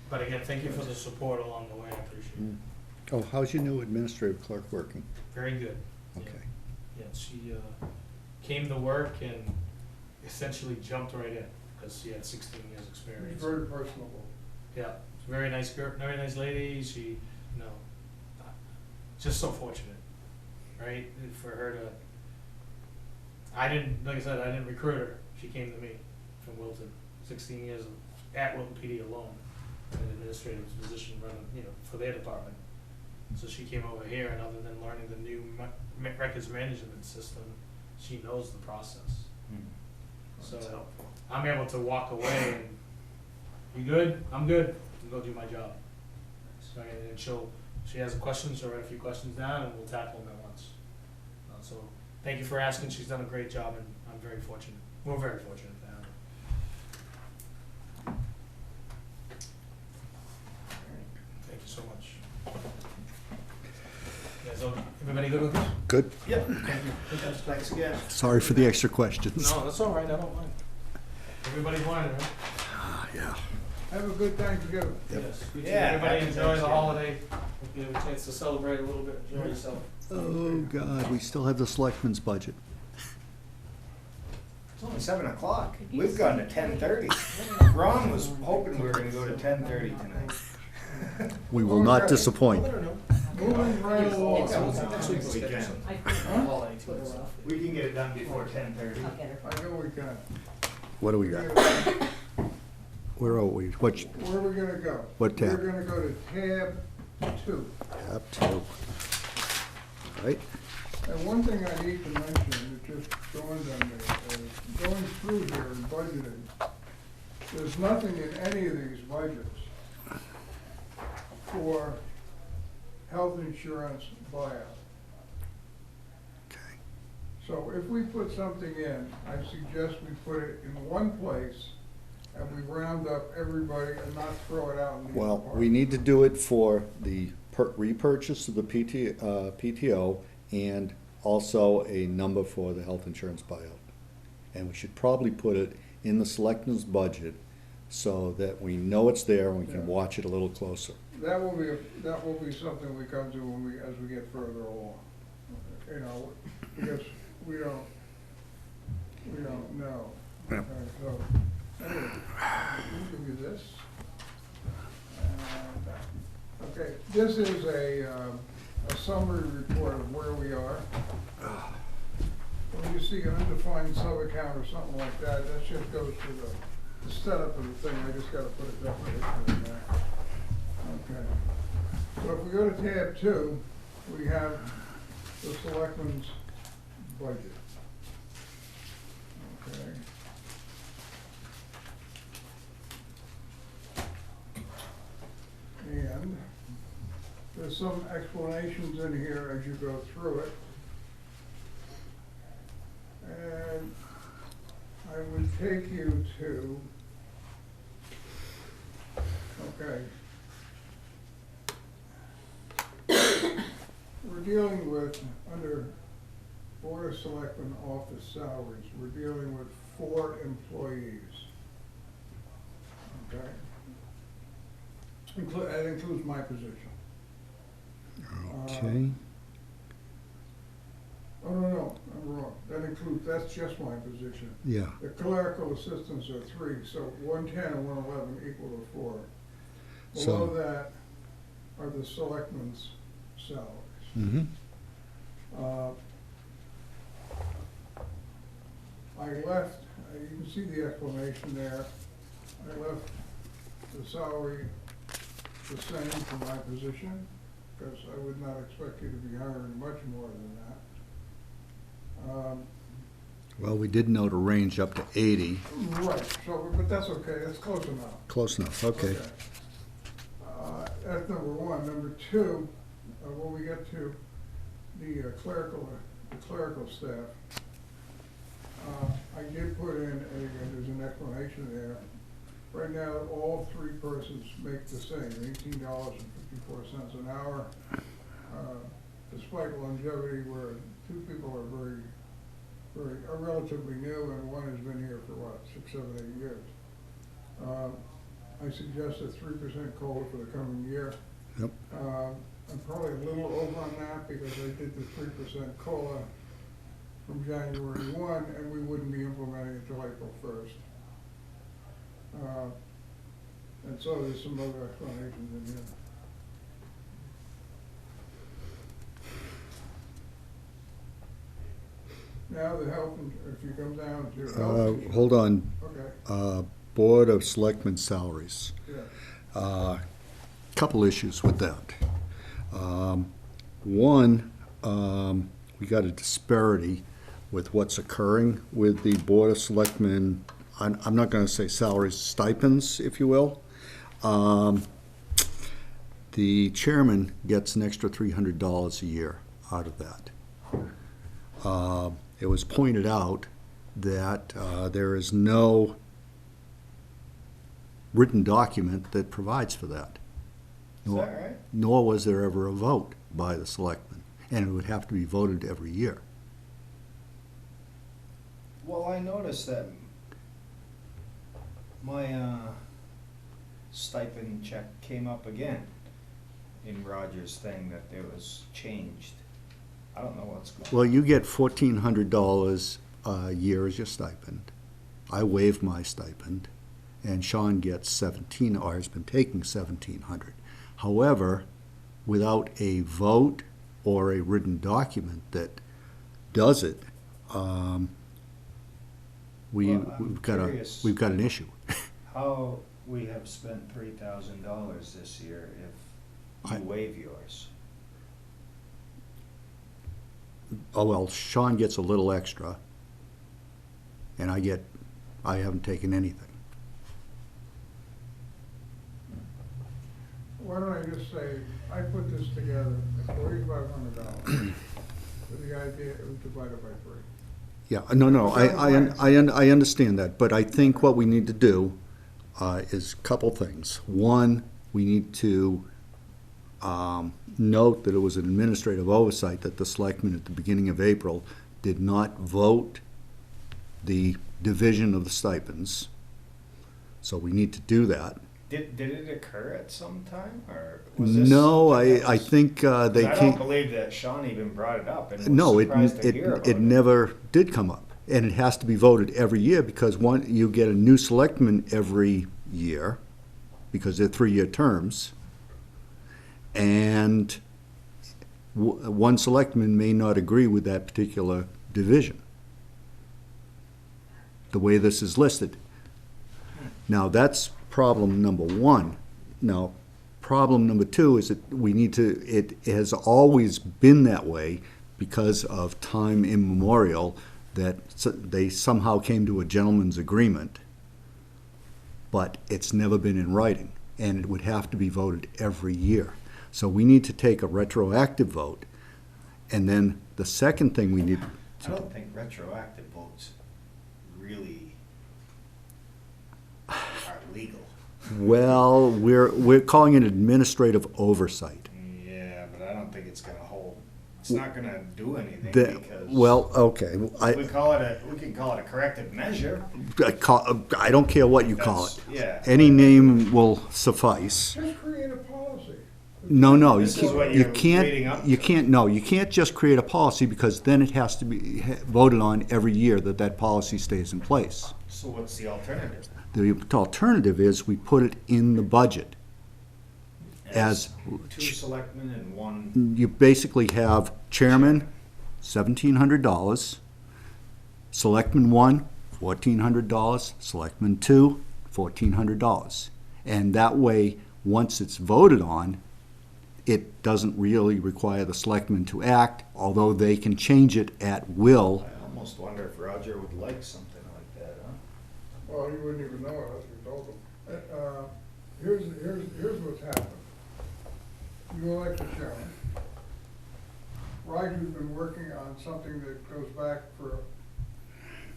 But again, thank you for the support along the way, I appreciate it. Oh, how's your new administrative clerk working? Very good. Yeah. Okay. Yeah, she came to work and essentially jumped right in, because she had 16 years experience. Very personable. Yeah, very nice girl, very nice lady, she, you know, just so fortunate, right, for her to, like I said, I didn't recruit her, she came to me from Wilton, 16 years at Wilton PD alone, in an administrative position running, you know, for their department. So she came over here, and other than learning the new records management system, she knows the process. So That's helpful. I'm able to walk away and, you good? I'm good, and go do my job. So, and she has questions, she'll write a few questions down, and we'll tackle them at once. So, thank you for asking, she's done a great job, and I'm very fortunate, we're very fortunate to have her. Thank you so much. You guys, everybody good with this? Good. Yep. Thank you. Thanks again. Sorry for the extra questions. No, that's all right, I don't mind. Everybody wanted it, right? Yeah. Have a good Thanksgiving. Yep. Yes. You too. Yeah, Everybody happy enjoy the Thanksgiving. holiday, hope you have a chance to celebrate a little bit, enjoy yourself. Oh, God, we still have the selectmen's budget. It's only 7 o'clock. We've gone to 10:30. Ron was hoping we were gonna go to 10:30 tonight. We will not disappoint. Moving right along. Next week We can. Holiday too, so. We can get it done before 10:30. I know we can. What do we got? Where are we? Where are we gonna go? What tab? We're gonna go to tab 2. Tab 2. Right? And one thing I need to mention, it just dawned on me, is going through here and budgeting, there's nothing in any of these budgets for health insurance buyout. Okay. So if we put something in, I suggest we put it in one place and we round up everybody and not throw it out in the Well, park. we need to do it for the repurchase of the PTO and also a number for the health insurance buyout. And we should probably put it in the selectmen's budget so that we know it's there and we can Yeah. watch it a little closer. That will be something we come to as we get further along. You know, because we don't know. Yeah. Okay, so, anyway, we'll give you this. And, okay, this is a summary report of where we are. When you see an undefined sub-account or something like that, that just goes to the setup of the thing. I just gotta put a definition in there. Okay. So if we go to tab 2, we have the selectmen's budget. Okay. And there's some explanations in here as you go through it. And I would take you to, okay. We're dealing with, under Board of Selectmen office salaries, we're dealing with 4 employees. Okay? That includes my position. Okay. Oh, no, I'm wrong. That's just my position. Yeah. The clerical assistants are 3, so 110 and 111 equal to 4. Below So- that are the selectmen's salaries. Mm-hmm. I left, you can see the explanation there. I left the salary the same for my position, because I would not expect you to be hiring much more than that. Well, we did note a range up to 80. Right, so, but that's okay, that's close enough. Close enough, okay. That's number one. Number two, when we get to the clerical staff, I did put in there's an explanation there. Right now, all three persons make the same, $18.54 an hour. Despite longevity, where two people are relatively new and one has been here for what, 6, 7, 8 years. I suggested 3% COLA for the coming year. Yep. I'm probably a little over on that because I did the 3% COLA from January 1, and we wouldn't be implementing it until April 1st. And so there's some other explanations in here. Now the health, if you come down to health insurance. Hold on. Okay, Board of Selectmen salaries. yeah. Couple issues with that. One, we got a disparity with what's occurring with the Board of Selectmen. I'm not going to say salaries, stipends, if you will. The chairman gets an extra $300 a year out of that. It was pointed out that there is no written document that provides for that. Is that right? Nor was there ever a vote by the selectmen, and it would have to be voted every year. Well, I noticed that my stipend check came up again in Roger's thing, that it was changed. I don't know what's going on. Well, you get $1,400 a year as your stipend. I waive my stipend, and Sean gets 17, or has been taking 1,700. However, without a vote or a written document that does it, we've got an issue. How we have spent $3,000 this year if you waive yours? Oh, well, Sean gets a little extra, and I haven't taken anything. Why don't I just say, I put this together at $4,500 with the idea it was divided by 3. Yeah, no, I understand that, but I think what we need to do is a couple things. One, we need to note that it was an administrative oversight that the selectmen at the beginning of April did not vote the division of the stipends. So we need to do that. Did it occur at some time, or was this? No, something that I was- think they 'cause I don't can't. believe that Sean even brought it up, and was No, surprised to hear about it never did come up. And it has to be voted every year because you get a new selectman every year because they're 3-year terms. And one selectman may not agree with that particular division, the way this is listed. Now, that's problem number one. Now, problem number two is that it has always been that way because of time immemorial, that they somehow came to a gentleman's agreement, but it's never been in writing, and it would have to be voted every year. So we need to take a retroactive vote, and then the second thing we need I to don't think retroactive votes really are legal. well, we're calling it administrative oversight. Yeah, but I don't think it's gonna hold. It's not gonna do anything The- because well, okay, we can call it a corrective measure. I don't care what you call it. That's- Yeah. Any name will suffice. Just create a policy. No, This is what you you're leading up can't, to. you can't just create a policy because then it has to be voted on every year that policy stays in place. So what's the alternative? The alternative is we put it in the budget. As two selectmen and one. you basically have chairman, $1,700, selectman 1, $1,400, selectman 2, $1,400. And that way, once it's voted on, it doesn't really require the selectmen to act, although they can change it at will. I almost almost wonder if Roger would like something like that, huh? Well, you wouldn't even know it unless we told him. Here's what's happened. You elect the chairman. Roger's been working on something that goes back for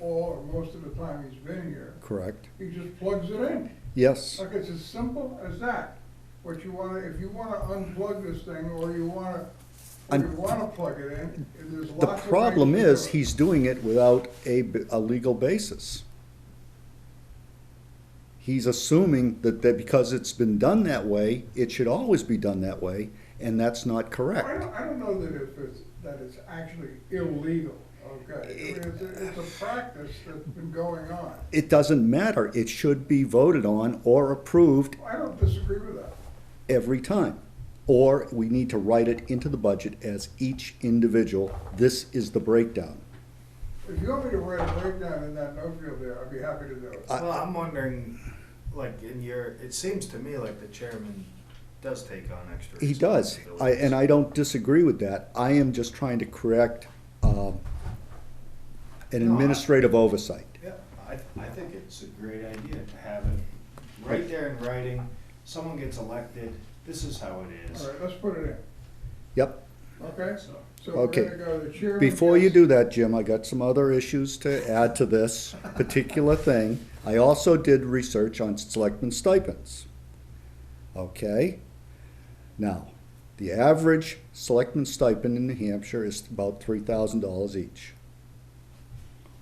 all or most of the time he's been here. Correct. He just plugs it in. Yes. Like, it's as simple as that. What you wanna, if you wanna unplug this thing, or you wanna plug it in, there's lots The of ways problem to is, do it. he's doing it without a legal basis. He's assuming that because it's been done that way, it should always be done that way, and that's not correct. I don't know that it's actually illegal, okay? I mean, it's a practice that's been going on. It doesn't matter. It should be voted on or approved I don't disagree with that. every time. Or we need to write it into the budget as each individual. This is the breakdown. If you want me to write a breakdown in that note field there, I'd be happy to do it. Well, I'm wondering, like, it seems to me like the chairman does take on extra He does, and I don't disagree with that. I am just trying to correct an administrative oversight. Yeah, I think it's a great idea to have it right there in writing. Someone gets elected, this is how it is. All right, let's put it in, Yep. okay? So, So we're Okay. gonna go to the chairman. Before you gets- do that, Jim, I got some other issues to add to this particular thing. I also did research on selectmen stipends. Okay? Now, the average selectman stipend in New Hampshire is about $3,000 each.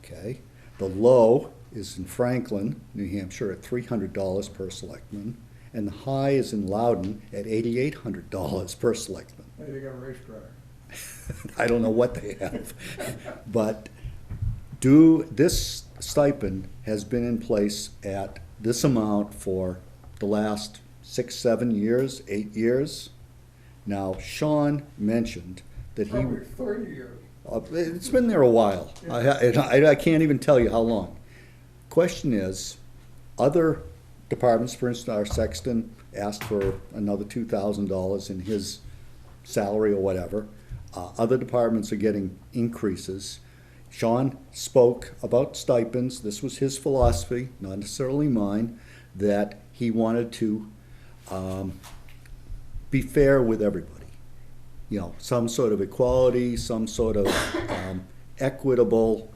Okay? The low is in Franklin, New Hampshire, at $300 per selectman, and the high is in Loudon at $8,800 per selectman. Hey, they got a racetrack. I don't know what they have. But this stipend has been in place at this amount for the last 6, 7 years, 8 years. Now, Sean mentioned that he, Probably 30 years. it's been there a while. I can't even tell you how long. Question is, other departments, for instance, our sexton asked for another $2,000 in his salary or whatever. Other departments are getting increases. Sean spoke about stipends. This was his philosophy, not necessarily mine, that he wanted to be fair with everybody. You know, some sort of equality, some sort of equitable,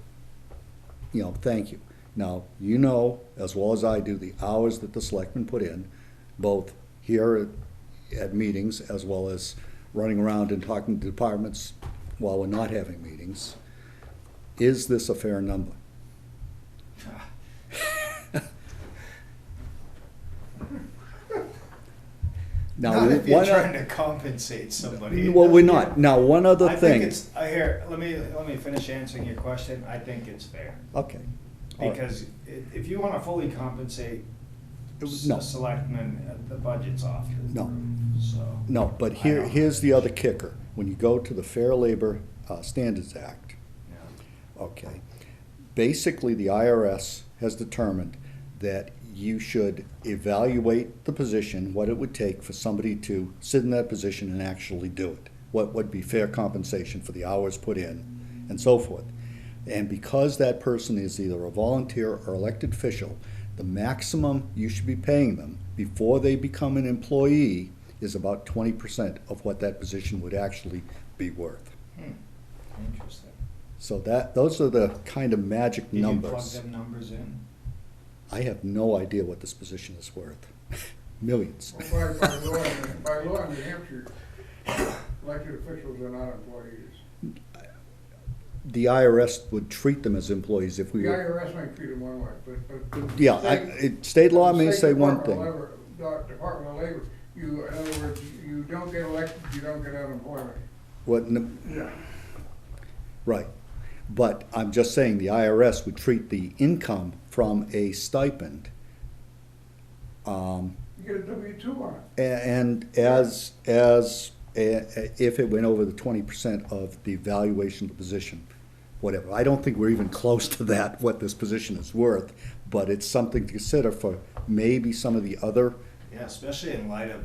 thank you. Now, you know as well as I do the hours that the selectmen put in, both here at meetings as well as running around and talking to departments while we're not having meetings. Is this a fair number? Now, Not if you're one trying to compensate somebody. well, we're not. Now, one other I thing. think it's, here, let me finish answering your question. I think it's fair. Okay. All right. Because if you wanna fully compensate No. a selectman, the budget's off the No. roof, so. No, but I don't here's the think other kicker. When you go to the Fair Labor Standards Act, Yeah. okay, basically the IRS has determined that you should evaluate the position, what it would take for somebody to sit in that position and actually do it. What would be fair compensation for the hours put in, and so forth. And because that person is either a volunteer or elected official, the maximum you should be paying them before they become an employee is about 20% of what that position would actually be worth. Interesting. So those are the kind of magic Did you plug numbers. them numbers in? I have no idea what this position is worth. Millions. Well, by law in New Hampshire, elected officials are not employees. The IRS would treat them as employees if The we were. IRS might treat them one way, but. Yeah, state law may State say one Department of thing. Labor- Department of Labor, in other words, you don't get elected, you don't get unemployment. What, Yeah. right. But I'm just saying the IRS would treat the income from a stipend You get a W-2 on it. and if it went over the 20% of the valuation of the position, whatever. I don't think we're even close to that, what this position is worth, but it's something to consider for maybe some of the other. Yeah, especially in light of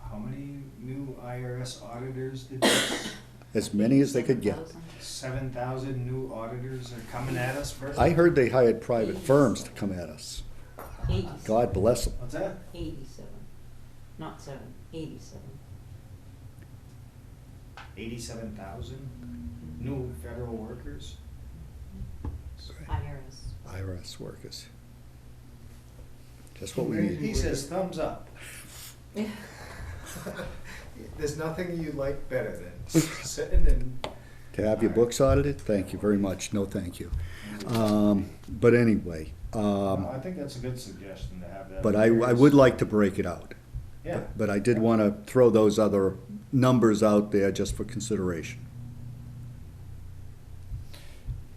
how many new IRS auditors did this? as many as they could get. 7,000 new auditors are coming at us first? I heard they hired private firms to come at us. 87. God bless them. What's that? 87. Not 7, 87. 87,000 new federal workers? IRS. IRS workers. Just what we need. He says thumbs up. There's nothing you like better than sitting and. To have your books audited? Thank you very much. No, thank you. But anyway, I think that's a good suggestion to have that. but I would like to break it out. Yeah. But I did want to throw those other numbers out there just for consideration.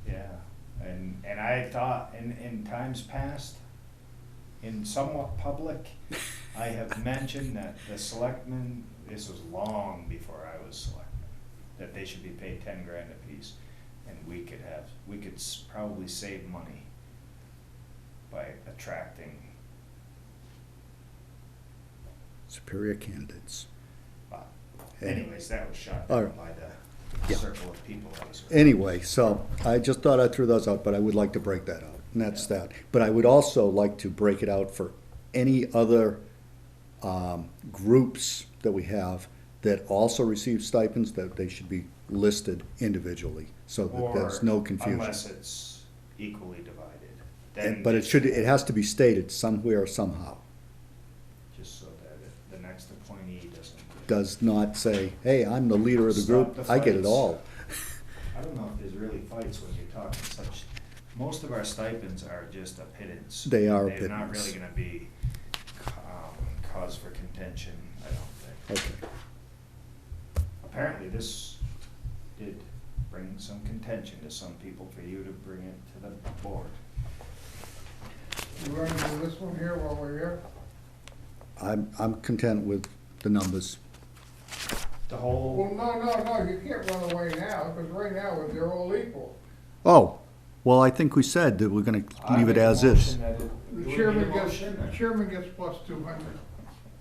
Yeah, and I thought in times past, in somewhat public, I have mentioned that the selectmen, this was long before I was selectman, that they should be paid 10 grand apiece, and we could probably save money by attracting, Superior candidates. but anyways, that was shot All down right. by the Yeah. circle of people I was with. Anyway, so I just thought I'd throw those out, but I would like to break that out, and that's that. But I would also like to break it out for any other groups that we have that also receive stipends, that they should be listed individually, so that there's no confusion. Unless it's equally divided. But it has to be stated somewhere, somehow. Just so that the next appointee doesn't. Does not say, hey, I'm the leader of the Stop group, the I get it fights. all. I don't know if there's really fights when you're talking such, most of our stipends are just a pittance. They are a They're not pittance. really gonna be cause for contention, I don't think. Okay. Apparently, this did bring some contention to some people for you to bring it to the board. You want to do this one here while we're here? I'm content with the numbers. The Well, whole, no, you can't run away now, because right now they're all equal. Oh, well, I think we said that we're gonna I leave it make a as is. motion that it- The do we chairman need a gets, motion, the or- chairman gets plus 200.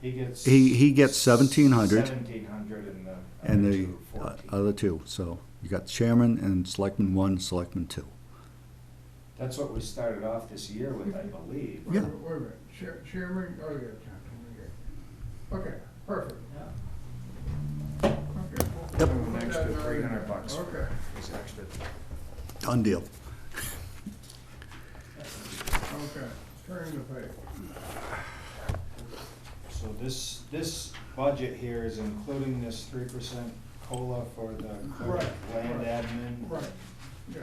He gets. He gets 1,700. 1,700 and the And other the two, 14. other two, so you got chairman and selectman 1, selectman 2. That's what we started off this year with, I believe. Yeah. Wait a minute, chairman, oh, yeah, okay, perfect. Yeah. Okay. Yep. An extra $300 Okay, is extra. Done deal. okay, turn the page. So this budget here is including this 3% COLA for the clerk, Right, land right. admin. Right, yeah.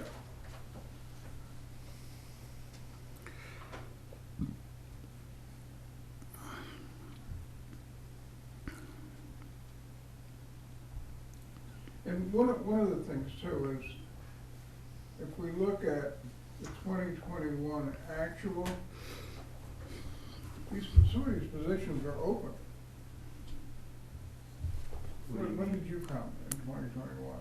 And one of the things too is, if we look at the 2021 actual, some of these positions are open. When did you come in 2021?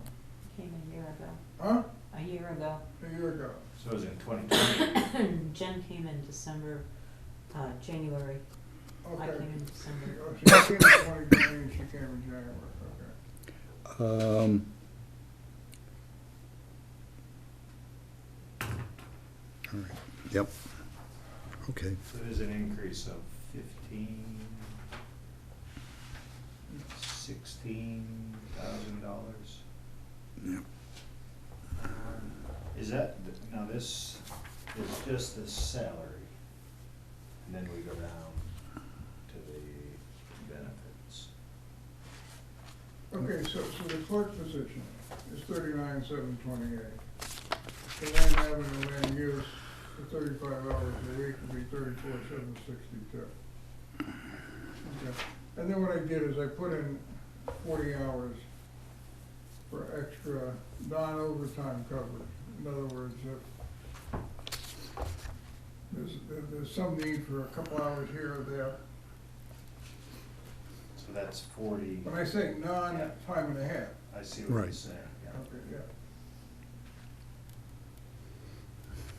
Came a year ago. Huh? A year ago. A year ago. So it was in 2020. Jen came in December, January. I Okay. came in December. She came in 2020 and she came in January, okay. All right, yep, okay. So there's an increase of $16,000. Yep. Is that, now this is just the salary, and then we go down to the benefits. Okay, so the clerk position is 39,728. The land admin and land use for 35 hours a week would be 34,762. Okay, and then what I did is I put in 40 hours for extra non-overtime coverage. In other words, if there's some need for a couple hours here or there. So that's 40, When I say non-time and a half, I see what you're Right. saying, yeah. okay, yeah.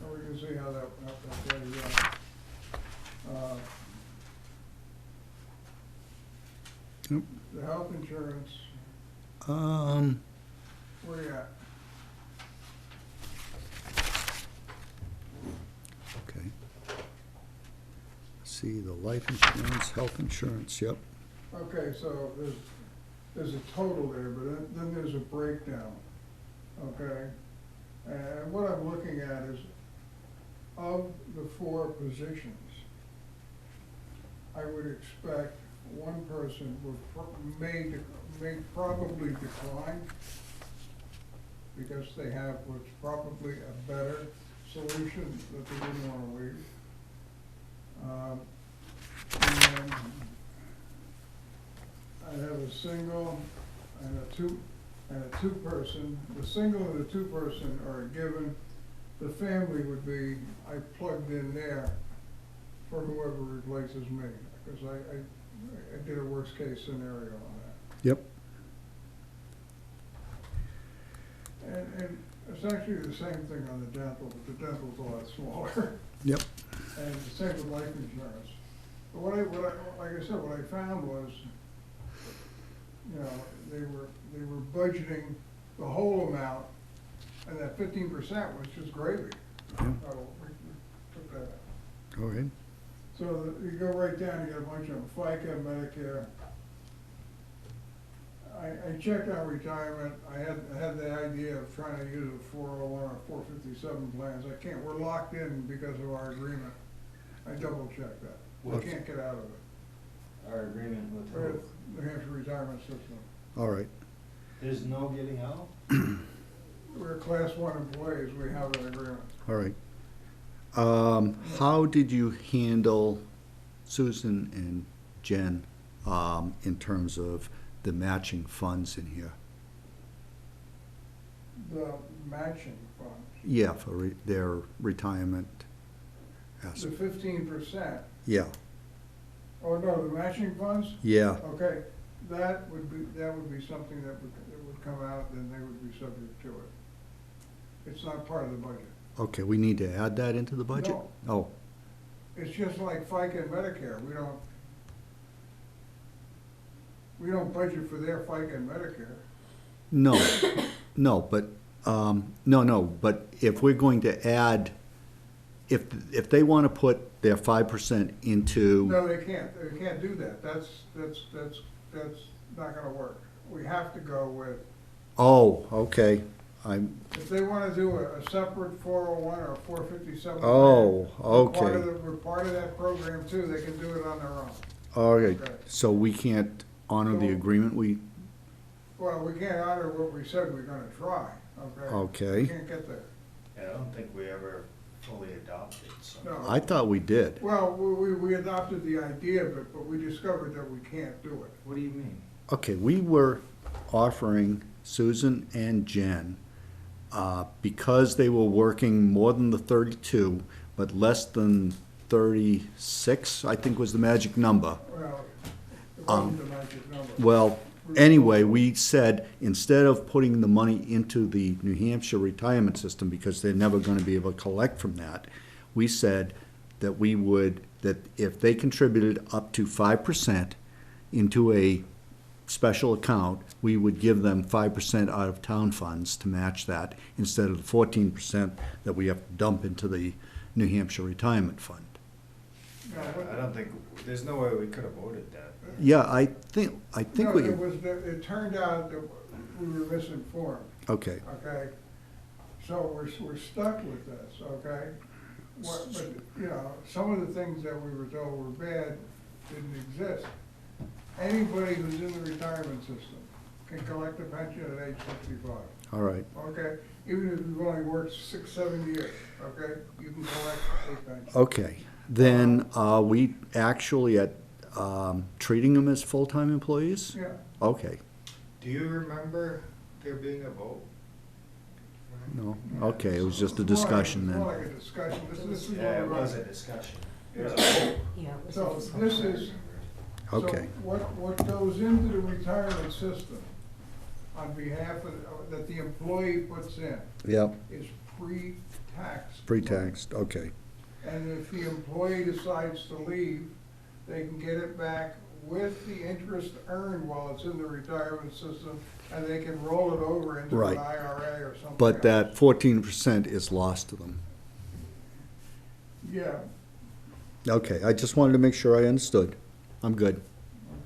And we can see how that plays out. Yep. The health insurance, Where you at? Okay. See, the life insurance, health insurance, yep. Okay, so there's a total there, but then there's a breakdown, okay? And what I'm looking at is, of the 4 positions, I would expect one person may probably decline, because they have what's probably a better solution that they didn't wanna leave. And then I have a single and a two-person. The single and the two-person are a given. The family would be, I plugged in there for whoever replaces me, because I did a worst-case scenario on that. Yep. And it's actually the same thing on the dental, but the dental's a lot smaller. Yep. And the same with life insurance. But like I said, what I found was, you know, they were budgeting the whole amount, and that 15% was just gravy. Yeah. So we took that out. Okay. So you go right down, you get a bunch of them, FICA, Medicare. I checked on retirement. I had the idea of trying to use a 401 or 457 plans. I can't, we're locked in because of our agreement. I double checked that. We Okay. can't get out of it. Our agreement with With New Hampshire retirement system. All right. There's no getting out? We're class 1 employees, we have an agreement. All right. How did you handle Susan and Jen in terms of the matching funds in here? The matching funds, Yeah, for their retirement. the aspect. 15%. Yeah, Oh, no, the matching funds? yeah, Okay, that would be something that would come out, and they would be subject to it. It's not part of the budget. okay, we need to add that into the budget? No. Oh, It's just like FICA and Medicare, we don't budget for their FICA and Medicare. no, no, but, but if we're going to add, if they want to put their 5% into, No, they can't do that, that's not gonna work. We have to go with, oh, okay, if they wanna do a separate 401 or 457. oh, plan, okay, we're part of that program too, they can do it on their own. all right, Okay. so we can't honor the So- agreement Well, we can't honor what we said we're gonna try, okay? Okay. We can't get there. Yeah, I don't think we ever fully adopted, so. No. I thought we did. Well, we adopted the idea of it, but we discovered that we can't do it. What do you mean? Okay, we were offering Susan and Jen, because they were working more than the 32, but less than 36, I think was the magic number. Well, it wasn't the magic number. Well, anyway, we said, instead of putting the money into the New Hampshire retirement system, because they're never gonna be able to collect from that, we said that that if they contributed up to 5% into a special account, we would give them 5% out of town funds to match that, instead of the 14% that we have to dump into the New Hampshire retirement fund. No, I don't think, there's no way we could have voted that. Yeah, I think No, we, it turned out that we were misinformed, okay, okay? So we're stuck with this, okay? But, you know, some of the things that we were told were bad didn't exist. Anybody who's in the retirement system can collect a pension at age 65, all right. okay? Even if you've only worked 6, 7 years, okay? You can collect a pension. Okay, then are we actually at treating them as full-time employees? Yeah, Okay, Do you remember there being a vote? no, okay, it was just a It's more like- discussion It's more then. like a discussion, this is what Yeah, we're it was running. a discussion. Yeah. Yeah, it was So always this something. is, Okay, so what goes into the retirement system on behalf of, that the employee puts in yep, is pre-tax. pre-taxed, okay, And if the employee decides to leave, they can get it back with the interest earned while it's in the retirement system, and they can roll it over into Right. an IRA or something But else. that 14% is lost to them. Yeah, Okay, I just wanted to make sure I understood. I'm good.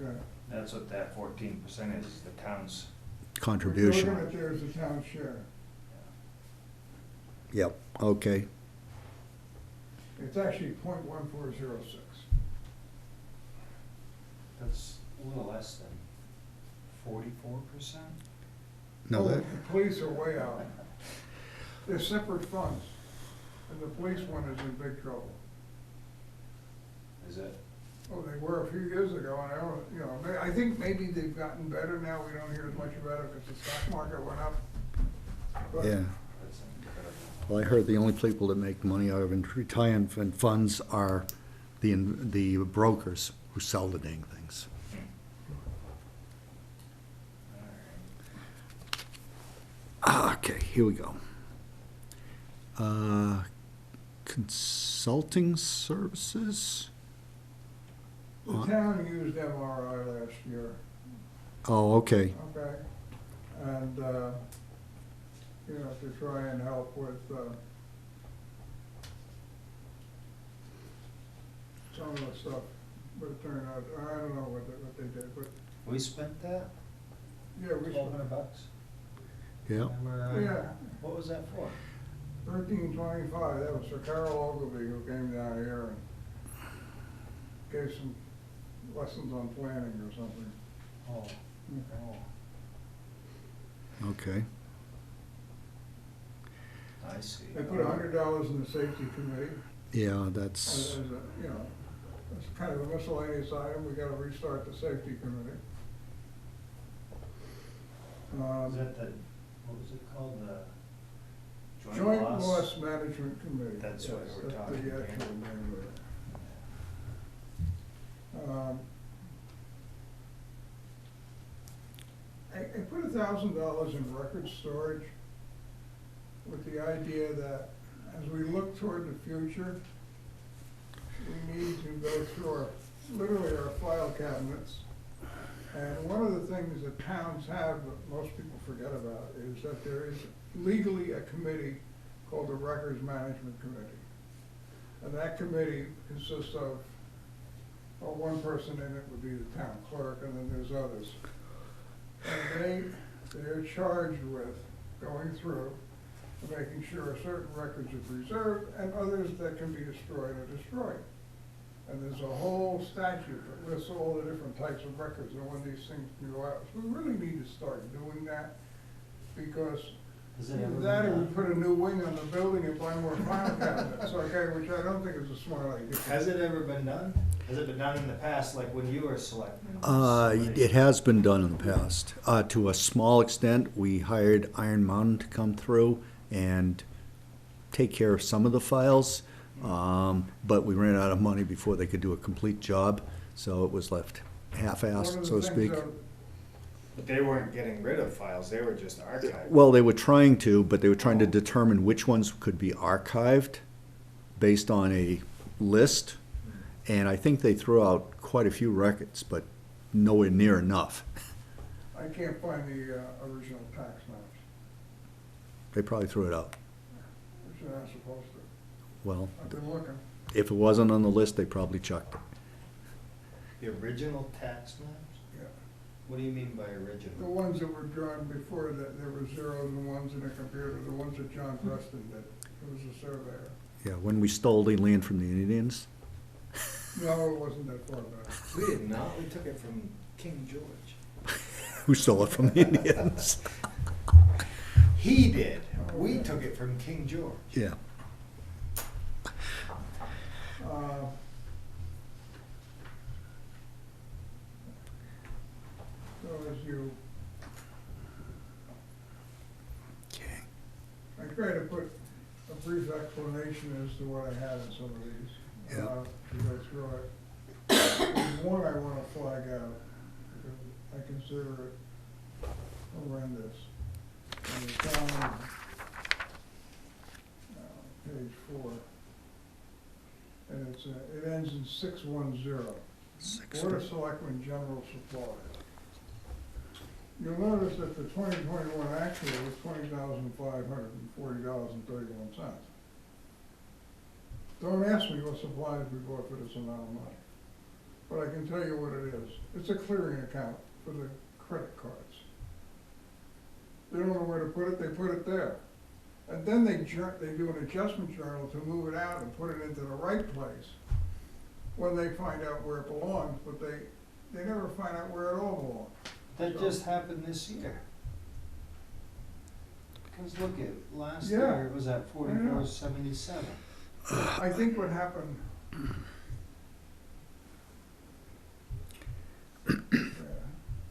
okay. That's what that 14% is the town's. Contribution. We're looking at there's the town share. Yep, okay. It's actually 0.1406. That's a little less than 44%. No, Oh, that, the police are way out. They're separate funds, and the police one is in big trouble. Is it? Oh, they were a few years ago, and I don't, you know, I think maybe they've gotten better now, we don't hear as much about it because the stock market went up. But yeah. That's incredible. Well, I heard the only people that make money out of retirement funds are the brokers who sell the dang things. Okay, here we go. Consulting services? the town used MRI last year, Oh, okay. okay? And, you know, to try and help with, some of the stuff, but it turned out, I don't know what they did, but, We spent that? yeah, we spent $1,200? Yeah. Remember, Yeah. what was that for? 1325, that was for Carol Ogilvy, who came down here and gave some lessons on planning or something. Oh. Oh. Okay. I see. They put $100 in the safety committee, Yeah, as that's, a, you know, it's kind of a miscellaneous item, we gotta restart the safety committee. Was that the, what was it called, the Joint Loss Management Committee. That's what Yes, we're that's talking the about. actual name of it. I put $1,000 in record storage with the idea that as we look toward the future, we need to go through our, literally our file cabinets. And one of the things that towns have that most people forget about is that there is legally a committee called the Records Management Committee. And that committee consists of, well, one person in it would be the town clerk, and then there's others. And they're charged with going through and making sure certain records are preserved and others that can be destroyed are destroyed. And there's a whole statute that lists all the different types of records and when these things can go out. So we really need to start doing that, because Has it either ever that or been we done? put a new wing on the building and buy more file cabinets, okay, which I don't think is a smart idea. Has it ever been done? Has it been done in the past, like when you were selectman? it has been done in the past. To a small extent, we hired Iron Mountain to come through and take care of some of the files. But we ran out of money before they could do a complete job, so it was left One half-assed, of so the to things speak. But they weren't getting rid of files, they were just archiving. Well, they were trying to, but they were trying to determine which ones could be archived based on a list. And I think they threw out quite a few records, but nowhere near enough. I can't find the original tax maps, They probably threw it out. which they're not supposed to. Well, I've been looking. if it wasn't on the list, they probably chucked it. The original tax maps? Yeah. What do you mean by The original? ones that were drawn before that, there were zeros and ones in the computer, the ones that John Preston did, he was a surveyor. Yeah, when we stole the land from the Indians. No, it wasn't that far back. We did not, we took it from King George. Who stole it from the Indians? He did, we took it from King George. Yeah. So as you, Okay. I try to put a brief explanation as to what I had in some of these. Yeah. To go through it. There's one I wanna flag out, because I consider it horrendous. And it's on, page 4. And it's, it ends in 610. Board of Selectmen General Supplies. You'll notice that the 2021 actual was $20,540.31. Don't ask me what supplies we bought for this amount of money, but I can tell you what it is. It's a clearing account for the credit cards. They don't know where to put it, they put it there. And then they do an adjustment journal to move it out and put it into the right place when they find out where it belongs, but they never find out where it all belongs. That just happened this year. Because look at, last Yeah. year it was at 44.77. I think what happened. Yeah.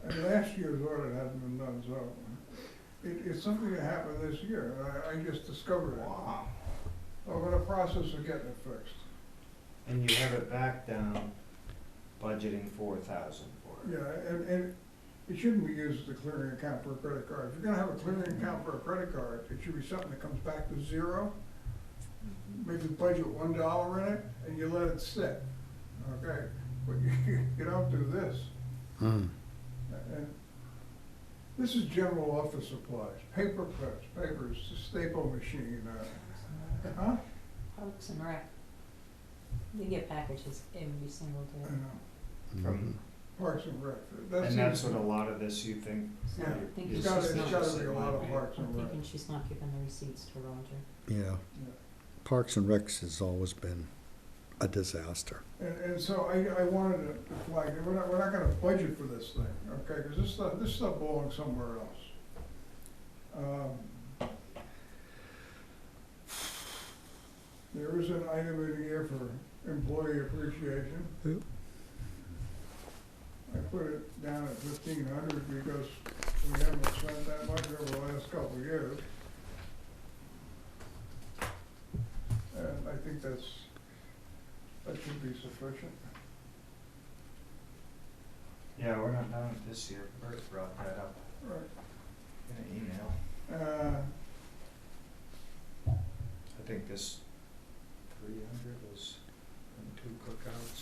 And last year's audit hasn't been done, so it's something that happened this year, and I just discovered it. Wow. Over the process of getting it fixed. And you have it back down, budgeting 4,000 for it. Yeah, and it shouldn't be used as a clearing account for a credit card. If you're gonna have a clearing account for a credit card, it should be something that comes back to zero. Maybe budget $1 in it and you let it sit, okay? But you don't do this. And this is general office supplies, paper clips, papers, staple machine, huh? Parks and Rec. They get packages every single I day. know, From, Parks and Rec. and that's what a lot is you think, So Yeah, I'm thinking it's she's gotta not, be a lot of Parks I'm and Rec. thinking she's not giving the receipts to Roger. Yeah, Yeah. Parks and Recs has always been a disaster. And so I wanted to flag it, we're not gonna budget for this thing, okay, cause this stuff belongs somewhere else. There is an item in here for employee appreciation. Yep. I put it down at 1,500 because we haven't spent that much over the last couple of years. And I think that should be sufficient. yeah, we're not done with this year. Bert brought that up Right. in an email. I think this 300 was from 2 cookouts.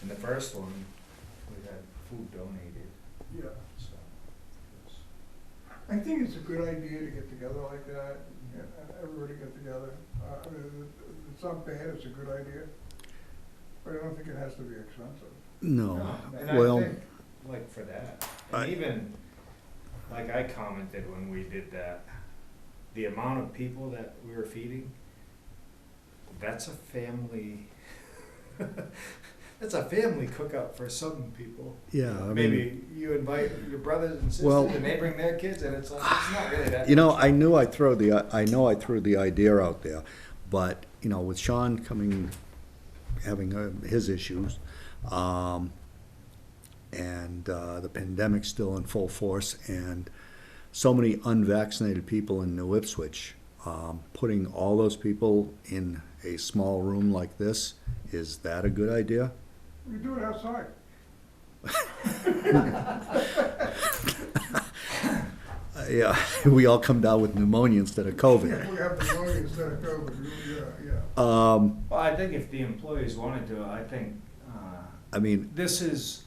And the first one, we had food donated, Yeah. so. it was- I think it's a good idea to get together like that, and everybody get together. I mean, it's not bad, it's a good idea, but I don't think it has to be expensive. No, And well, I think, like, for that, and even, like I commented when we did that, the amount of people that we were feeding, that's a family, that's a family cookout for some people. yeah, I mean, Maybe you invite your brothers and Well- sisters and they bring their kids and it's like, it's not really that. you know, much. I know I threw the idea out there, but, you know, with Sean having his issues, and the pandemic's still in full force, and so many unvaccinated people in New Ipswich, putting all those people in a small room like this, is that a good idea? We do it outside. Yeah, we all come down with pneumonia instead of COVID. We have pneumonia instead of COVID, yeah. Well, I think if the employees wanted to, I think, I mean, this is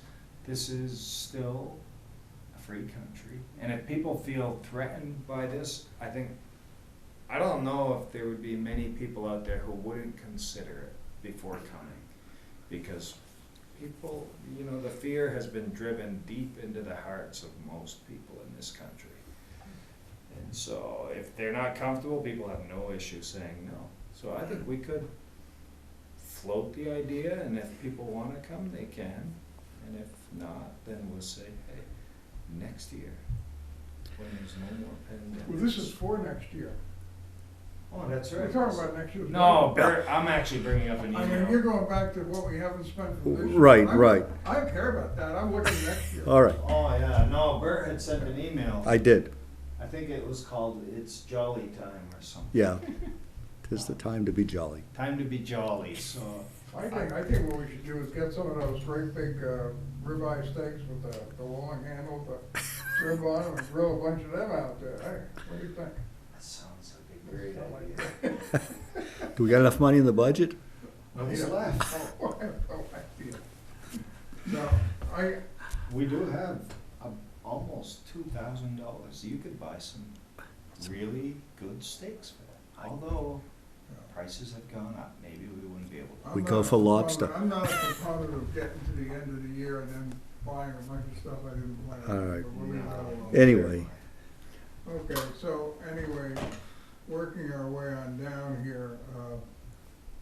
still a free country. And if people feel threatened by this, I don't know if there would be many people out there who wouldn't consider it before coming. Because people, you know, the fear has been driven deep into the hearts of most people in this country. And so if they're not comfortable, people have no issue saying no. So I think we could float the idea, and if people wanna come, they can. And if not, then we'll say, hey, next year, when there's no more pandemic. Well, this is for next year. Oh, that's We're right. talking about next year. No, Bert, I'm actually bringing up an I mean, you're email. going back to what we haven't spent from this year. Right, right. I don't care about that, I'm looking next year. all right, Oh, yeah, no, Bert had sent an email. I did, I think it was called It's Jolly Time or something. yeah. 'Tis the time to be jolly. Time to be jolly, so. I think what we should do is get some of those great big ribeye steaks with the long handle, the rib on them, and grill a bunch of them out there. Hey, what do you think? That sounds like a great idea. Do we got enough money in the budget? What's left? Oh, I have no idea. We do have almost $2,000. You could buy some really good steaks for that. Although prices have gone up, maybe we wouldn't be able to. We I'm go not a for proponent- lobster. I'm not a proponent of getting to the end of the year and then buying a bunch of stuff I didn't plan. All right. But we'll leave that alone. Anyway, Okay, so anyway, working our way on down here,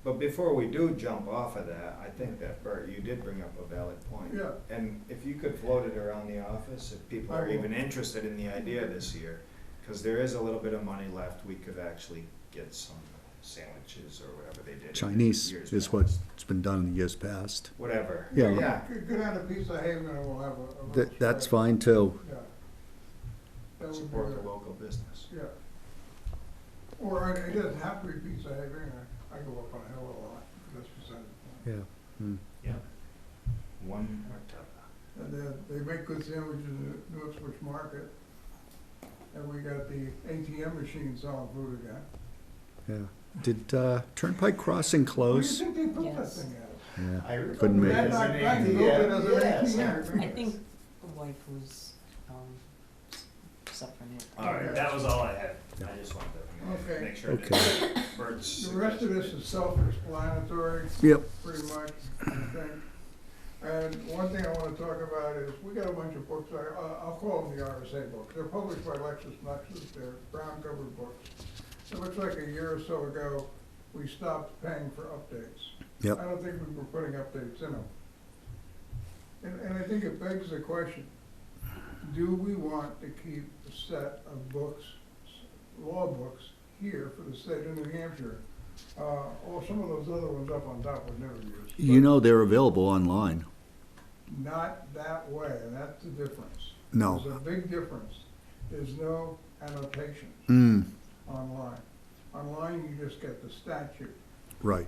But before we do jump off of that, I think that, Bert, you did bring up a valid point. Yeah. And if you could float it around the office, if people I are will. even interested in the idea this year, because there is a little bit of money left, we could actually get some sandwiches or whatever they did. in Chinese years is past. what's been done in years past. Whatever. Yeah. Yeah. go down to Pizza Haven and we'll have a little That's spread. fine too. Yeah. That would be Support the good. local business. Yeah. Or it doesn't have to be Pizza Haven, I go up on a hill a lot, that's beside the point. Yeah. Mm. Yeah. One martella. And then they make good sandwiches in New Ipswich Market. And we got the ATM machine selling food again. Yeah. Did Turnpike Crossing close? Where do you think they put that Yes. thing at? Yeah. I remember Couldn't make that it. as an Monadnock ATM. built it as an Yes, ATM. I remember. I think the wife was, suffering it. All right, that was all I had. Yeah. I just wanted to Okay. make sure Okay. that Bert's. The rest of this is self-explanatory. Yep. Pretty much, I think. And one thing I wanna talk about is, we got a bunch of books, I'll call them the RSA books. They're published by LexisNexis, they're brown covered books. It looks like a year or so ago, we stopped paying for updates. Yep. I don't think we were putting updates in them. And I think it begs the question, do we want to keep a set of books, law books, here for the state of New Hampshire? Or some of those other ones up on top would never use. You know they're available online. Not that way, and that's the difference. No. There's a big difference. There's no annotations Mm, online. Online, you just get the statute. right.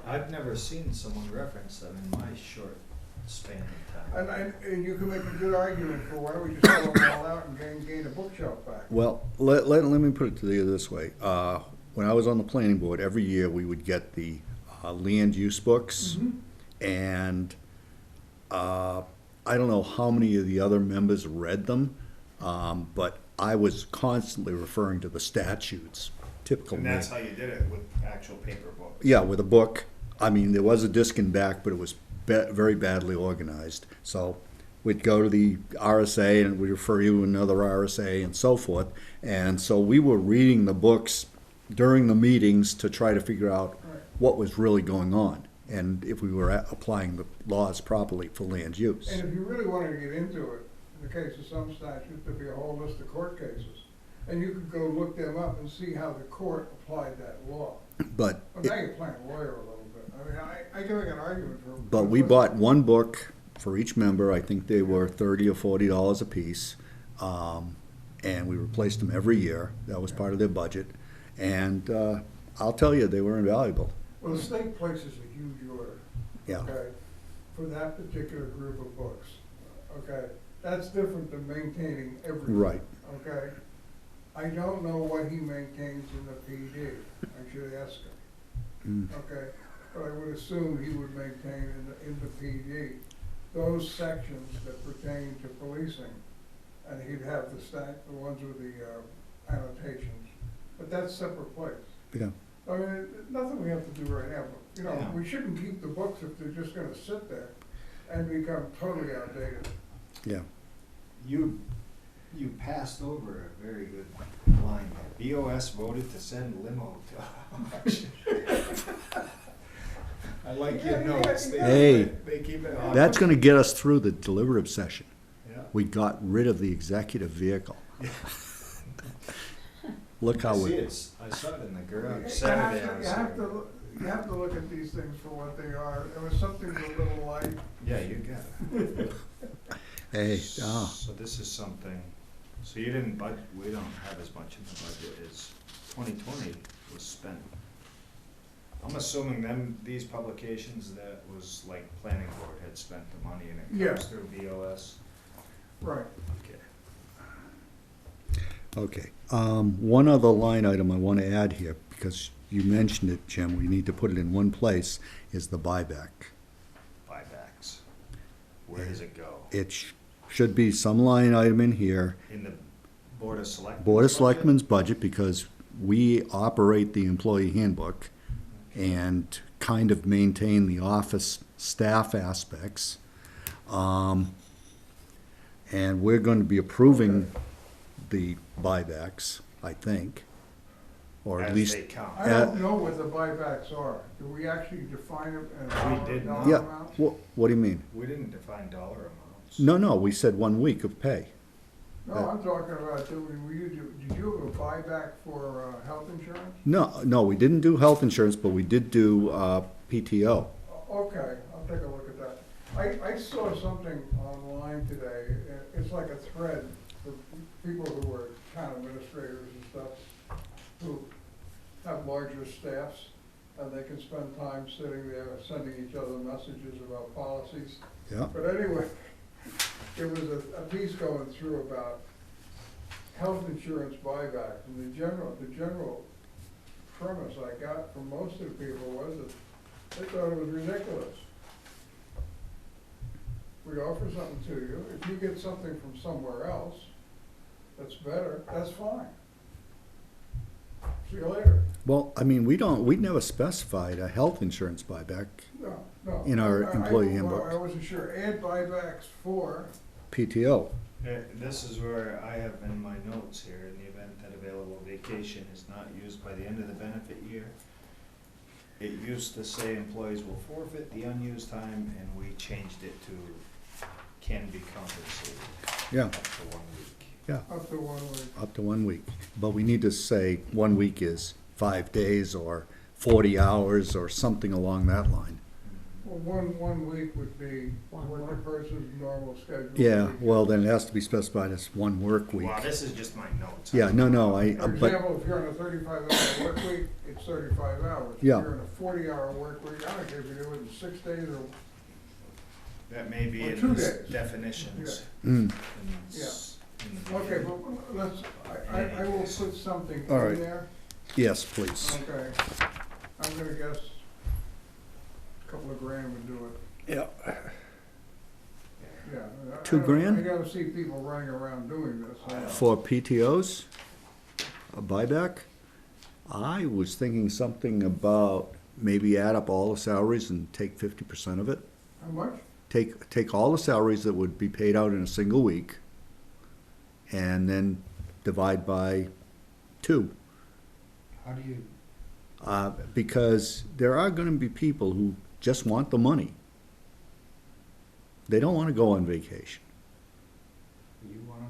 I've never seen someone reference them in my short span of time. And you can make a good argument for why don't we just throw them all out and gain a bookshelf back? Well, let me put it to you this way. When I was on the planning board, every year we would get the land use books. Mhm. And I don't know how many of the other members read them, but I was constantly referring to the statutes, typical. And that's how you did it with actual paper books. Yeah, with a book. I mean, there was a disc in back, but it was very badly organized. So we'd go to the RSA and we'd refer you to another RSA and so forth. And so we were reading the books during the meetings to try to figure out Right. what was really going on and if we were applying the laws properly for land use. And if you really wanted to get into it, in the case of some statutes, there'd be a whole list of court cases. And you could go look them up and see how the court applied that law. But, Well, now you're playing lawyer a little bit. I mean, I can make an argument for. but we bought one book for each member. I think they were $30 or $40 a piece. And we replaced them every year. That was part of their budget. And I'll tell you, they were invaluable. Well, the state places a huge order. Yeah. Okay, for that particular group of books, okay? That's different than maintaining everything. Right. Okay? I don't know what he maintains in the PD. I should ask him. Mm. Okay? But I would assume he would maintain in the PD those sections that pertain to policing. And he'd have the ones with the annotations. But that's a separate place. Yeah. I mean, nothing we have to do right now, but, you know, Yeah. we shouldn't keep the books if they're just gonna sit there and become totally outdated. Yeah. You passed over a very good line there. BOS voted to send limo to auction. I like your notes. Hey, They keep it on. That's gonna get us through the deliberative session. Yeah. We got rid of the executive vehicle. Look how I see we, it. I saw it in the garage You Saturday. have I to- was you have there. to, you have to look at these things for what they are. It was something a little light. Yeah, you got it. hey, So this is something, so you didn't we don't have as much in the budget as 2020 was spent. I'm assuming these publications that was like planning board had spent the money and it Yeah. comes through BOS. Right. Okay. okay. One other line item I wanna add here, because you mentioned it, Jim, we need to put it in one place, is the buyback. Buybacks. Where does it go? It should be some line item in here, In the Board of Selectmen? Board of Selectmen's budget, because we operate the employee handbook and kind of maintain the office staff aspects. And we're going to be approving the buybacks, I think, or at As least. they come. I don't know what the buybacks are. Do we actually define them as We did not. dollar Yeah, amounts? what do you mean? We didn't define dollar amounts. No, we said 1 week of pay. No, I'm talking about, did you have a buyback for health insurance? No, we didn't do health insurance, but we did do PTO. Okay, I'll take a look at that. I saw something online today, it's like a thread for people who are town administrators and stuff, who have larger staffs, and they can spend time sitting there sending each other messages about policies. Yeah, But anyway, there was a piece going through about health insurance buyback, and the general premise I got from most of the people was that they thought it was ridiculous. We offer something to you, if you get something from somewhere else that's better, that's fine. See you later. well, I mean, we never specified a health insurance buyback, No. In our employee well, handbook. I wasn't sure, add buybacks for, PTO. This is where I have in my notes here, in the event that available vacation is not used by the end of the benefit year. It used to say employees will forfeit the unused time, and we changed it to can be compensated Yeah, up to 1 week. yeah, up to 1 week. up to 1 week. But we need to say 1 week is 5 days or 40 hours or something along that line. Well, one week would be One what the work. person's normal schedule. Yeah, would be. well, then it has to be specified as 1 work week. Well, this is just my notes. Yeah, no, For but, example, if you're on a 35-hour work week, it's 35 hours. Yeah. If you're on a 40-hour work week, I don't care if you do it in 6 days or, That may be Or in 2 this days. definitions. mm, In the okay, beginning. but let's, I will put something All right. in there. yes, please. Okay. I'm gonna guess a couple of grand would do it. Yeah. Yeah. $2 grand? I gotta see people running around doing this. For PTOs, a buyback, I was thinking something about maybe add up all the salaries and take 50% of it. How much? Take all the salaries that would be paid out in a single week and then divide by 2. How do you, Because there are gonna be people who just want the money. They don't wanna go on vacation. you wanna?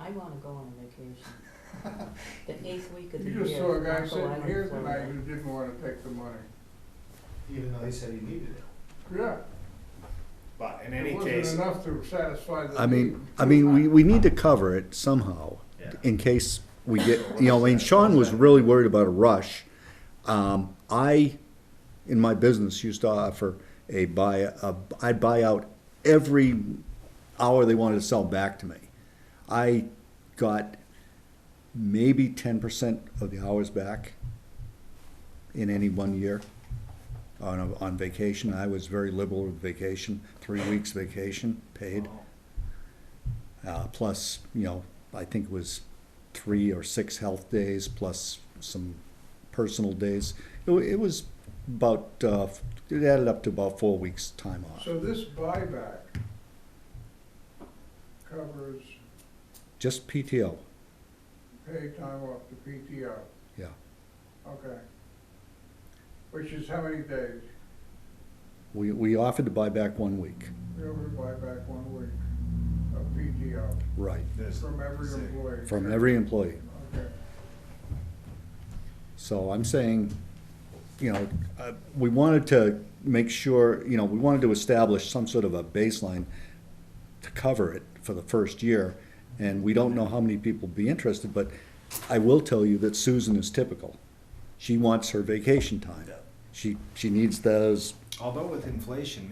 I wanna go on vacation. The 8th week of the You year. just saw a guy Marco sitting Island, here Florida. tonight who didn't wanna take the money. Even though he said he needed it. Yeah. But in It any wasn't case, enough to satisfy the I need. mean, we need to cover it somehow, Yeah. in case we get, you know, I mean, Sean was really worried about a rush. I, in my business, used to offer I'd buy out every hour they wanted to sell back to me. I got maybe 10% of the hours back in any 1 year on vacation. I was very liberal with vacation, 3 weeks vacation paid. Plus, you know, I think it was 3 or 6 health days plus some personal days. It was about, it added up to about 4 weeks' time off. So this buyback covers Just PTO, paid time off to PTO, yeah. okay. Which is how many days? We offered to buy back 1 week, We over buy back 1 week of PTO right, there's. from every employee. from every employee. Okay. So I'm saying, you know, we wanted to make sure, you know, we wanted to establish some sort of a baseline to cover it for the first year, and we don't know how many people will be interested, but I will tell you that Susan is typical. She wants her vacation time. She needs those Although with inflation,